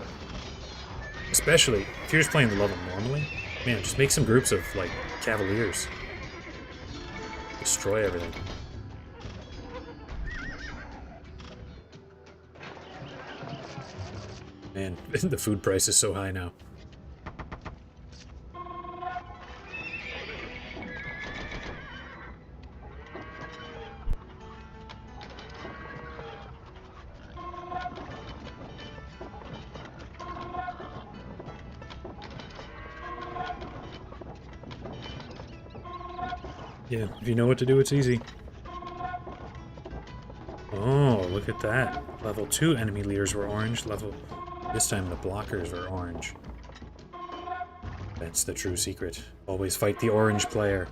Especially if you're just playing the level normally, man, just make some groups of, like, cavaliers. Destroy everything. Man, the food price is so high now. Yeah, if you know what to do, it's easy. Oh, look at that. Level 2 enemy leaders were orange. This time the blockers are orange. That's the true secret. Always fight the orange player.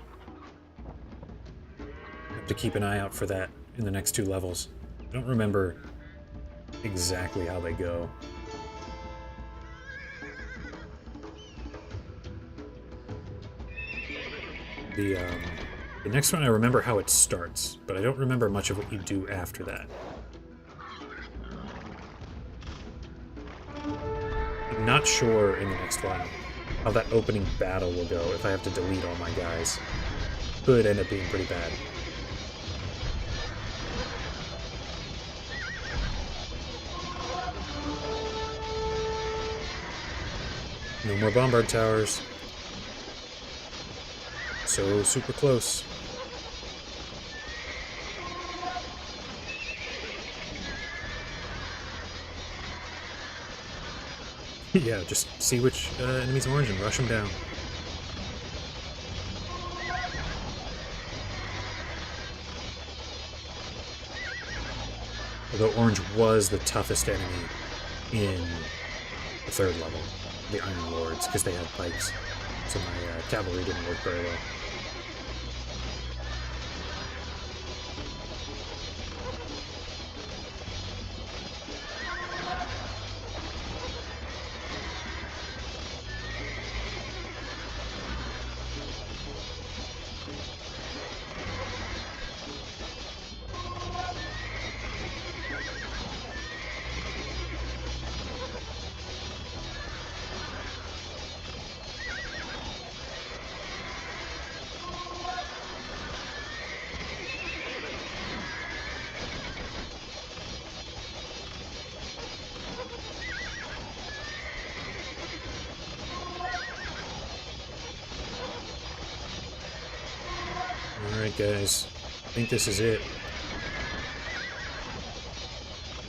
Have to keep an eye out for that in the next 2 levels. I don't remember exactly how they go. The next one I remember how it starts, but I don't remember much of what you do after that. I'm not sure in the next one how that opening battle will go if I have to delete all my guys. Could end up being pretty bad. No more bombard towers. So super close. Yeah, just see which enemy's orange and rush them down. Although orange was the toughest enemy in the 3rd level, the Iron Lords, because they had pikes. So my cavalry didn't work very well. Alright guys, I think this is it.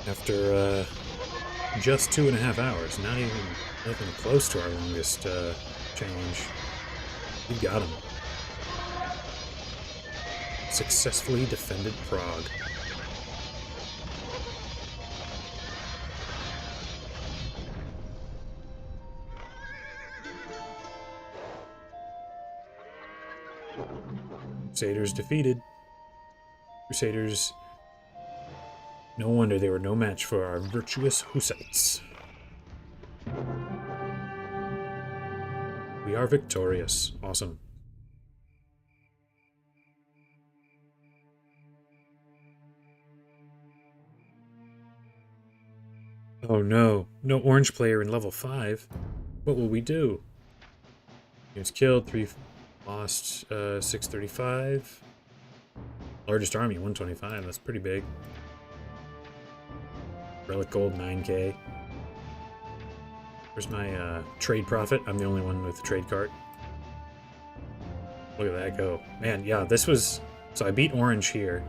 After just 2.5 hours, nothing close to our longest challenge. We got him. Successfully defended Prague. Crusaders defeated. Crusaders... No wonder they were no match for our virtuous Hussites. We are victorious. Awesome. Oh no, no orange player in level 5. What will we do? Units killed, 3 lost, 635. Largest army, 125. That's pretty big. Relic gold, 9k. Where's my trade profit? I'm the only one with the trade cart. Look at that go. Man, yeah, this was... So I beat orange here.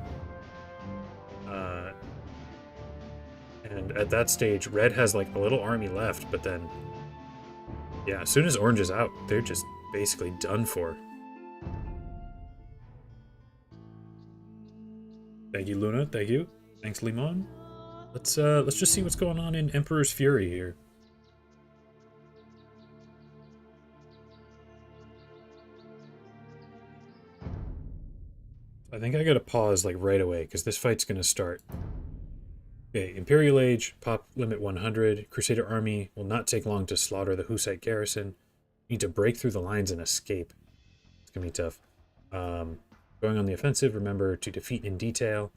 And at that stage, red has like a little army left, but then... Yeah, as soon as orange is out, they're just basically done for. Thank you, Luna. Thank you. Thanks, Limon. Let's just see what's going on in Emperor's Fury here. I think I gotta pause like right away because this fight's gonna start. Okay, Imperial Age, pop limit 100. Crusader army will not take long to slaughter the Hussite garrison. Need to break through the lines and escape. It's gonna be tough. Going on the offensive, remember to defeat in detail.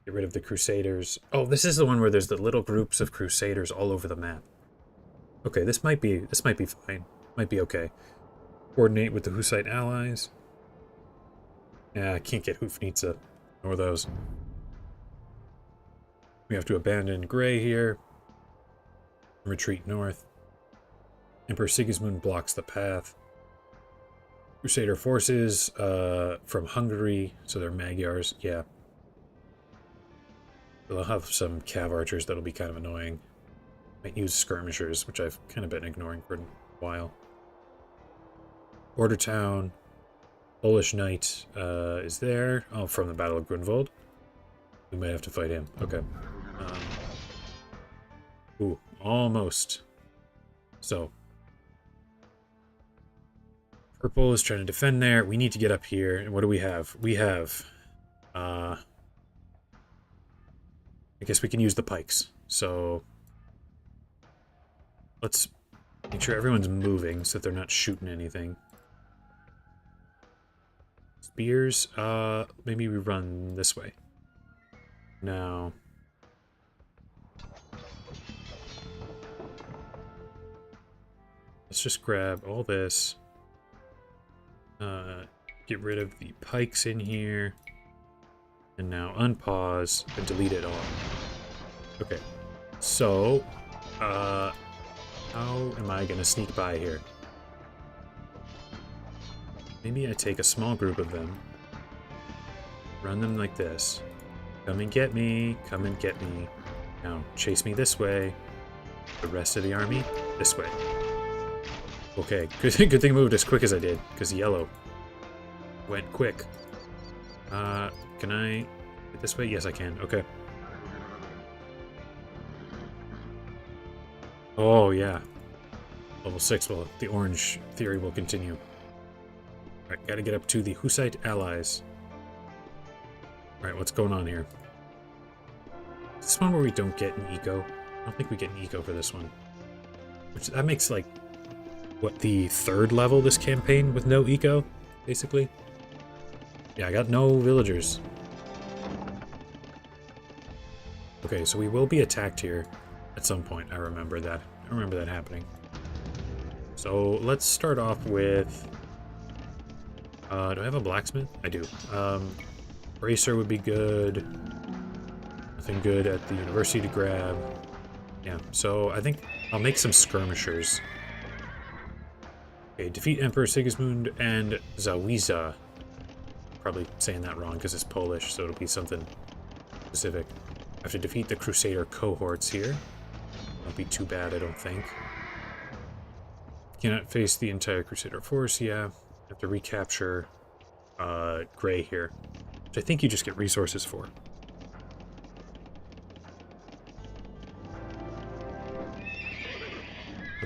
Get rid of the Crusaders. Oh, this is the one where there's the little groups of Crusaders all over the map. Okay, this might be fine. Might be okay. Coordinate with the Hussite allies. Yeah, I can't get Hufnitsa. Nor those. We have to abandon Gray here. Retreat north. Emperor Sigismund blocks the path. Crusader forces from Hungary, so they're Magyars, yeah. They'll have some cav archers that'll be kind of annoying. Might use skirmishers, which I've kind of been ignoring for a while. Border town. Polish knight is there. Oh, from the Battle of Grunwald. We might have to fight him. Okay. Ooh, almost. So. Purple is trying to defend there. We need to get up here. And what do we have? We have... I guess we can use the pikes. So... let's make sure everyone's moving so that they're not shooting anything. Spears, maybe we run this way. Now... let's just grab all this. Get rid of the pikes in here. And now unpause and delete it all. Okay. So, how am I gonna sneak by here? Maybe I take a small group of them. Run them like this. Come and get me. Come and get me. Now, chase me this way. The rest of the army, this way. Okay, good thing I moved as quick as I did, because yellow went quick. Can I get this way? Yes, I can. Okay. Oh, yeah. Level 6, well, the orange theory will continue. Alright, gotta get up to the Hussite allies. Alright, what's going on here? Is this one where we don't get an eco? I don't think we get an eco for this one. Which, that makes, like, what, the third level this campaign with no eco, basically? Yeah, I got no villagers. Okay, so we will be attacked here at some point. I remember that. I remember that happening. So let's start off with... do I have a blacksmith? I do. Bracer would be good. Nothing good at the university to grab. Yeah, so I think I'll make some skirmishers. Okay, defeat Emperor Sigismund and Zawiza. Probably saying that wrong because it's Polish, so it'll be something specific. I have to defeat the Crusader cohorts here. Won't be too bad, I don't think. Cannot face the entire Crusader force, yeah. Have to recapture Gray here, which I think you just get resources for.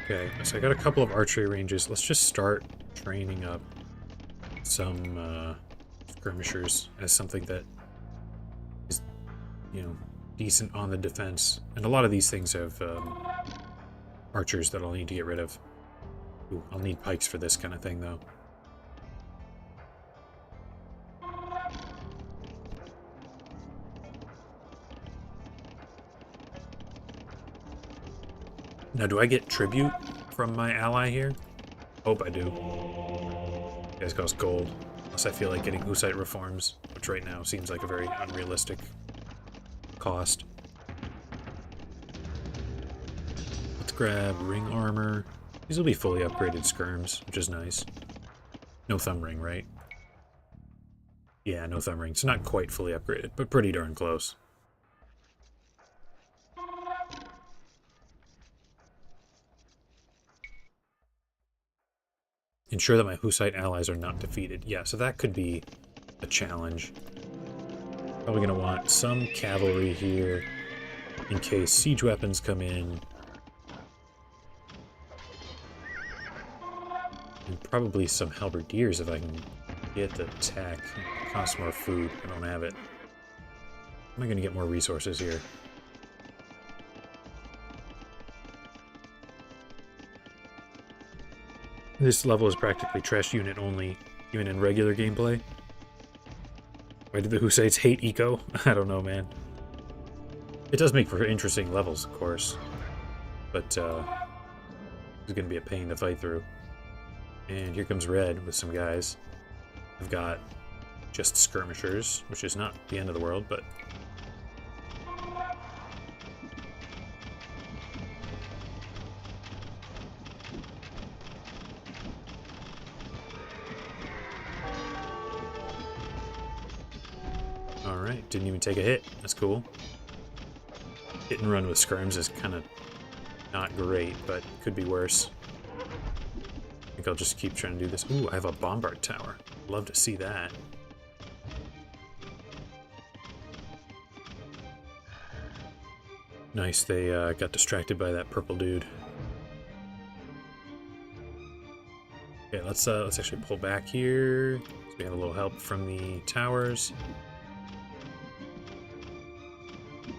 Okay, so I got a couple of archery ranges. Let's just start training up some skirmishers as something that is, you know, decent on the defense. And a lot of these things have archers that I'll need to get rid of. Ooh, I'll need pikes for this kind of thing, though. Now, do I get tribute from my ally here? Hope I do. You guys cost gold. Unless I feel like getting Hussite reforms, which right now seems like a very unrealistic cost. Let's grab ring armor. These will be fully upgraded skirms, which is nice. No thumb ring, right? Yeah, no thumb ring. It's not quite fully upgraded, but pretty darn close. Ensure that my Hussite allies are not defeated. Yeah, so that could be a challenge. Probably going to want some cavalry here in case siege weapons come in. And probably some halberdiers if I can get the attack. It costs more food. I don't have it. Am I going to get more resources here? This level is practically trash unit only, even in regular gameplay. Why do the Hussites hate eco? I don't know, man. It does make for interesting levels, of course. But, it's gonna be a pain to fight through. And here comes Red with some guys. I've got just skirmishers, which is not the end of the world, but... didn't even take a hit. That's cool. Hit and run with skirms is kind of not great, but could be worse. I think I'll just keep trying to do this. Ooh, I have a bombard tower. Love to see that. Nice, they got distracted by that purple dude. Okay, let's actually pull back here. So we have a little help from the towers.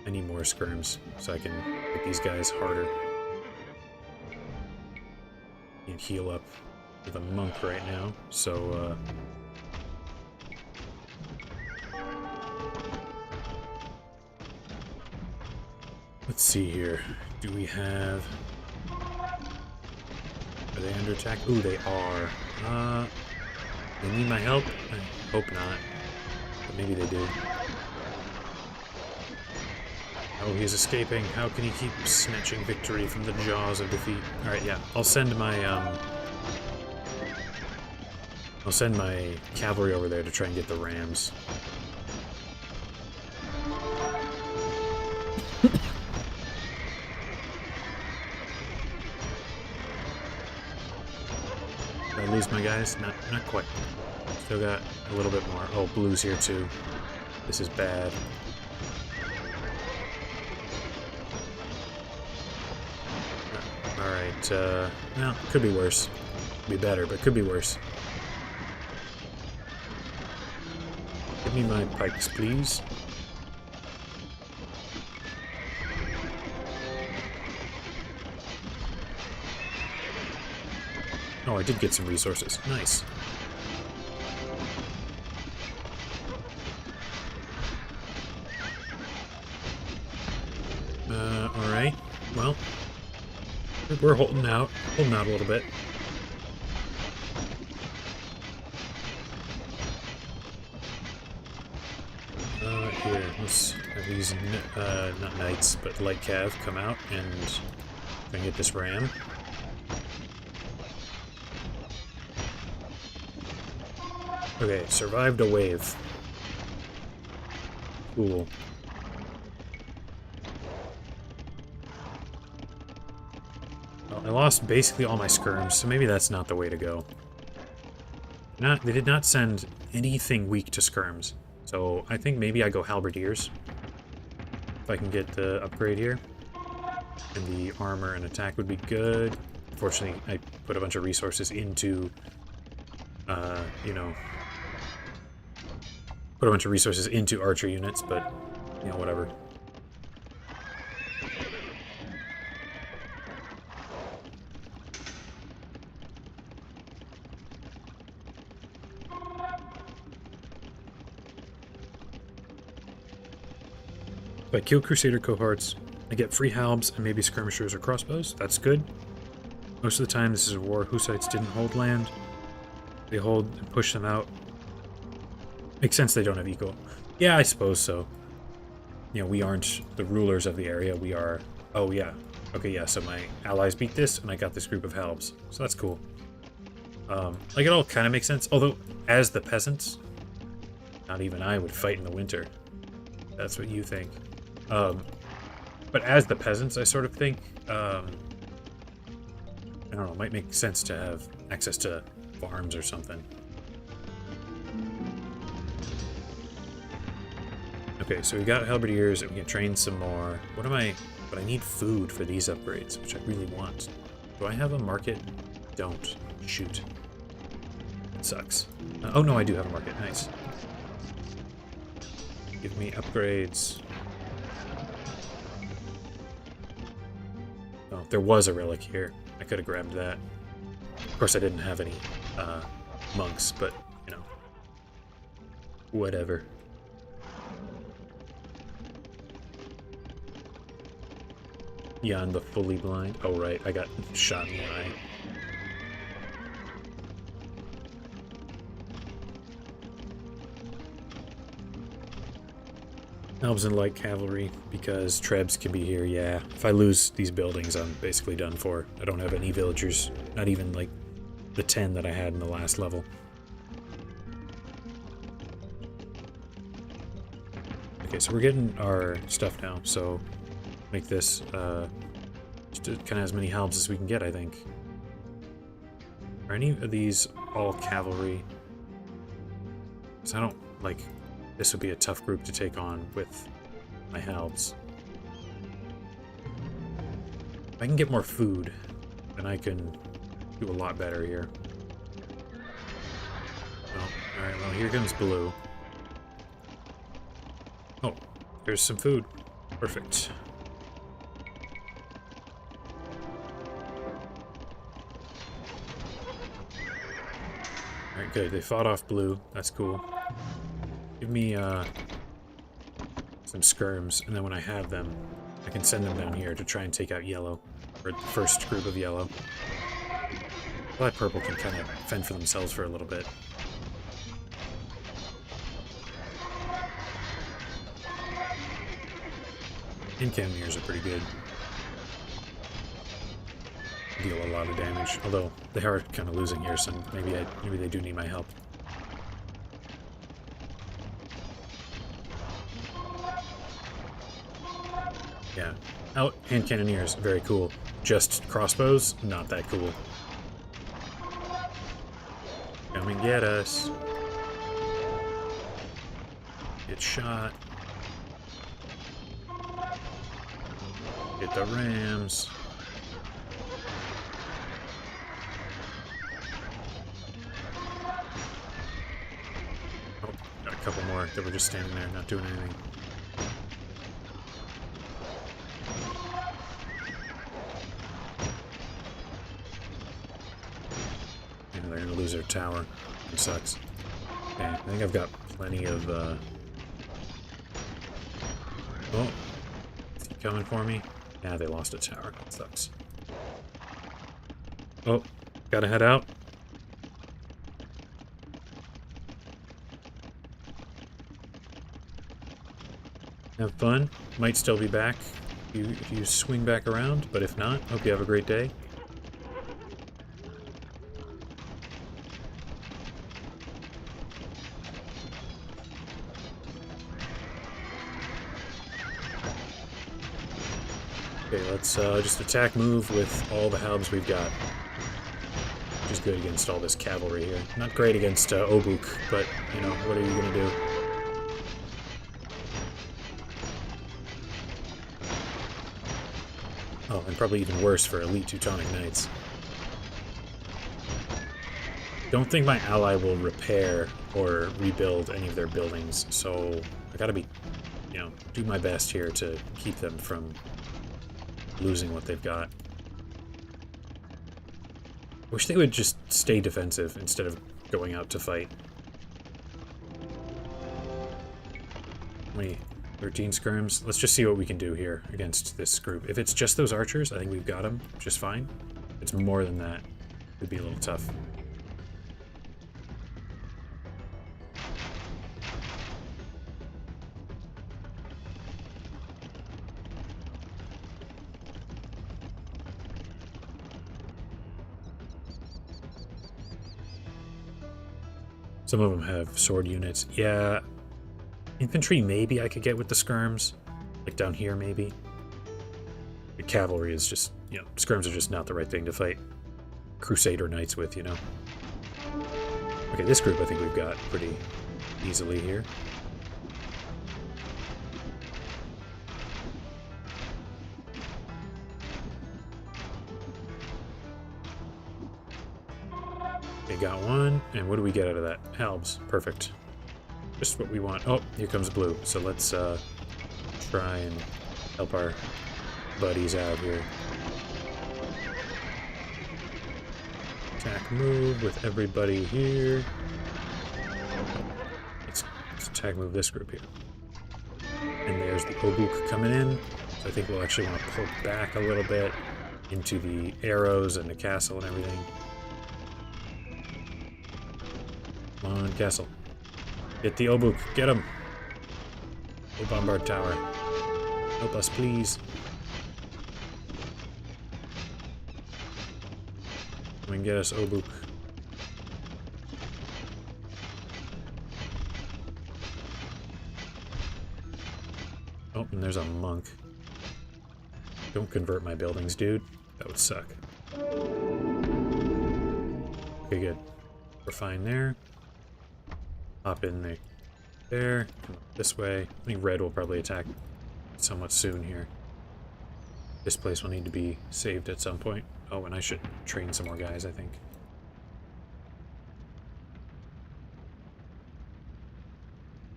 I need more skirms so I can hit these guys harder. Can't heal up with a monk right now, so let's see here. Do we have... Are they under attack? Ooh, they are. They need my help? I hope not. But maybe they do. Oh, he's escaping. How can he keep snatching victory from the jaws of defeat? Alright, yeah. I'll send my cavalry over there to try and get the rams. Did I lose my guys? Not quite. Still got a little bit more. Oh, blue's here too. This is bad. Alright, well, could be worse. Could be better, but could be worse. Give me my pikes, please. Oh, I did get some resources. Nice. Alright. Well, we're holding out a little bit. Here, let's have these, not knights, but light cav come out and try and get this ram. Okay, survived a wave. Cool. Well, I lost basically all my skirms, so maybe that's not the way to go. They did not send anything weak to skirms, so I think maybe I go halberdiers. If I can get the upgrade here. And the armor and attack would be good. Unfortunately, I put a bunch of resources into, you know... Put a bunch of resources into archer units, but, you know, whatever. If I kill Crusader cohorts, I get free halbs and maybe skirmishers or crossbows. That's good. Most of the time, this is a war. Hussites didn't hold land. They hold and push them out. Makes sense they don't have eco. Yeah, I suppose so. You know, we aren't the rulers of the area. We are... Oh, yeah. Okay, yeah, so my allies beat this, and I got this group of halbs. So that's cool. Like, it all kind of makes sense. Although, as the peasants, not even I would fight in the winter. That's what you think. But as the peasants, I sort of think, I don't know, it might make sense to have access to farms or something. Okay, so we got halberdiers, and we can train some more. But I need food for these upgrades, which I really want. Do I have a market? Don't. Shoot. It sucks. Oh no, I do have a market. Nice. Give me upgrades. Oh, there was a relic here. I could have grabbed that. Of course, I didn't have any monks, but, you know. Whatever. Jan the fully blind. Oh, right. I got shot in the eye. Elves and light cavalry, because trebs can be here, yeah. If I lose these buildings, I'm basically done for. I don't have any villagers. Not even, like, the 10 that I had in the last level. so we're getting our stuff now, so make this just kind of as many helms as we can get, I think. Are any of these all cavalry? Because I don't, like, this would be a tough group to take on with my halbs. If I can get more food, then I can do a lot better here. Oh, alright, well, here comes blue. Oh, there's some food. Perfect. Alright, good. They fought off blue. That's cool. Give me, some skirms, and then when I have them, I can send them down here to try and take out yellow. Or the first group of yellow. Black purple can kind of fend for themselves for a little bit. Cannoneers are pretty good. Deal a lot of damage, although they are kind of losing here, so maybe they do need my help. Yeah, hand cannoneers, very cool. Just crossbows, not that cool. Come and get us. Get shot. Get the rams. Oh, got a couple more that were just standing there, not doing anything. And they're gonna lose their tower. It sucks. Okay, I think I've got plenty of, Oh, is he coming for me? Yeah, they lost a tower. That sucks. Oh, gotta head out. Have fun. Might still be back if you swing back around, but if not, hope you have a great day. Okay, let's just attack move with all the halbs we've got. Which is good against all this cavalry here. Not great against Obuk, but, you know, what are you gonna do? Oh, and probably even worse for elite Teutonic Knights. Don't think my ally will repair or rebuild any of their buildings, so I gotta be, you know, do my best here to keep them from losing what they've got. Wish they would just stay defensive instead of going out to fight. Wait, 13 skirms? Let's just see what we can do here against this group. If it's just those archers, I think we've got them just fine. If it's more than that, it'd be a little tough. Some of them have sword units. Yeah, infantry maybe I could get with the skirms. Like down here maybe. The cavalry is just, you know, skirms are just not the right thing to fight Crusader Knights with, you know. Okay, this group I think we've got pretty easily here. Okay, got one. And what do we get out of that? Halbs. Perfect. Just what we want. Oh, here comes blue. So let's try and help our buddies out here. Attack move with everybody here. Let's attack move this group here. And there's the Obuk coming in. So I think we'll actually want to poke back a little bit into the arrows and the castle and everything. Come on, castle. Get the Obuk. Get him. Go bombard tower. Help us, please. Come and get us, Obuk. Oh, and there's a monk. Don't convert my buildings, dude. That would suck. Okay, good. We're fine there. Hop in there. Come up this way. I think red will probably attack somewhat soon here. This place will need to be saved at some point. Oh, and I should train some more guys, I think.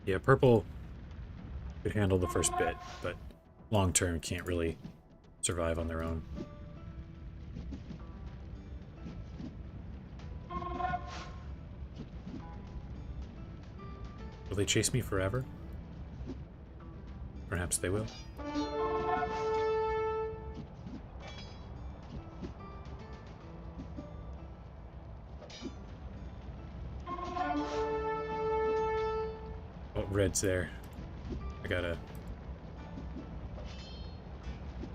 Yeah, purple could handle the first bit, but long term can't really survive on their own. Will they chase me forever? Perhaps they will. Oh, red's there. I gotta...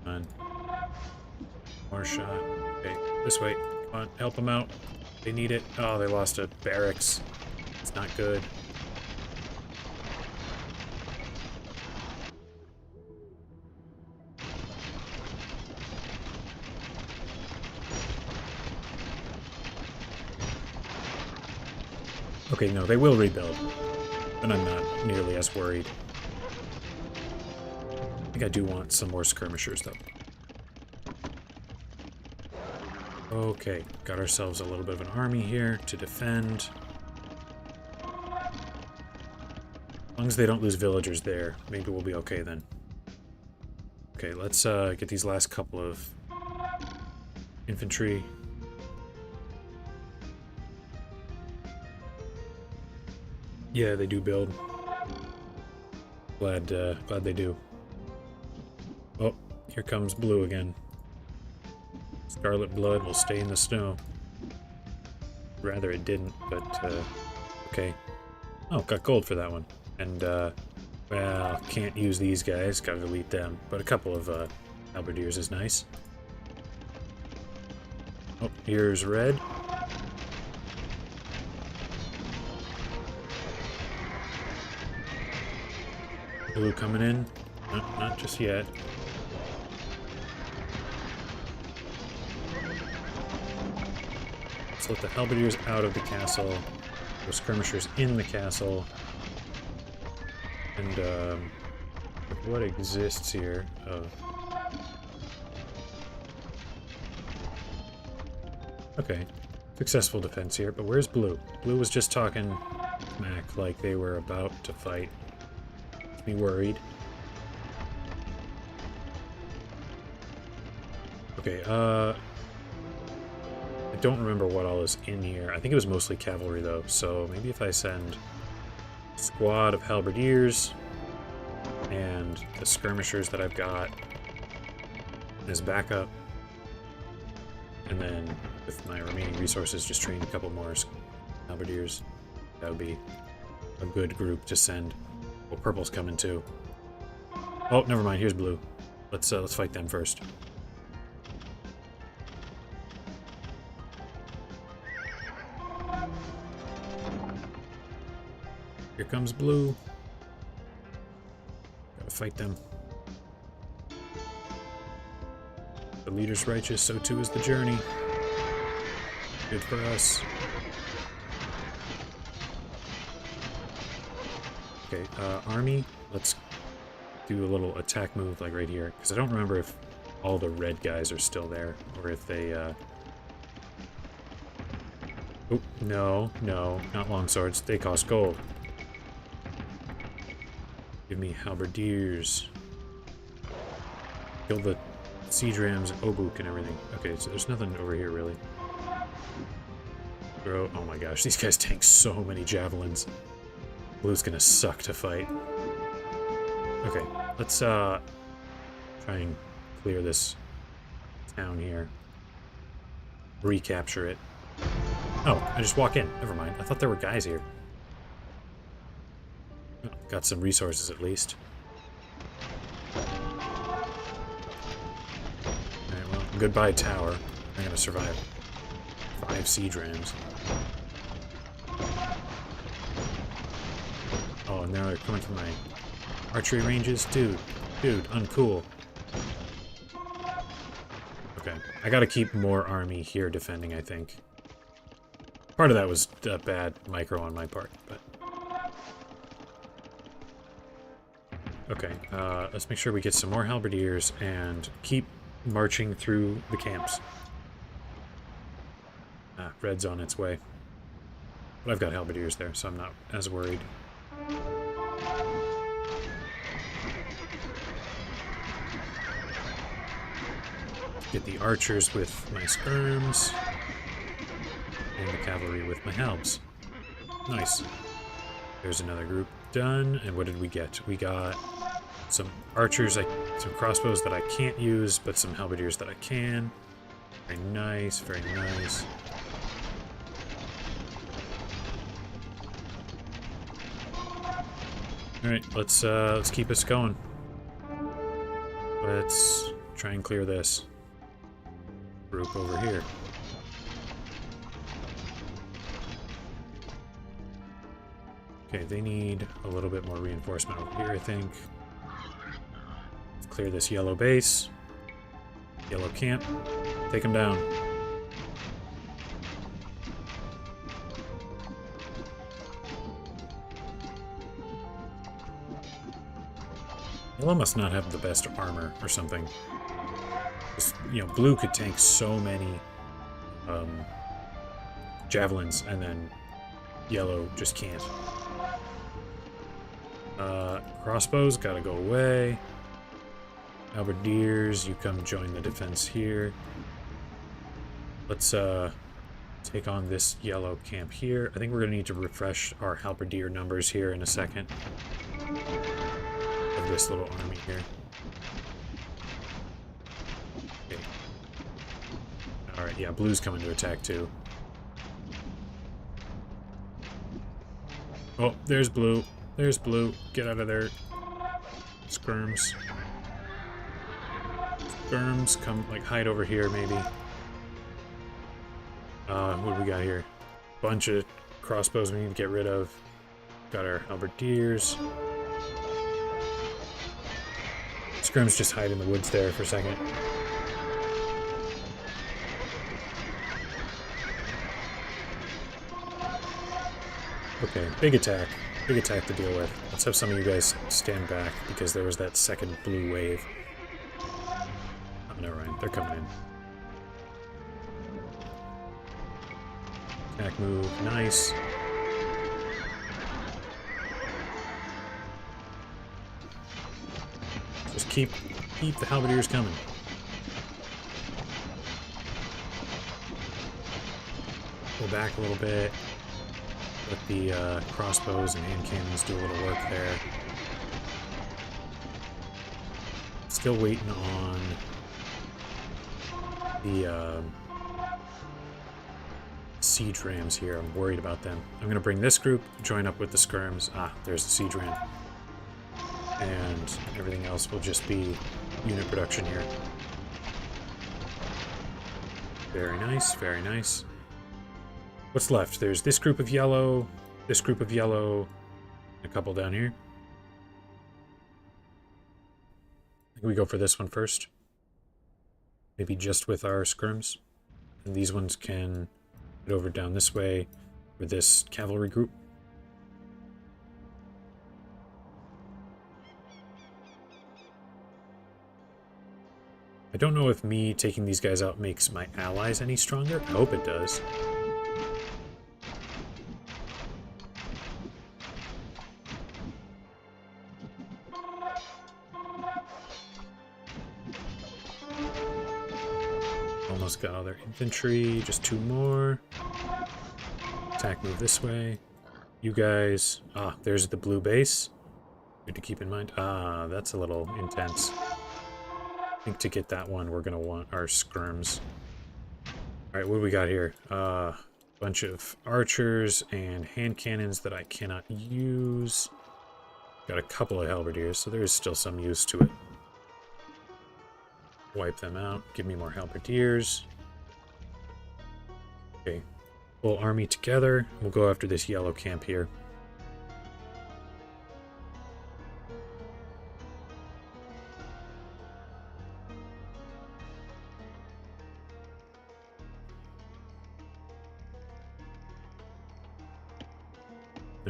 Come on. More shot. Okay, this way. Come on, help them out. They need it. Oh, they lost a barracks. It's not good. Okay, no, they will rebuild. But I'm not nearly as worried. I think I do want some more skirmishers, though. Okay, got ourselves a little bit of an army here to defend. As long as they don't lose villagers there, maybe we'll be okay then. Okay, let's get these last couple of infantry. Yeah, they do build. Glad they do. Oh, here comes blue again. Scarlet blood will stay in the snow. Rather it didn't, but okay. Oh, got gold for that one. And well, can't use these guys. Gotta delete them. But a couple of halberdiers is nice. Oh, here's red. Blue coming in. No, not just yet. Let's let the halberdiers out of the castle. The skirmishers in the castle. And what exists here of... Okay. Successful defense here, but where's blue? Blue was just talking smack like they were about to fight. Me worried. Okay, I don't remember what all is in here. I think it was mostly cavalry though, so maybe if I send a squad of halberdiers and the skirmishers that I've got as backup, and then with my remaining resources just train a couple more halberdiers, that would be a good group to send. Well, purple's coming too. Oh, never mind. Here's blue. Let's fight them first. Here comes blue. Gotta fight them. The leader's righteous, so too is the journey. Good for us. Okay, army, let's do a little attack move like right here, because I don't remember if all the red guys are still there, or if they, Oh, no, not longswords, they cost gold. Give me halberdiers. Kill the siege rams and obuk and everything. Okay, so there's nothing over here, really. Bro, oh my gosh, these guys tank so many javelins. Blue's gonna suck to fight. Okay, let's try and clear this town here. Recapture it. Oh, I just walk in. Never mind. I thought there were guys here. Oh, got some resources at least. Alright, well, goodbye tower. I'm gonna survive 5 siege rams. Oh, and now they're coming from my archery ranges? Dude, Dude, uncool. Okay, I gotta keep more army here defending, I think. Part of that was a bad micro on my part, but... Okay, let's make sure we get some more halberdiers and keep marching through the camps. Ah, red's on its way. But I've got halberdiers there, so I'm not as worried. Get the archers with my skirms. And the cavalry with my halbs. Nice. There's another group done. And what did we get? We got some archers, some crossbows that I can't use, but some halberdiers that I can. Very nice, very nice. Alright, let's keep us going. Let's try and clear this group over here. Okay, they need a little bit more reinforcement over here, I think. Let's clear this yellow base. Yellow camp. Take them down. Yellow must not have the best armor or something. You know, blue could tank so many javelins, and then yellow just can't. Crossbows gotta go away. Halberdiers, you come join the defense here. Let's take on this yellow camp here. I think we're gonna need to refresh our halberdier numbers here in a second. Of this little army here. Okay. Alright, yeah, blue's coming to attack too. Oh, there's blue. There's blue. Get out of there. Skirms. Skirms, come, like, hide over here, maybe. What do we got here? Bunch of crossbows we need to get rid of. Got our halberdiers. Skirms just hide in the woods there for a second. Okay, big attack. Big attack to deal with. Let's have some of you guys stand back, because there was that second blue wave. Oh, never mind. They're coming in. Attack move. Nice. Just keep the halberdiers coming. Go back a little bit. Let the crossbows and hand cannons do a little work there. Still waiting on the siege rams here. I'm worried about them. I'm going to bring this group, join up with the skirms. Ah, there's the siege ram. And everything else will just be unit production here. Very nice, very nice. What's left? There's this group of yellow, and a couple down here. I think we go for this one first. Maybe just with our skirms. And these ones can get over down this way for this cavalry group. I don't know if me taking these guys out makes my allies any stronger. I hope it does. Almost got all their infantry. Just two more. Attack move this way. You guys... Ah, there's the blue base. Good to keep in mind. Ah, that's a little intense. I think to get that one, we're going to want our skirms. Alright, what do we got here? Bunch of archers and hand cannons that I cannot use. Got a couple of halberdiers, so there is still some use to it. Wipe them out. Give me more halberdiers. Okay. Full army together. We'll go after this yellow camp here.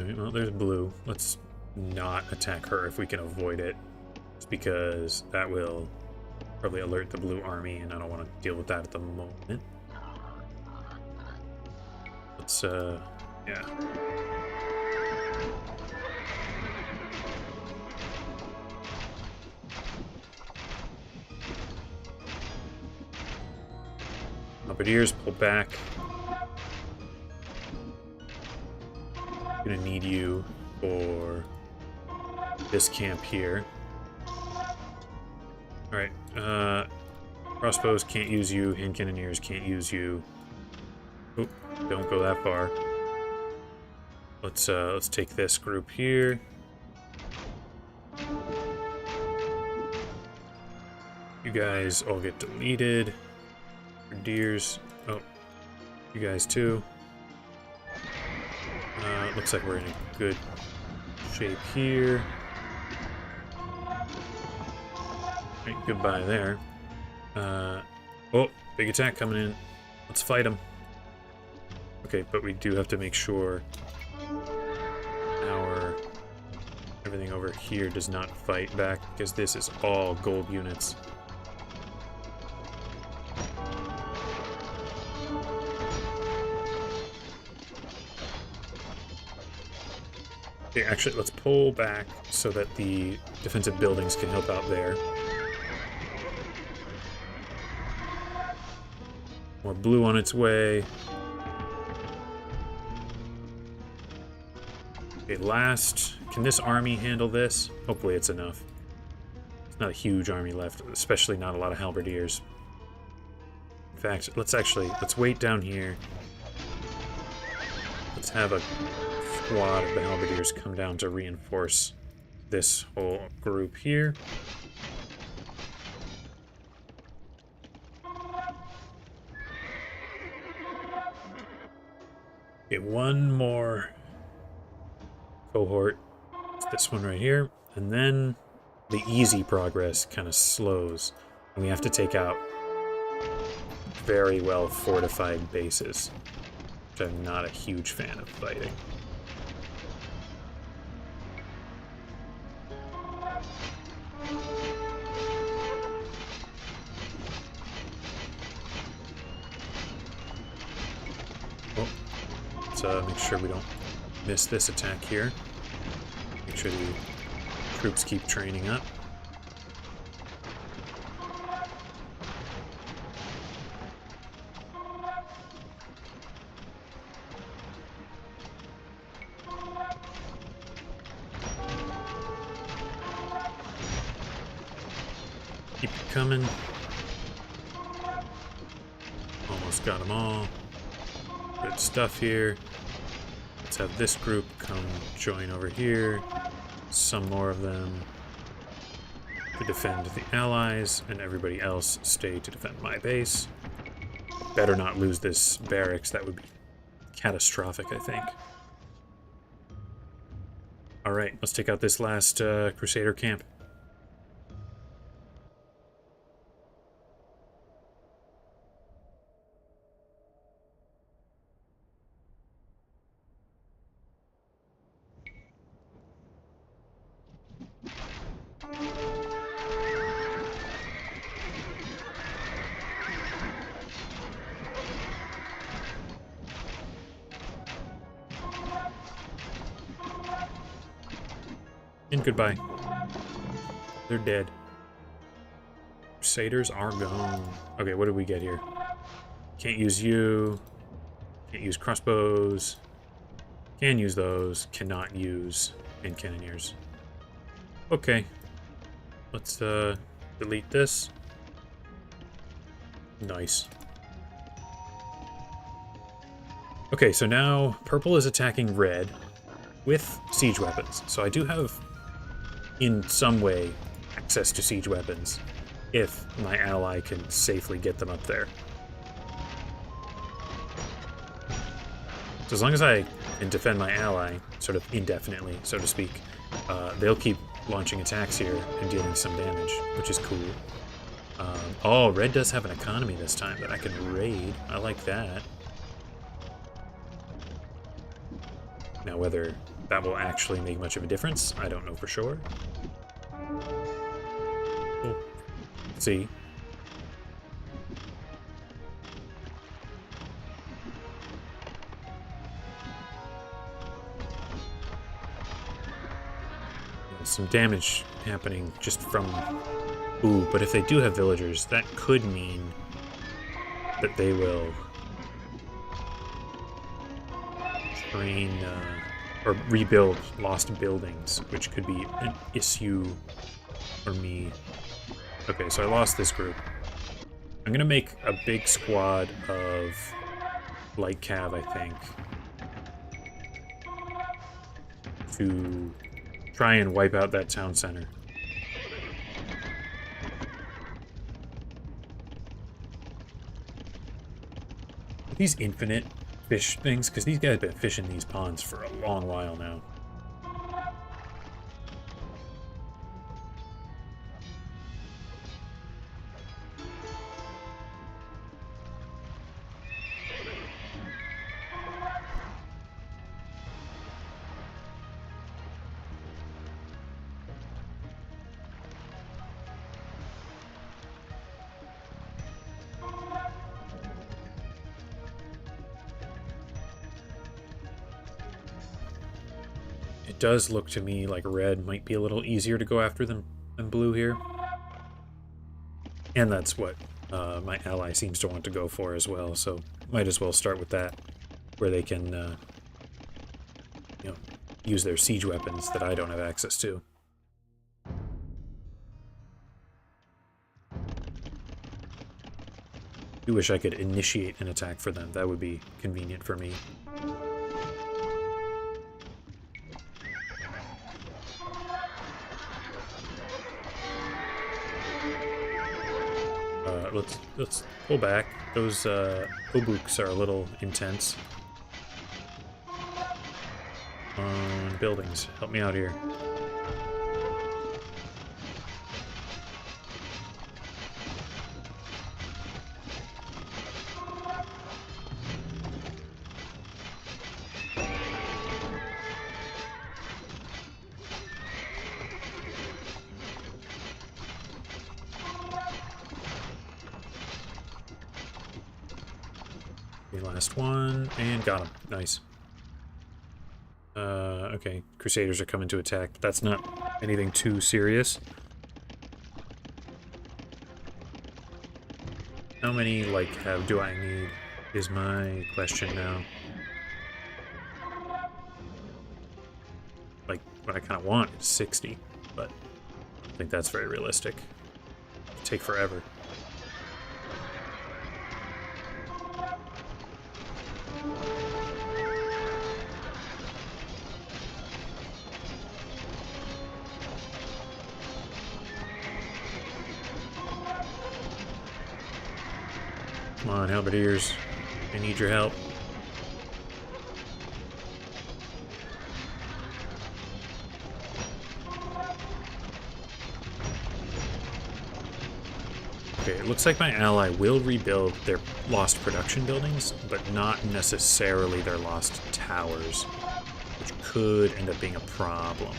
Alright, well, there's blue. Let's not attack her if we can avoid it. Just because that will probably alert the blue army, and I don't want to deal with that at the moment. Let's, yeah. Bombardiers, pull back. Gonna need you for this camp here. Alright, crossbows can't use you, hand cannoneers can't use you. Oh, don't go that far. Let's take this group here. You guys all get deleted. Deers. Oh, you guys too. Looks like we're in a good shape here. Right, goodbye there. Oh, big attack coming in. Let's fight him. Okay, but we do have to make sure our everything over here does not fight back, because this is all gold units. Okay, actually, let's pull back so that the defensive buildings can help out there. More blue on its way. Okay, last. Can this army handle this? Hopefully it's enough. It's not a huge army left, especially not a lot of halberdiers. In fact, let's wait down here. Let's have a squad of the halberdiers come down to reinforce this whole group here. Okay, one more cohort. It's this one right here. And then the easy progress kind of slows. And we have to take out very well fortified bases, which I'm not a huge fan of fighting. Make sure we don't miss this attack here. Make sure the troops keep training up. Keep it coming. Almost got them all. Good stuff here. Let's have this group come join over here. Some more of them to defend the allies, and everybody else stay to defend my base. Better not lose this barracks. That would be catastrophic, I think. Alright, let's take out this last Crusader camp. And goodbye. They're dead. Crusaders are gone. Okay, what did we get here? Can't use you. Can't use crossbows. Can use those. Cannot use hand cannoneers. Okay. Let's delete this. Nice. Okay, so now purple is attacking red with siege weapons. So I do have, in some way, access to siege weapons if my ally can safely get them up there. So as long as I can defend my ally, sort of indefinitely, so to speak, they'll keep launching attacks here and dealing some damage, which is cool. Oh, red does have an economy this time that I can raid. I like that. Now whether that will actually make much of a difference. I don't know for sure. We'll see. Some damage happening just from... Ooh, but if they do have villagers, that could mean that they will train or rebuild lost buildings, which could be an issue for me. Okay, so I lost this group. I'm gonna make a big squad of light cav, I think, to try and wipe out that town center. Are these infinite fish things? Because these guys have been fishing these ponds for a long while now. It does look to me like red might be a little easier to go after than blue here. And that's what my ally seems to want to go for as well, so might as well start with that, where they can you know, use their siege weapons that I don't have access to. I wish I could initiate an attack for them. That would be convenient for me. Let's pull back. Those obuks are a little intense. On buildings, help me out here. Last one, and got him. Nice. Okay, Crusaders are coming to attack, but that's not anything too serious. How many, like, do I need, is my question now. Like, what I kind of want is 60, but I don't think that's very realistic. It'll take forever. Come on, halberdiers. I need your help. Okay, it looks like my ally will rebuild their lost production buildings, but not necessarily their lost towers, which could end up being a problem.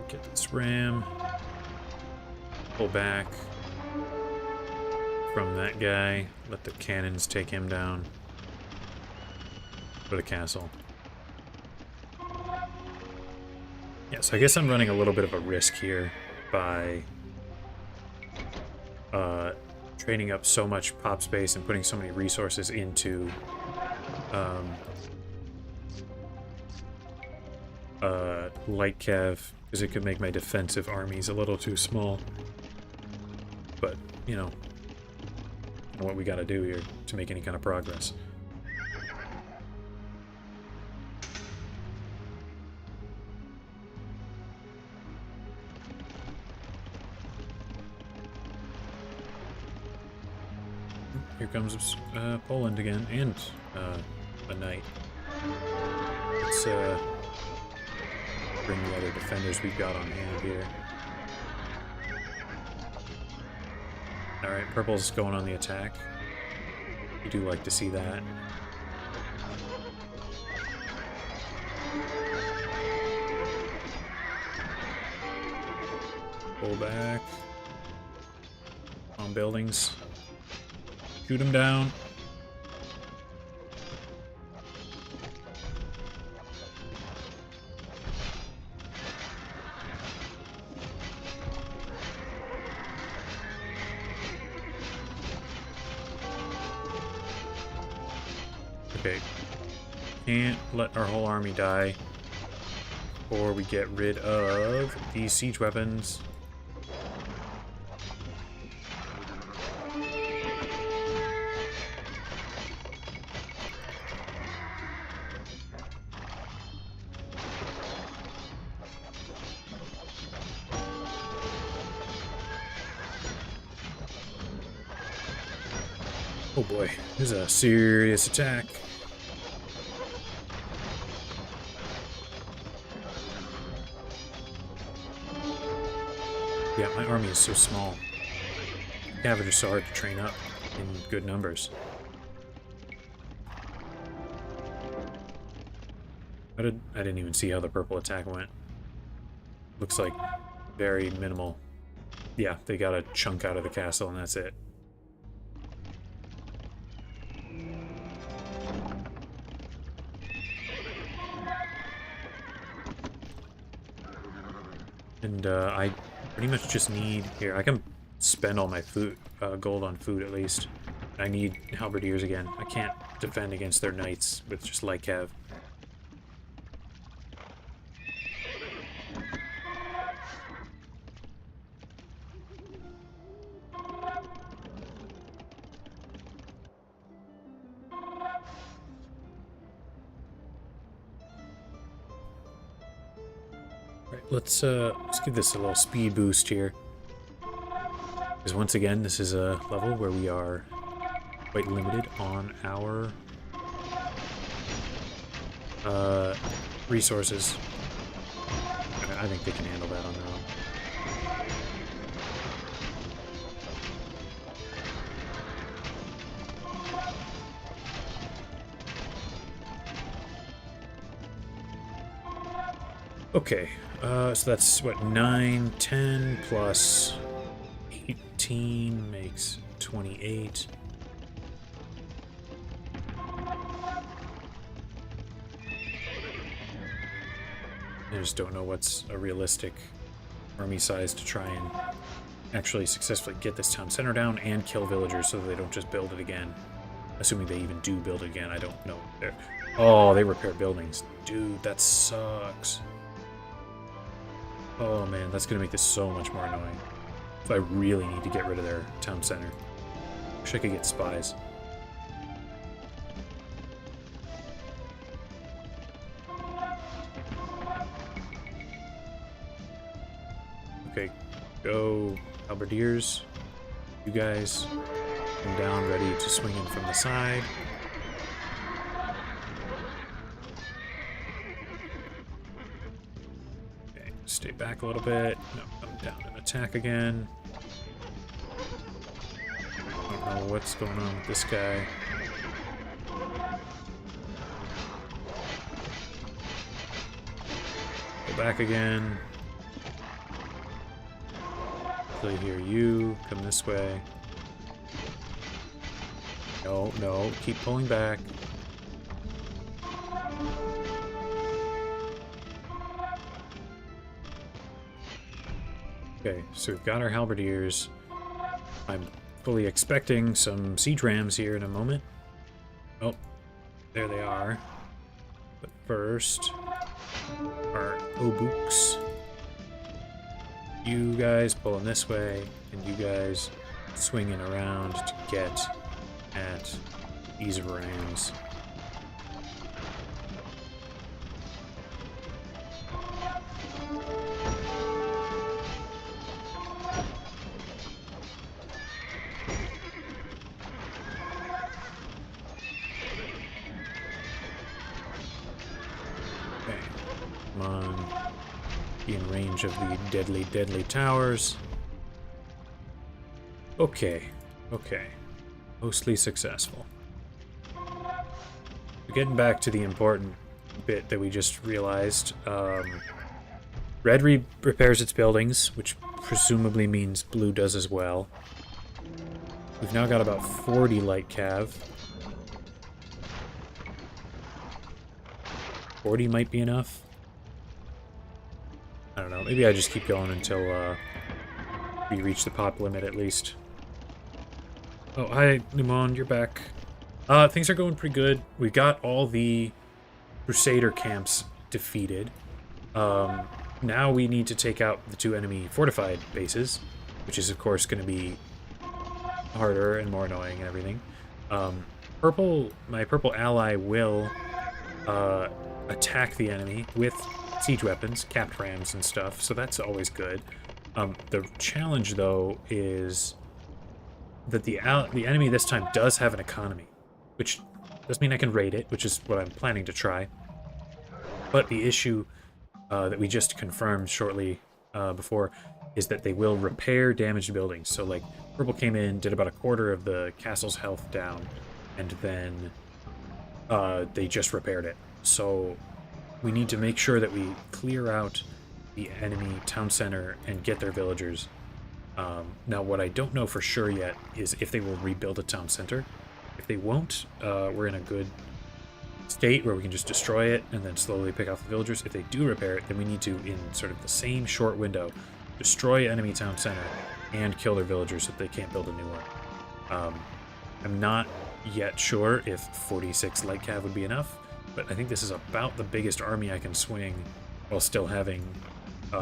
Get this ram. Pull back from that guy. Let the cannons take him down. For the castle. Yeah, so I guess I'm running a little bit of a risk here by trading up so much pop space and putting so many resources into light cav, because it could make my defensive armies a little too small. But, you know what we gotta do here to make any kind of progress. Here comes Poland again, and a knight. Let's bring the other defenders we've got on hand here. Alright, purple's going on the attack. We do like to see that. Pull back. On buildings. Shoot them down. Okay. Can't let our whole army die before we get rid of these siege weapons. Oh boy, this is a serious attack. Yeah, my army is so small. Cavalry is so hard to train up in good numbers. I didn't even see how the purple attack went. Looks like very minimal. Yeah, they got a chunk out of the castle and that's it. And I pretty much just need... Here, I can spend all my food, gold on food at least. I need halberdiers again. I can't defend against their knights with just light cav. Let's give this a little speed boost here. Because once again, this is a level where we are quite limited on our resources. I think they can handle that on their own. Okay, so that's what, 9, 10 plus 18 makes 28. I just don't know what's a realistic army size to try and actually successfully get this town center down and kill villagers so that they don't just build it again. Assuming they even do build it again, I don't know. Oh, they repair buildings. Dude, that sucks. Oh man, that's gonna make this so much more annoying. If I really need to get rid of their town center. Wish I could get spies. Okay, go halberdiers. You guys come down, ready to swing in from the side. Stay back a little bit. No, come down and attack again. Don't know what's going on with this guy. Go back again. Until you hear you. Come this way. No, no. Keep pulling back. Okay, so we've got our halberdiers. I'm fully expecting some siege rams here in a moment. Oh, there they are. But first, our obuks. You guys pulling this way, and you guys swinging around to get at these rams. Be in range of the deadly, deadly towers. Okay. Okay. Mostly successful. Getting back to the important bit that we just realized. Red repairs its buildings, which presumably means blue does as well. We've now got about 40 light cav. 40 might be enough. I don't know. Maybe I just keep going until we reach the pop limit at least. Oh, hi, Numon. You're back. Things are going pretty good. We got all the Crusader camps defeated. Now we need to take out the 2 enemy fortified bases, which is, of course, going to be harder and more annoying and everything. My purple ally will attack the enemy with siege weapons, capped rams and stuff, so that's always good. The challenge, though, is that the enemy this time does have an economy, which does mean I can raid it, which is what I'm planning to try. But the issue that we just confirmed shortly before is that they will repair damaged buildings. So, like, purple came in, did about a quarter of the castle's health down, and then they just repaired it. So we need to make sure that we clear out the enemy town center and get their villagers. Now, what I don't know for sure yet is if they will rebuild a town center. If they won't, we're in a good state where we can just destroy it and then slowly pick off the villagers. If they do repair it, then we need to, in sort of the same short window, destroy enemy town center and kill their villagers so that they can't build a new one. I'm not yet sure if 46 light cav would be enough, but I think this is about the biggest army I can swing while still having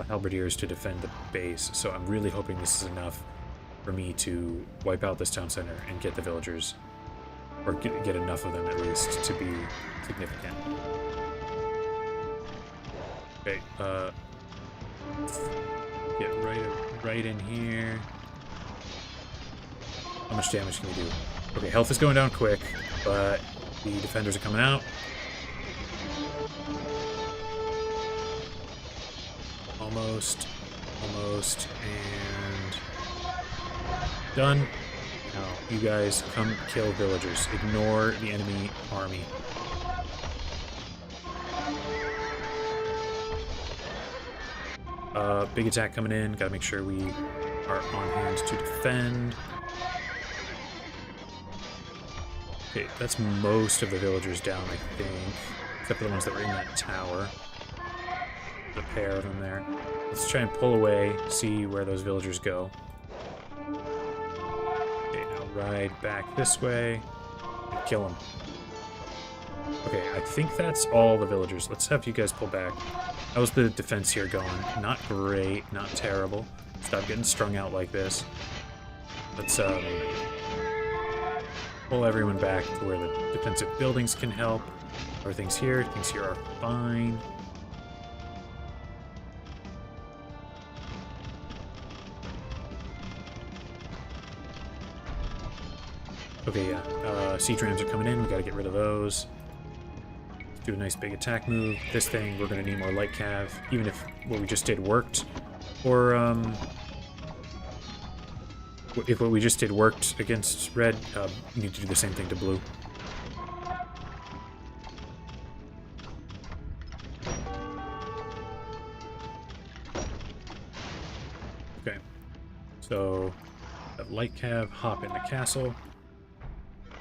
halberdiers to defend the base. So I'm really hoping this is enough for me to wipe out this town center and get the villagers, or get enough of them at least to be significant. Okay, get right in here. How much damage can we do? Okay, health is going down quick, but the defenders are coming out. Almost, and done. Now, you guys come kill villagers. Ignore the enemy army. Big attack coming in. Gotta make sure we are on hand to defend. Okay, that's most of the villagers down, I think. Except for the ones that were in that tower. The pair of them there. Let's try and pull away, see where those villagers go. Okay, now ride back this way and kill them. Okay, I think that's all the villagers. Let's have you guys pull back. How's the defense here going? Not great, not terrible. Stop getting strung out like this. Let's pull everyone back to where the defensive buildings can help. Things here are fine. Okay, yeah. Siege rams are coming in. We gotta get rid of those. Let's do a nice big attack move. This thing, we're gonna need more light cav, even if what we just did worked. Or, if what we just did worked against red, we need to do the same thing to blue. Okay. So, light cav, hop in the castle.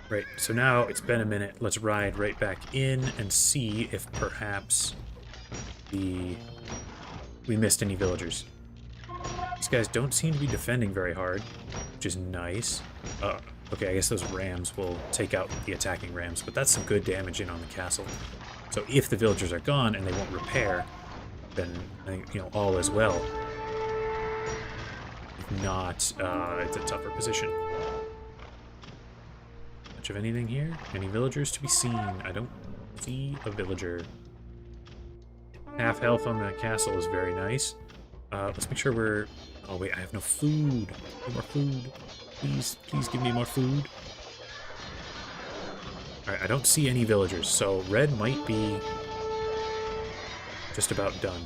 Right, so now it's been a minute. Let's ride right back in and see if perhaps we missed any villagers. These guys don't seem to be defending very hard, which is nice. Okay, I guess those rams will take out the attacking rams, but that's some good damage in on the castle. So if the villagers are gone and they won't repair, then I think, you know, all is well. If not, it's a tougher position. Much of anything here? Any villagers to be seen? I don't see a villager. Half health on the castle is very nice. Let's make sure we're... Oh wait, I have no food. No more food. Please give me more food. Alright, I don't see any villagers, so red might be just about done.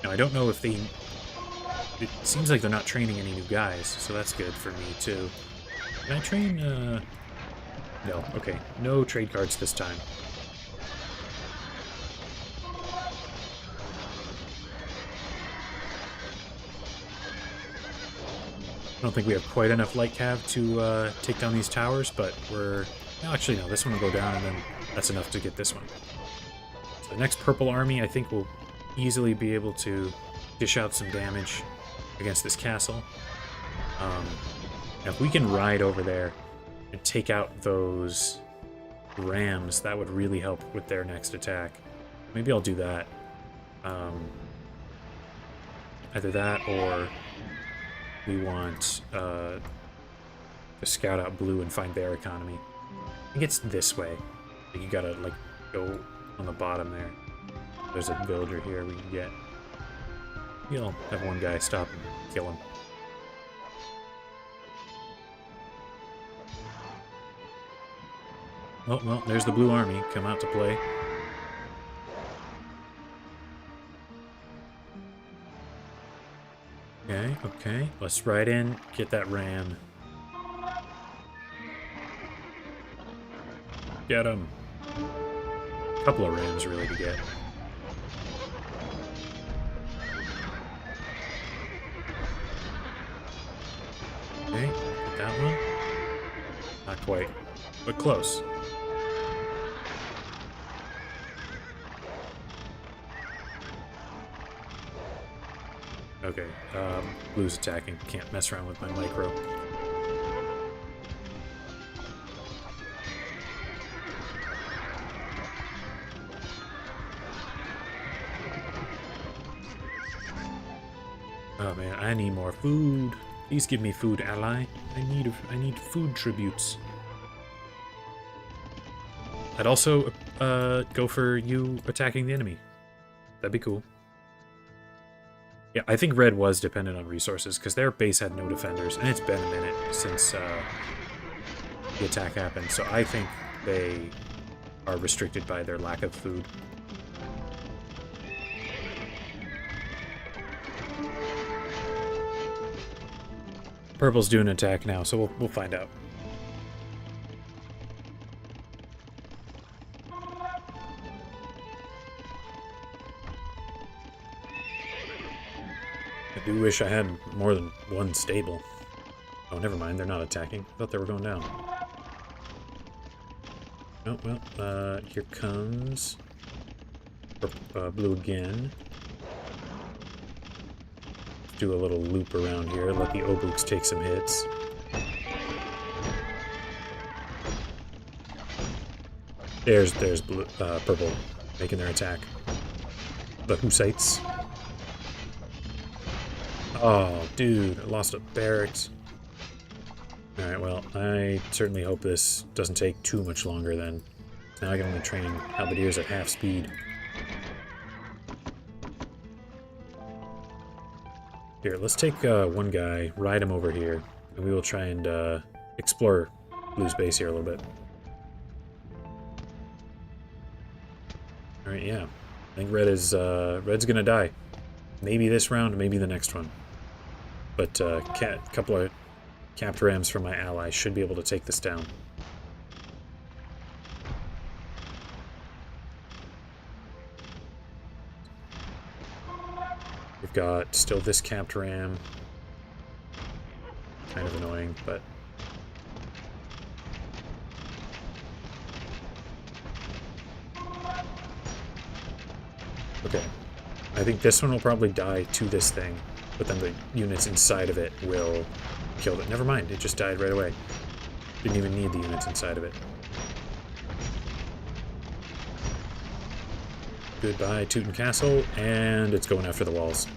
Now, I don't know if they... It seems like they're not training any new guys, so that's good for me, too. Can I train, No, okay. No trade cards this time. I don't think we have quite enough light cav to take down these towers, but we're... No, actually, no. This one will go down, and then that's enough to get this one. So the next purple army, I think, will easily be able to dish out some damage against this castle. Now if we can ride over there and take out those rams, that would really help with their next attack. Maybe I'll do that. Either that or we want to scout out blue and find their economy. I think it's this way. You gotta, like, go on the bottom there. There's a villager here we can get. You'll have one guy stop and kill him. Oh, well, there's the blue army come out to play. Okay, okay. Let's ride in, get that ram. Get him. A couple of rams, really, to get. Okay, get that one. Not quite, but close. Okay, blue's attacking. Can't mess around with my micro. Oh man, I need more food. Please give me food, ally. I need food tributes. I'd also go for you attacking the enemy. That'd be cool. Yeah, I think red was dependent on resources, because their base had no defenders, and it's been a minute since the attack happened, so I think they are restricted by their lack of food. Purple's doing an attack now, so we'll find out. I do wish I had more than one stable. Oh, never mind, they're not attacking. I thought they were going down. Oh, well, here comes blue again. Do a little loop around here, let the Obuks take some hits. There's blue, purple making their attack. The Hussites. Oh, dude, I lost a barracks. Alright, well, I certainly hope this doesn't take too much longer then. Now I can only train halberdiers at half speed. Here, let's take one guy, ride him over here, and we will try and explore blue's base here a little bit. Alright, yeah. I think red's gonna die. Maybe this round, maybe the next one. But a couple of capped rams from my ally should be able to take this down. We've got still this capped ram. Kind of annoying, but... Okay. I think this one will probably die to this thing, but then the units inside of it will kill it. Never mind, it just died right away. Didn't even need the units inside of it. Goodbye, Teuton Castle, and it's going after the walls.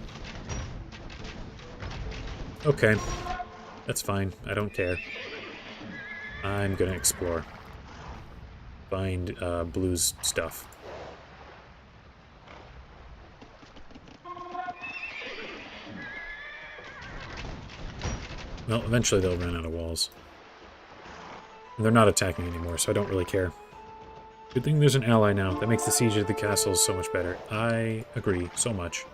Okay, that's fine. I don't care. I'm gonna explore. Find blue's stuff. Well, eventually they'll run out of walls. And they're not attacking anymore, so I don't really care. Good thing there's an ally now. That makes the siege of the castle so much better. I agree so much.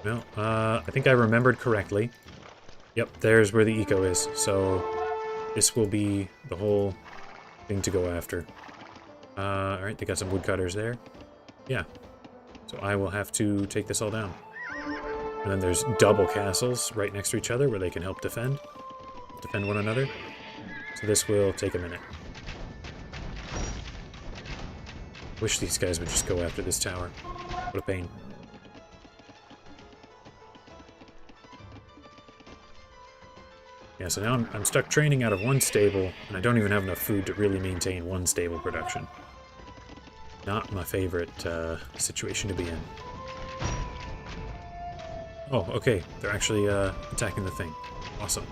No, I think I remembered correctly. Yep, there's where the eco is, so this will be the whole thing to go after. Alright, they got some woodcutters there. Yeah, so I will have to take this all down. And then there's double castles right next to each other where they can help defend one another. So this will take a minute. Wish these guys would just go after this tower. What a pain. Yeah, so now I'm stuck training out of one stable, and I don't even have enough food to really maintain one stable production. Not my favorite situation to be in. Oh, okay. They're actually attacking the thing. Awesome.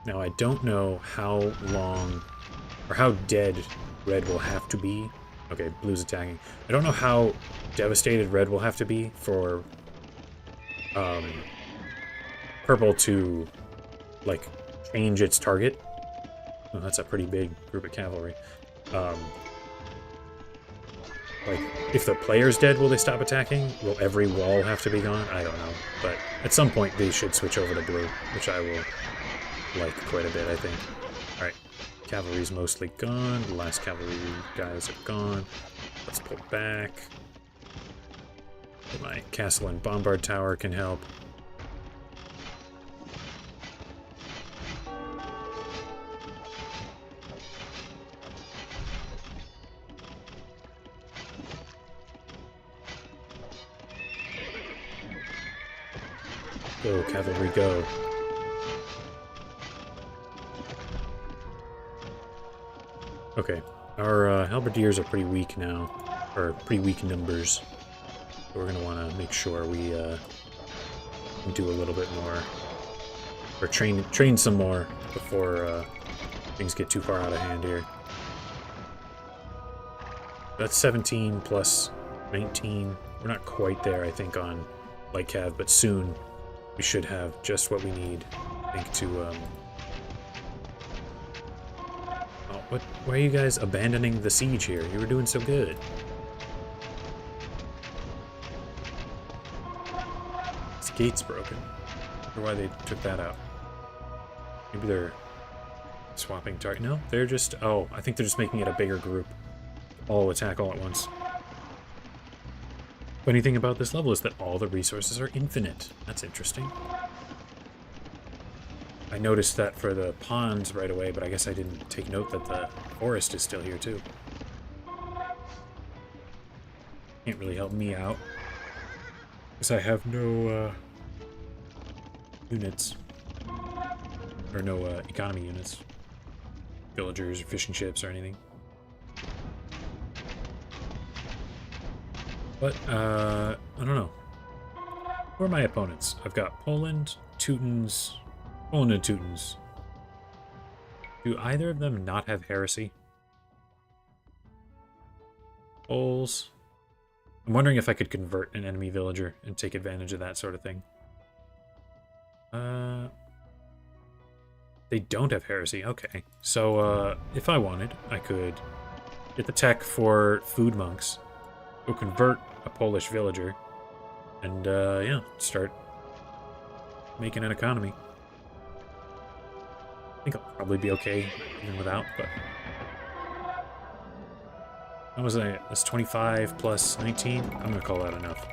Now, I don't know how long, or how dead red will have to be. Okay, blue's attacking. I don't know how devastated red will have to be for purple to, like, change its target. Oh, that's a pretty big group of cavalry. Like, if the player's dead, will they stop attacking? Will every wall have to be gone? I don't know. But at some point, they should switch over to blue, which I will like quite a bit, I think. Alright, cavalry's mostly gone. The last cavalry guys are gone. Let's pull back. My castle and bombard tower can help. Go, cavalry, go. Okay, our halberdiers are pretty weak now, or pretty weak numbers. So we're gonna want to make sure we do a little bit more, or train some more before things get too far out of hand here. That's 17 plus 19. We're not quite there, I think, on light cav, but soon we should have just what we need, I think, to why are you guys abandoning the siege here? You were doing so good. This gate's broken. I wonder why they took that out. Maybe they're swapping target. No, they're just... Oh, I think they're just making it a bigger group. All attack all at once. Funny thing about this level is that all the resources are infinite. That's interesting. I noticed that for the ponds right away, but I guess I didn't take note that the forest is still here too. Can't really help me out, because I have no units, or no economy units, villagers or fishing ships or anything. But I don't know. Who are my opponents? I've got Poland, Teutons. Poland and Teutons. Do either of them not have heresy? Poles. I'm wondering if I could convert an enemy villager and take advantage of that sort of thing. They don't have heresy. Okay. So, if I wanted, I could get the tech for food monks, go convert a Polish villager, and, yeah, start making an economy. I think I'll probably be okay even without, but... How was I? That's 25 plus 19? I'm going to call that enough.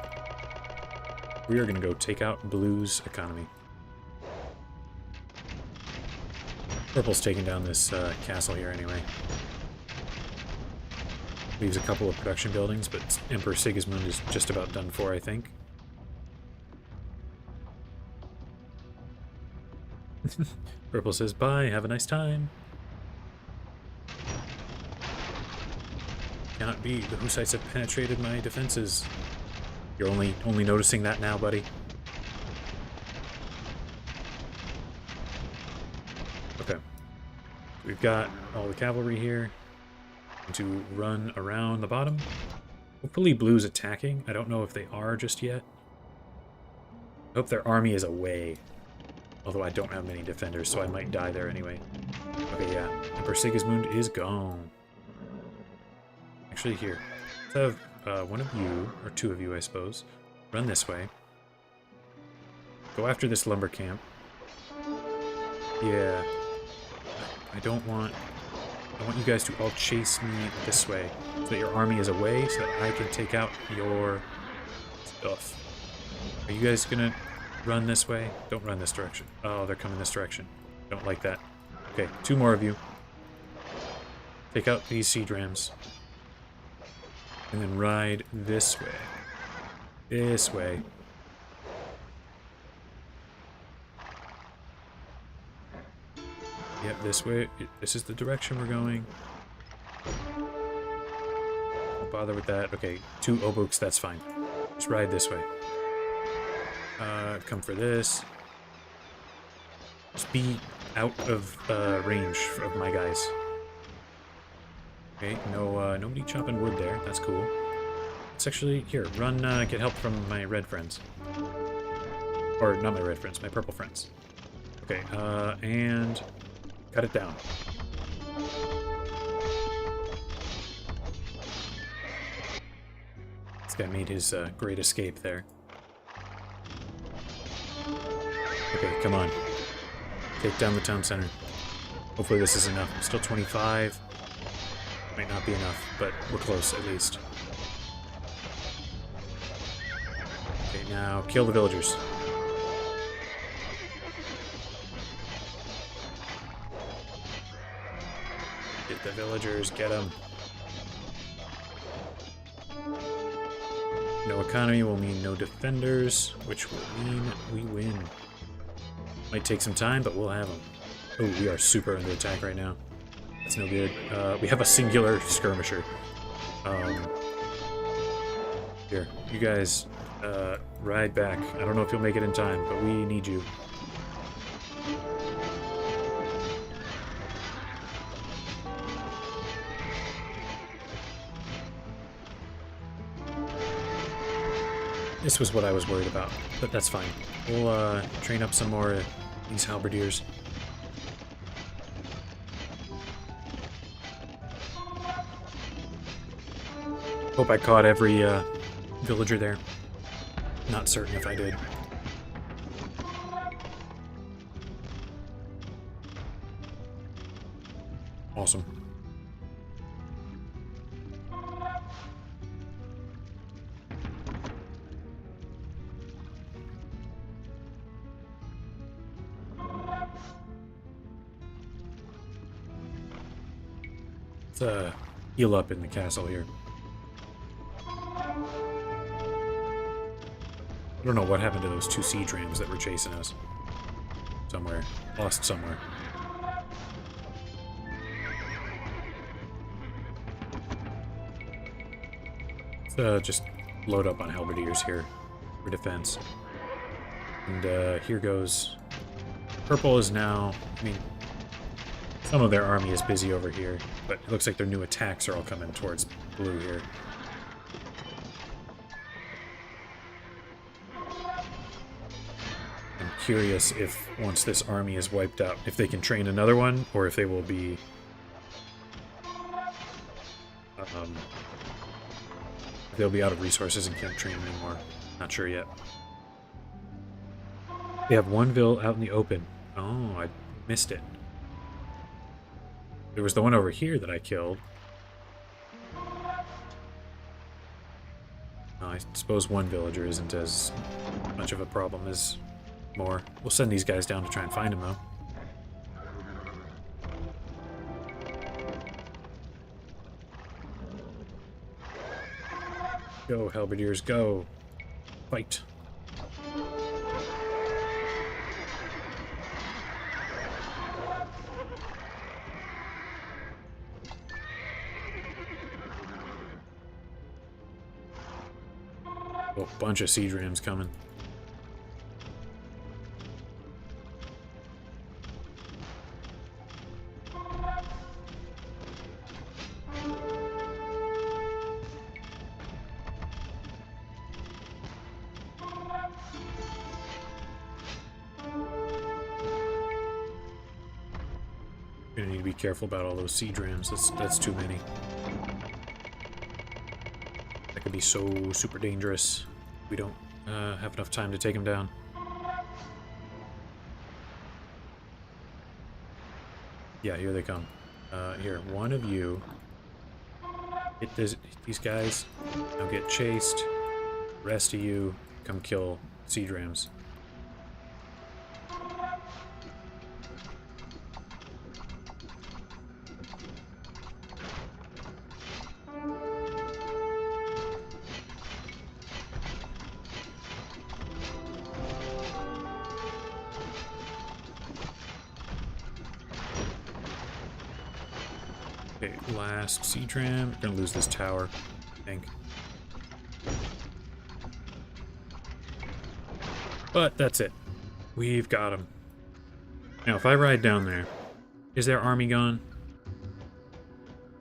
We are going to go take out Blue's economy. Purple's taking down this castle here anyway. Leaves a couple of production buildings, but Emperor Sigismund is just about done for, I think. Purple says, bye, have a nice time. Cannot be. The Hussites have penetrated my defenses. You're only noticing that now, buddy? Okay. We've got all the cavalry here to run around the bottom. Hopefully blue's attacking. I don't know if they are just yet. I hope their army is away. Although I don't have many defenders, so I might die there anyway. Okay, yeah. Emperor Sigismund is gone. Actually, here. Let's have one of you, or two of you, I suppose, run this way. Go after this lumber camp. Yeah. I don't want... I want you guys to all chase me this way, so that your army is away, so that I can take out your stuff. Are you guys gonna run this way? Don't run this direction. Oh, they're coming this direction. Don't like that. Okay, two more of you. Take out these siege rams. And then ride this way. This way. Yep, this way. This is the direction we're going. Don't bother with that. Okay, two obuks, that's fine. Just ride this way. Come for this. Just be out of range of my guys. Okay, no, nobody chopping wood there. That's cool. Let's actually, here, run, get help from my red friends. Or, not my red friends, my purple friends. Okay, and cut it down. This guy made his great escape there. Okay, come on. Take down the town center. Hopefully this is enough. Still 25. Might not be enough, but we're close at least. Okay, now kill the villagers. Get the villagers, get them. No economy will mean no defenders, which will mean we win. Might take some time, but we'll have them. Oh, we are super under attack right now. That's no good. We have a singular skirmisher. Here, you guys ride back. I don't know if you'll make it in time, but we need you. This was what I was worried about, but that's fine. We'll train up some more of these halberdiers. Hope I caught every villager there. Not certain if I did. Awesome. Let's heal up in the castle here. I don't know what happened to those two siege rams that were chasing us. Somewhere. Lost somewhere. Let's just load up on halberdiers here for defense. And here goes. Purple is now... I mean, some of their army is busy over here, but it looks like their new attacks are all coming towards blue here. I'm curious if, once this army is wiped out, if they can train another one, or if they will be... if they'll be out of resources and can't train anymore. Not sure yet. They have one ville out in the open. Oh, I missed it. There was the one over here that I killed. I suppose one villager isn't as much of a problem as more. We'll send these guys down to try and find him, though. Go, halberdiers, go! Fight! A bunch of siege rams coming. Gonna need to be careful about all those siege rams. That's too many. That could be so super dangerous. We don't have enough time to take them down. Yeah, here they come. Here, one of you hit these guys. Now get chased. The rest of you come kill siege rams. Okay, last siege ram. We're gonna lose this tower, I think. But that's it. We've got him. Now, if I ride down there, is their army gone?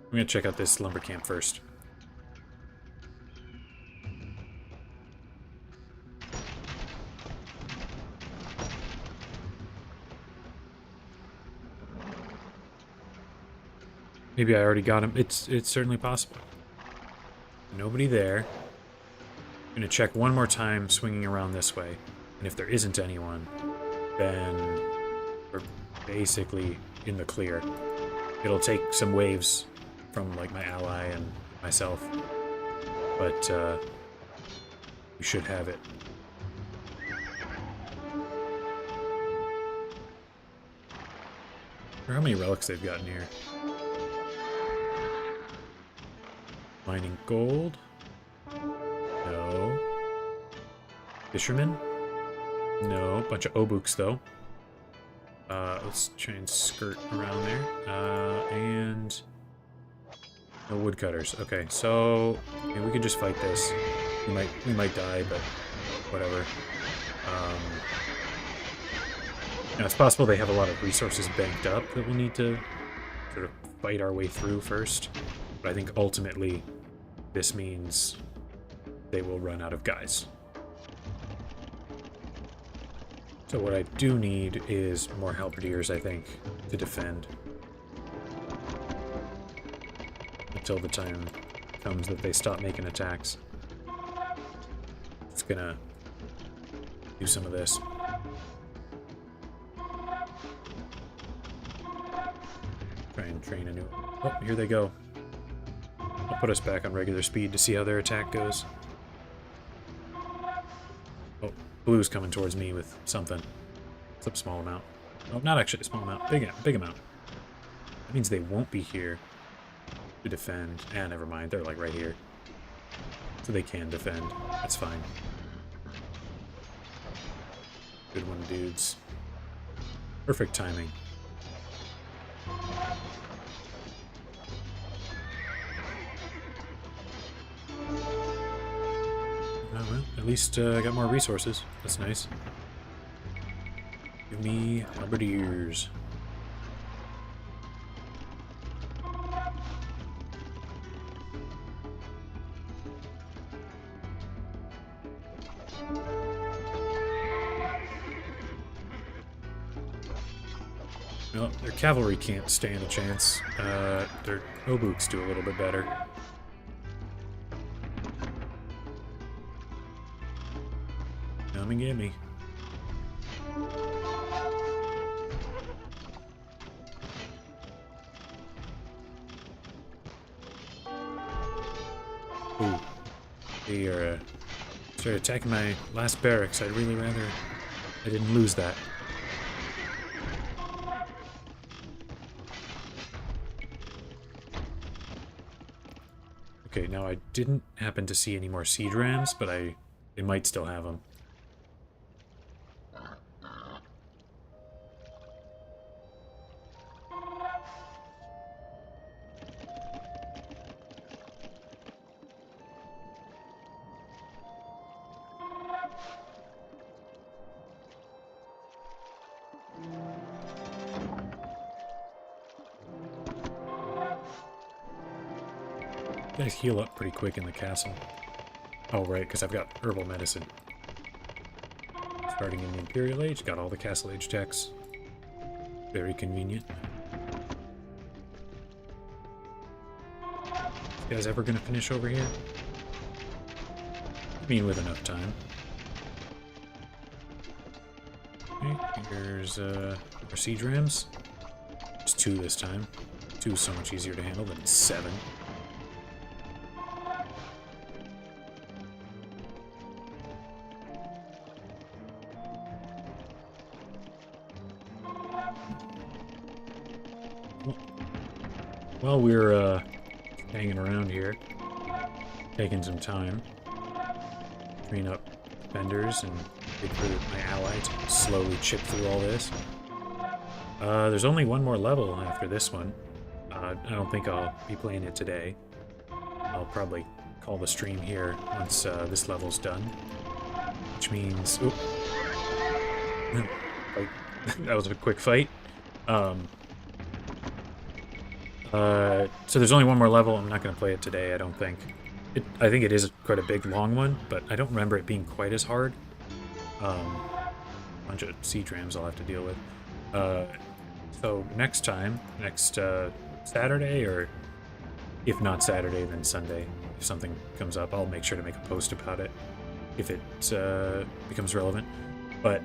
I'm gonna check out this lumber camp first. Maybe I already got him. It's certainly possible. Nobody there. I'm gonna check one more time, swinging around this way. And if there isn't anyone, then we're basically in the clear. It'll take some waves from, like, my ally and myself. But, we should have it. I wonder how many relics they've got in here. Mining gold? No. Fisherman? No. Bunch of obuks, though. Let's try and skirt around there. And no woodcutters. Okay, so maybe we can just fight this. We might die, but whatever. Now it's possible they have a lot of resources banked up that we'll need to sort of fight our way through first. But I think ultimately this means they will run out of guys. So what I do need is more halberdiers, I think, to defend. Until the time comes that they stop making attacks. It's gonna do some of this. Try and train a new... Oh, here they go. I'll put us back on regular speed to see how their attack goes. Oh, blue's coming towards me with something. It's a small amount. Oh, not actually a small amount. Big amount. That means they won't be here to defend. Ah, never mind. They're like right here. So they can defend. That's fine. Good one, dudes. Perfect timing. Oh, well, at least I got more resources. That's nice. Give me halberdiers. Well, their cavalry can't stand a chance. Their obuks do a little bit better. Come and get me. Ooh. They are started attacking my last barracks. I'd really rather I didn't lose that. Okay, now I didn't happen to see any more siege rams, but they might still have them. You guys heal up pretty quick in the castle. Oh, right, because I've got herbal medicine. Starting in the Imperial Age, got all the Castle Age techs. Very convenient. guys ever gonna finish over here? I mean, with enough time. Okay, here's our siege rams. It's 2 this time. 2 is so much easier to handle than 7. While we're hanging around here, taking some time, train up defenders and wait for my ally to slowly chip through all this. There's only one more level after this one. I don't think I'll be playing it today. I'll probably call the stream here once this level's done. Which means... Oop. That was a quick fight. So there's only one more level. I'm not going to play it today, I don't think. I think it is quite a big, long one, but I don't remember it being quite as hard. A bunch of siege rams I'll have to deal with. So next time, next Saturday, or if not Saturday, then Sunday, if something comes up, I'll make sure to make a post about it if it becomes relevant. But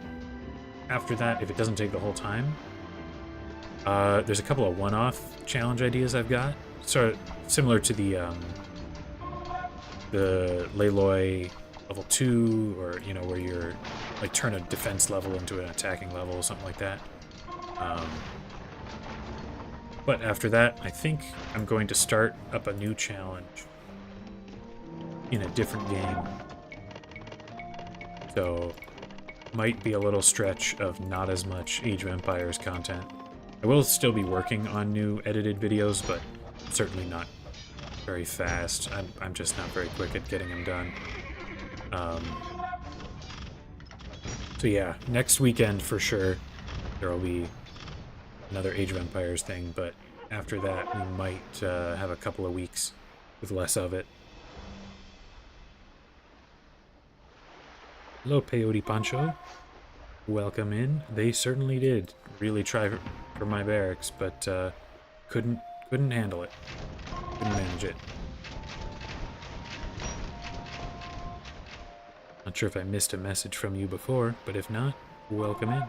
after that, if it doesn't take the whole time, there's a couple of one-off challenge ideas I've got, sort of similar to the Layloy level 2, or you know, where you're like turn a defense level into an attacking level or something like that. But after that, I think I'm going to start up a new challenge in a different game. So might be a little stretch of not as much Age of Empires content. I will still be working on new edited videos, but certainly not very fast. I'm just not very quick at getting them done. So yeah, next weekend for sure there will be another Age of Empires thing, but after that we might have a couple of weeks with less of it. Hello, Peyote Pancho. Welcome in. They certainly did really try for my barracks, but couldn't handle it. Couldn't manage it. Not sure if I missed a message from you before, but if not, welcome in.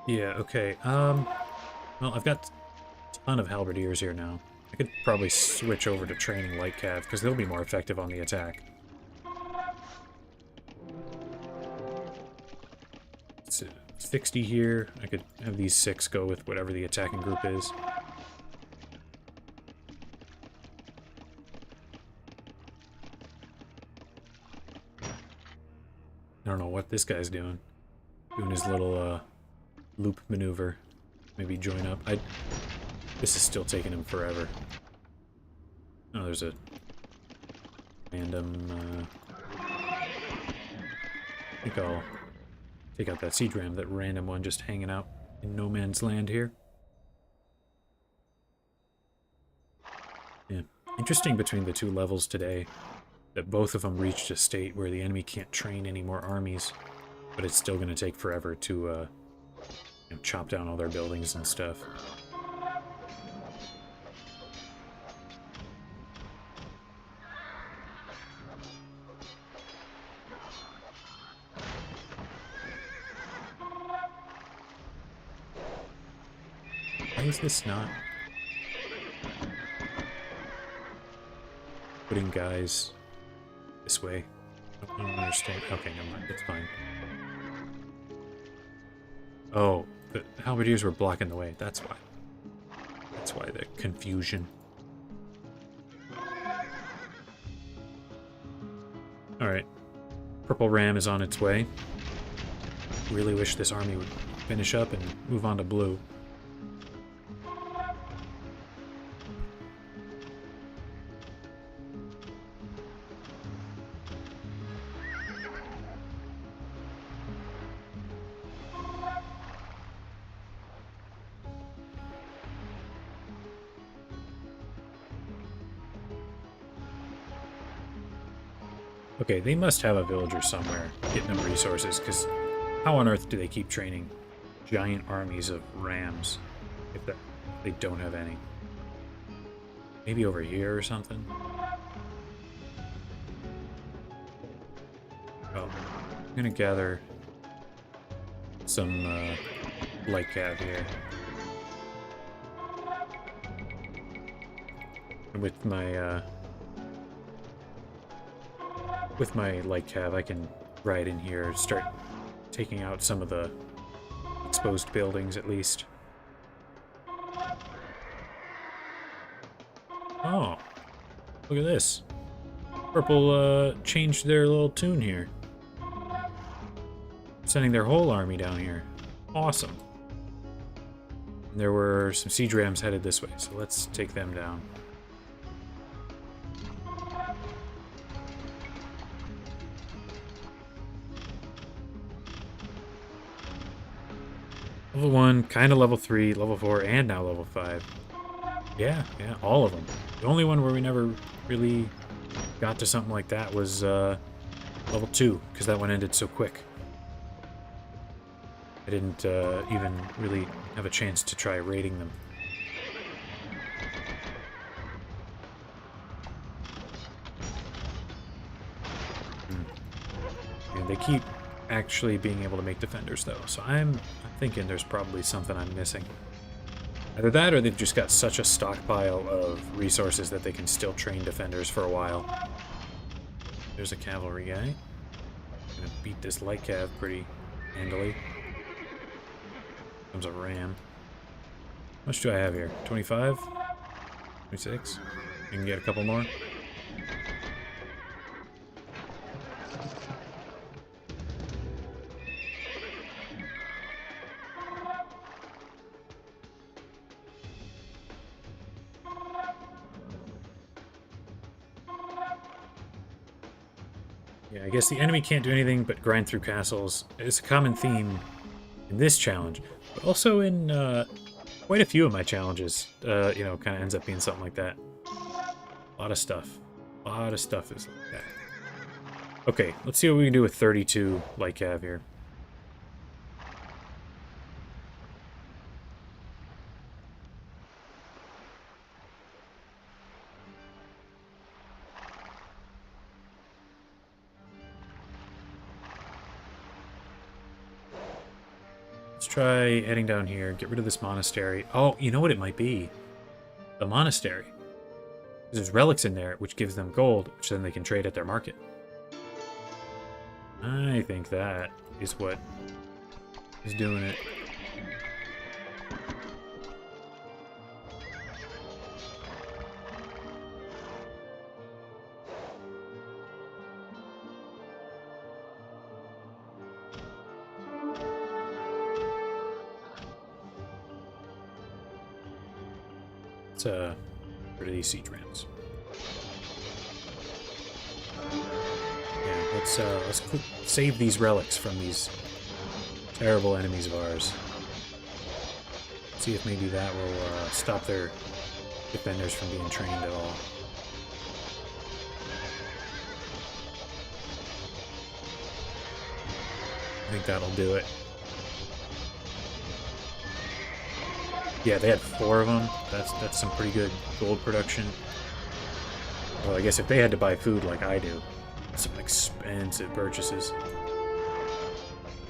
Yeah, okay. Well, I've got a ton of halberdiers here now. I could probably switch over to training light cav, because they'll be more effective on the attack. It's 60 here. I could have these 6 go with whatever the attacking group is. I don't know what this guy's doing. Doing his little loop maneuver. Maybe join up. This is still taking him forever. Oh, there's a random... I think I'll take out that siege ram, that random one just hanging out in no man's land here. Yeah. Interesting between the 2 levels today that both of them reached a state where the enemy can't train any more armies, but it's still going to take forever to you know, chop down all their buildings and stuff. Why is this not putting guys this way? I don't understand. Okay, never mind. It's fine. Oh, the halberdiers were blocking the way. That's why. That's why the confusion. Alright. Purple ram is on its way. Really wish this army would finish up and move on to blue. Okay, they must have a villager somewhere getting them resources, because how on earth do they keep training giant armies of rams, if they don't have any. Maybe over here or something. Oh, I'm gonna gather some light cav here. And with my light cav, I can ride in here, start taking out some of the exposed buildings at least. Oh, look at this. Purple changed their little tune here. Sending their whole army down here. Awesome. And there were some siege rams headed this way, so let's take them down. Level 1, kind of level 3, level 4, and now level 5. Yeah, all of them. The only one where we never really got to something like that was level 2, because that one ended so quick. I didn't even really have a chance to try raiding them. And they keep actually being able to make defenders, though, so I'm thinking there's probably something I'm missing. Either that, or they've just got such a stockpile of resources that they can still train defenders for a while. There's a cavalry guy. I'm gonna beat this light cav pretty handily. Comes a ram. How much do I have here? 25? 26? I can get a couple more. Yeah, I guess the enemy can't do anything but grind through castles. It's a common theme in this challenge, but also in quite a few of my challenges. You know, kind of ends up being something like that. A lot of stuff. A lot of stuff is like that. Okay, let's see what we can do with 32 light cav here. Let's try heading down here, get rid of this monastery. Oh, you know what it might be? The monastery. There's relics in there, which gives them gold, which then they can trade at their market. I think that is what is doing it. Let's get rid of these siege rams. Yeah, let's save these relics from these terrible enemies of ours. See if maybe that will stop their defenders from being trained at all. I think that'll do it. Yeah, they had 4 of them. That's some pretty good gold production. Well, I guess if they had to buy food like I do, some expensive purchases.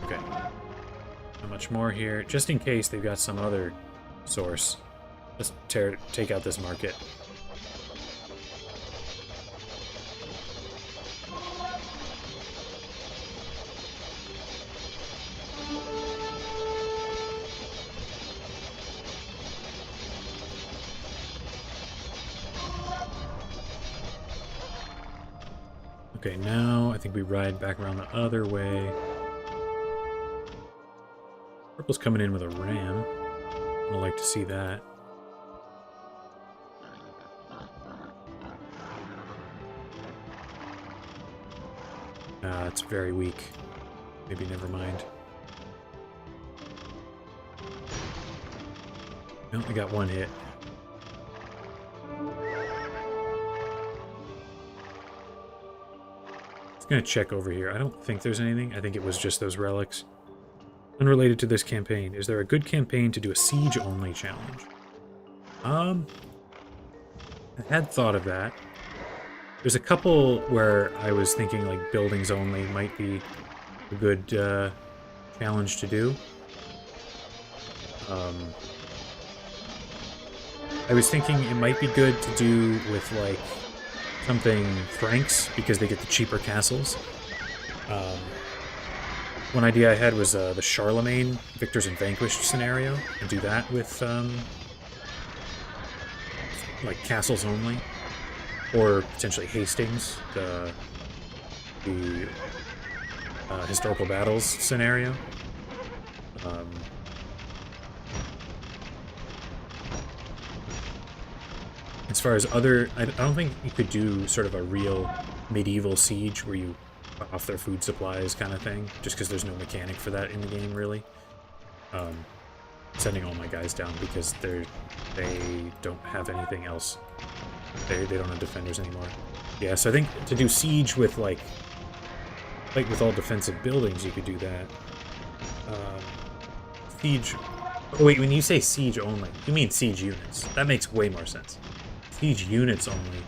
Okay. How much more here? Just in case they've got some other source. Let's take out this market. Okay, now I think we ride back around the other way. Purple's coming in with a ram. I'd like to see that. It's very weak. Maybe never mind. No, I got 1 hit. Gonna check over here. I don't think there's anything. I think it was just those relics. Unrelated to this campaign, is there a good campaign to do a siege-only challenge? I had thought of that. There's a couple where I was thinking like buildings only might be a good challenge to do. I was thinking it might be good to do with like something Franks because they get the cheaper castles. One idea I had was the Charlemagne Victors and Vanquished scenario, and do that with like castles only, or potentially Hastings, the historical battles scenario. As far as other, I don't think you could do sort of a real medieval siege where you cut off their food supplies kind of thing, just because there's no mechanic for that in the game, really. Sending all my guys down because they don't have anything else. They don't have defenders anymore. Yeah, so I think to do siege with like with all defensive buildings, you could do that. Siege. Oh wait, when you say siege only, you mean siege units. That makes way more sense. Siege units only.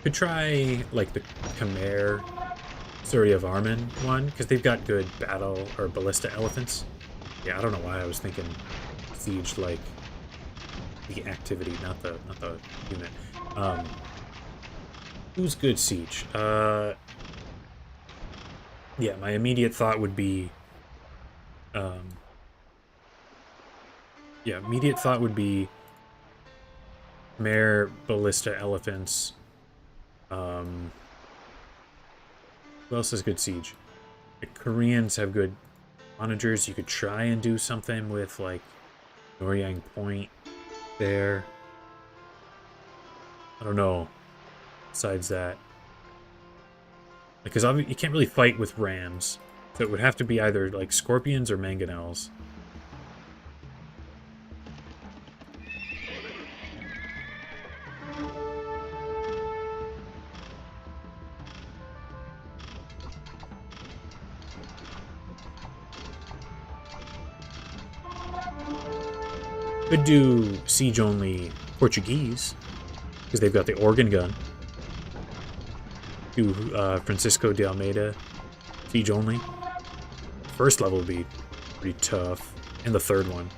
Could try like the Khmer Surrey of Armin one, because they've got good battle or ballista elephants. Yeah, I don't know why I was thinking siege like the activity, not the unit. Who's good siege? Yeah, my immediate thought would be Khmer ballista elephants. Who else has good siege? The Koreans have good onagers. You could try and do something with like Noryang Point there. I don't know. Besides that, because you can't really fight with rams, so it would have to be either like scorpions or mangonels. Could do siege only Portuguese, because they've got the organ gun. Do Francisco de Almeida siege only. First level would be pretty tough, and the third one.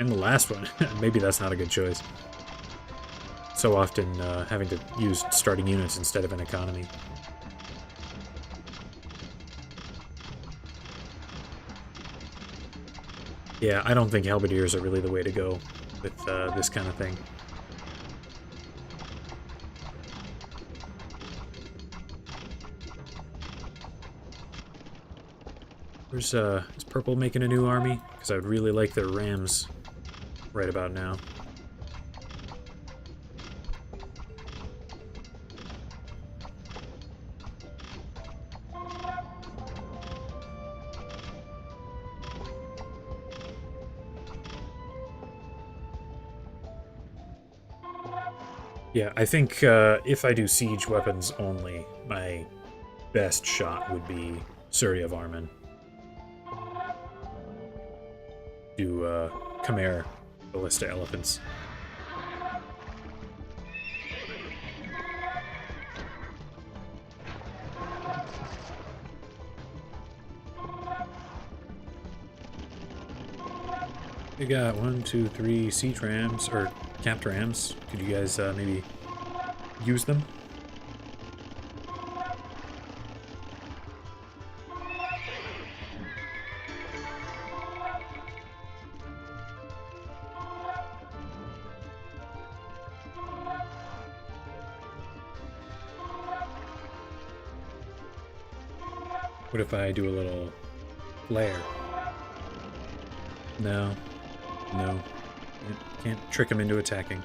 And the last one, maybe that's not a good choice. So often having to use starting units instead of an economy. Yeah, I don't think halberdiers are really the way to go with this kind of thing. Is Purple making a new army? Because I would really like their rams right about now. Yeah, I think if I do siege weapons only, my best shot would be Surrey of Armin. Do Khmer ballista elephants. We got 1, 2, 3 siege rams, or capped rams. Could you guys maybe use them? What if I do a little flare? No. No. Can't trick him into attacking.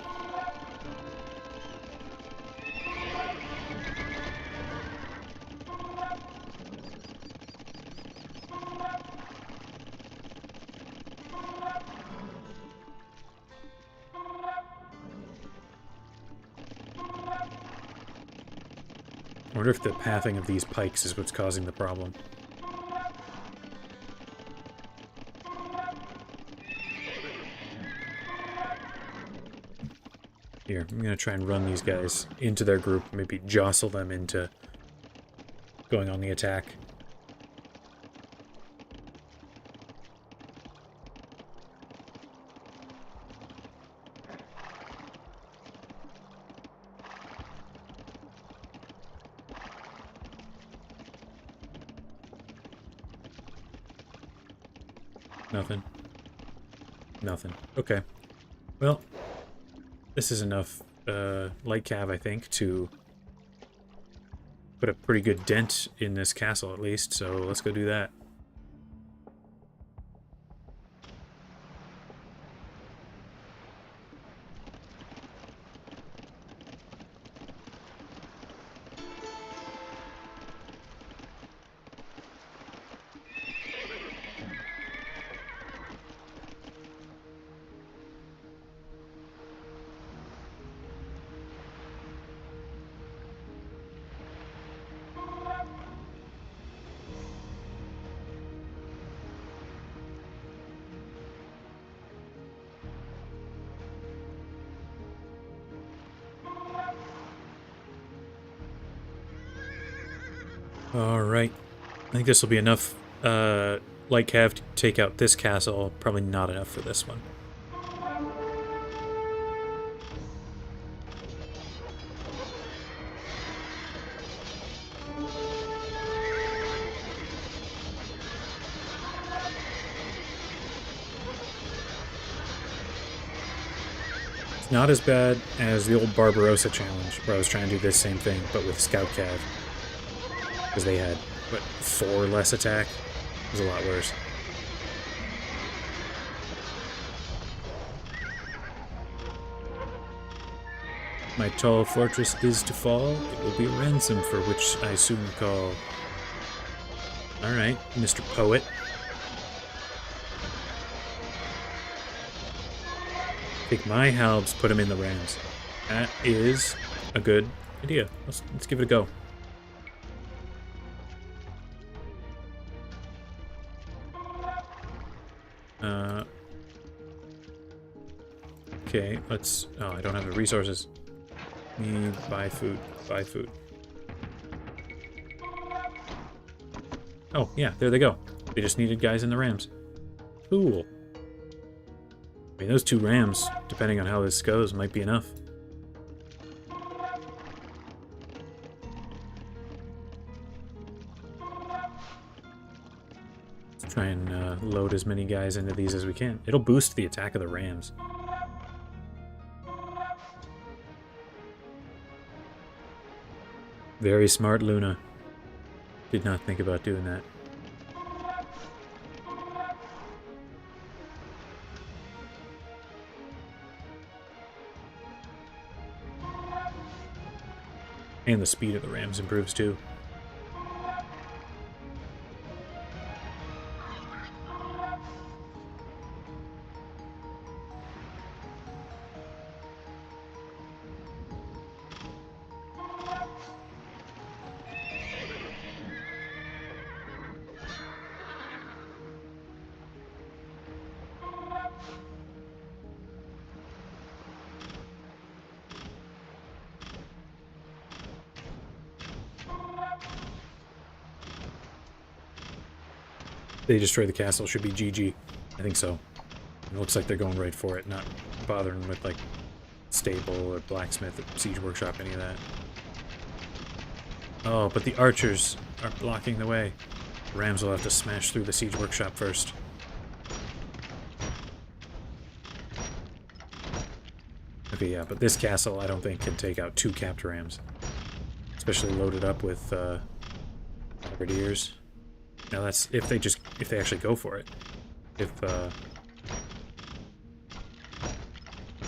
I wonder if the pathing of these pikes is what's causing the problem. Here, I'm gonna try and run these guys into their group, maybe jostle them into going on the attack. Nothing. Nothing. Okay. Well, this is enough light cav, I think, to put a pretty good dent in this castle, at least, so let's go do that. Alright. I think this will be enough light cav to take out this castle. Probably not enough for this one. It's not as bad as the old Barbarossa challenge, where I was trying to do this same thing, but with Scout Cav. Because they had, what, 4 less attack? It was a lot worse. My tall fortress is to fall. It will be a ransom for which I soon call. Alright, Mr. Poet. Take my halbs, put them in the rams. That is a good idea. Let's give it a go. Okay, let's... Oh, I don't have the resources. Need buy food. Buy food. Oh, yeah, there they go. They just needed guys in the rams. Cool. I mean, those 2 rams, depending on how this goes, might be enough. Let's try and load as many guys into these as we can. It'll boost the attack of the rams. Very smart, Luna. Did not think about doing that. And the speed of the rams improves too. They destroy the castle, should be GG. I think so. It looks like they're going right for it, not bothering with, like, stable or blacksmith or siege workshop, any of that. Oh, but the archers are blocking the way. The rams will have to smash through the siege workshop first. Okay, yeah, but this castle I don't think can take out 2 capped rams. Especially loaded up with grenadiers. Now that's if they actually go for it. If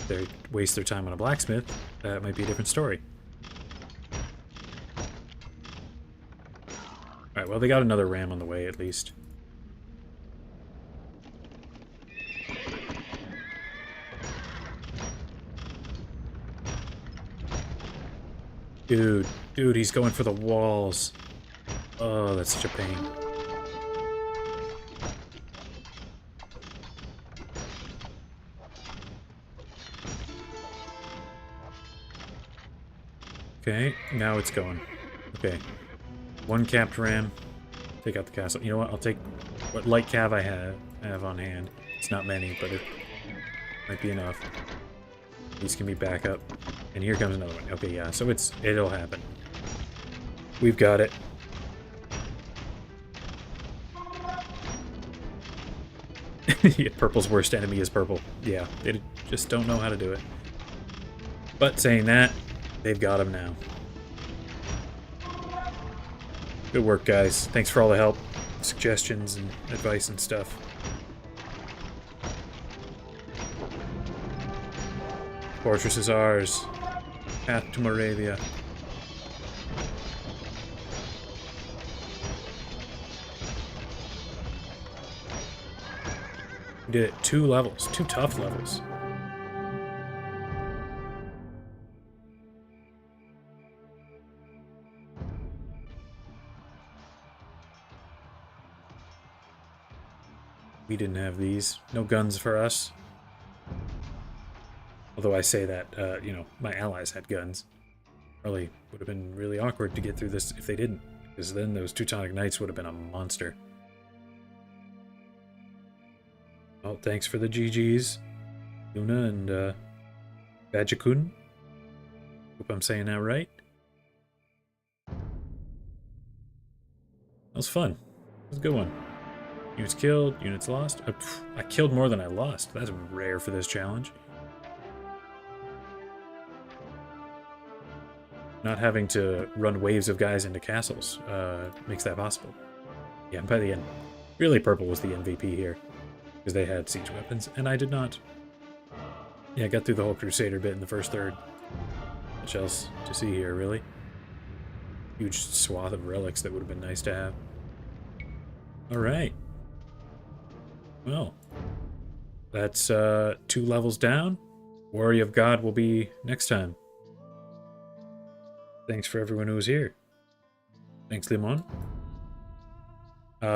they waste their time on a blacksmith, that might be a different story. Alright, well they got another ram on the way at least. Dude, he's going for the walls. Oh, that's such a pain. Okay, now it's going. Okay. One capped ram. Take out the castle. You know what? I'll take what light cav I have on hand. It's not many, but it might be enough. These can be backup. And here comes another one. Okay, yeah, so it'll happen. We've got it. Yeah, purple's worst enemy is purple. Yeah, they just don't know how to do it. But saying that, they've got him now. Good work, guys. Thanks for all the help, suggestions, and advice and stuff. Fortress is ours. Path to Moravia. We did it 2 levels. 2 tough levels. We didn't have these. No guns for us. Although I say that, you know, my allies had guns. Probably would have been really awkward to get through this if they didn't. Because then those Teutonic Knights would have been a monster. Well, thanks for the GGs, Luna and Bajakun. Hope I'm saying that right. That was fun. That was a good one. Units killed, units lost. I killed more than I lost. That's rare for this challenge. Not having to run waves of guys into castles makes that possible. Yeah, by the end, really purple was the MVP here. Because they had siege weapons, and I did not. Yeah, I got through the whole Crusader bit in the first third. Much else to see here, really. Huge swath of relics that would have been nice to have. Alright. Well, that's 2 levels down. Warrior of God will be next time. Thanks for everyone who was here. Thanks, Limon.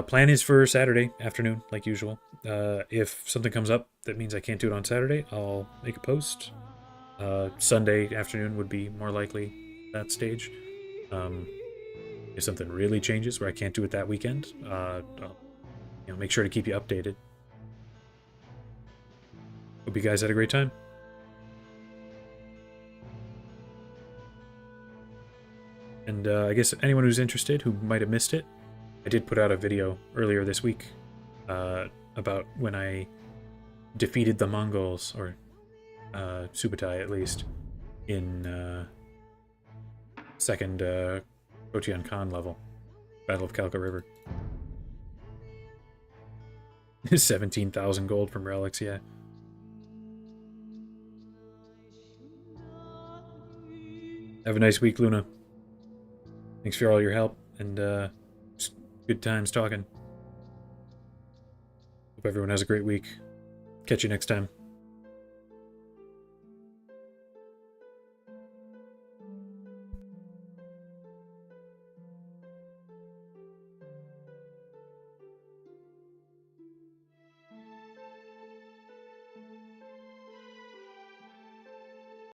Plan is for Saturday afternoon, like usual. If something comes up that means I can't do it on Saturday, I'll make a post. Sunday afternoon would be more likely that stage. If something really changes where I can't do it that weekend, I'll make sure to keep you updated. Hope you guys had a great time. And I guess anyone who's interested who might have missed it, I did put out a video earlier this week about when I defeated the Mongols, or Subutai at least, in second Kotian Khan level, Battle of Kalka River. 17,000 gold from relics, yeah. Have a nice week, Luna. Thanks for all your help, and good times talking. Hope everyone has a great week. Catch you next time.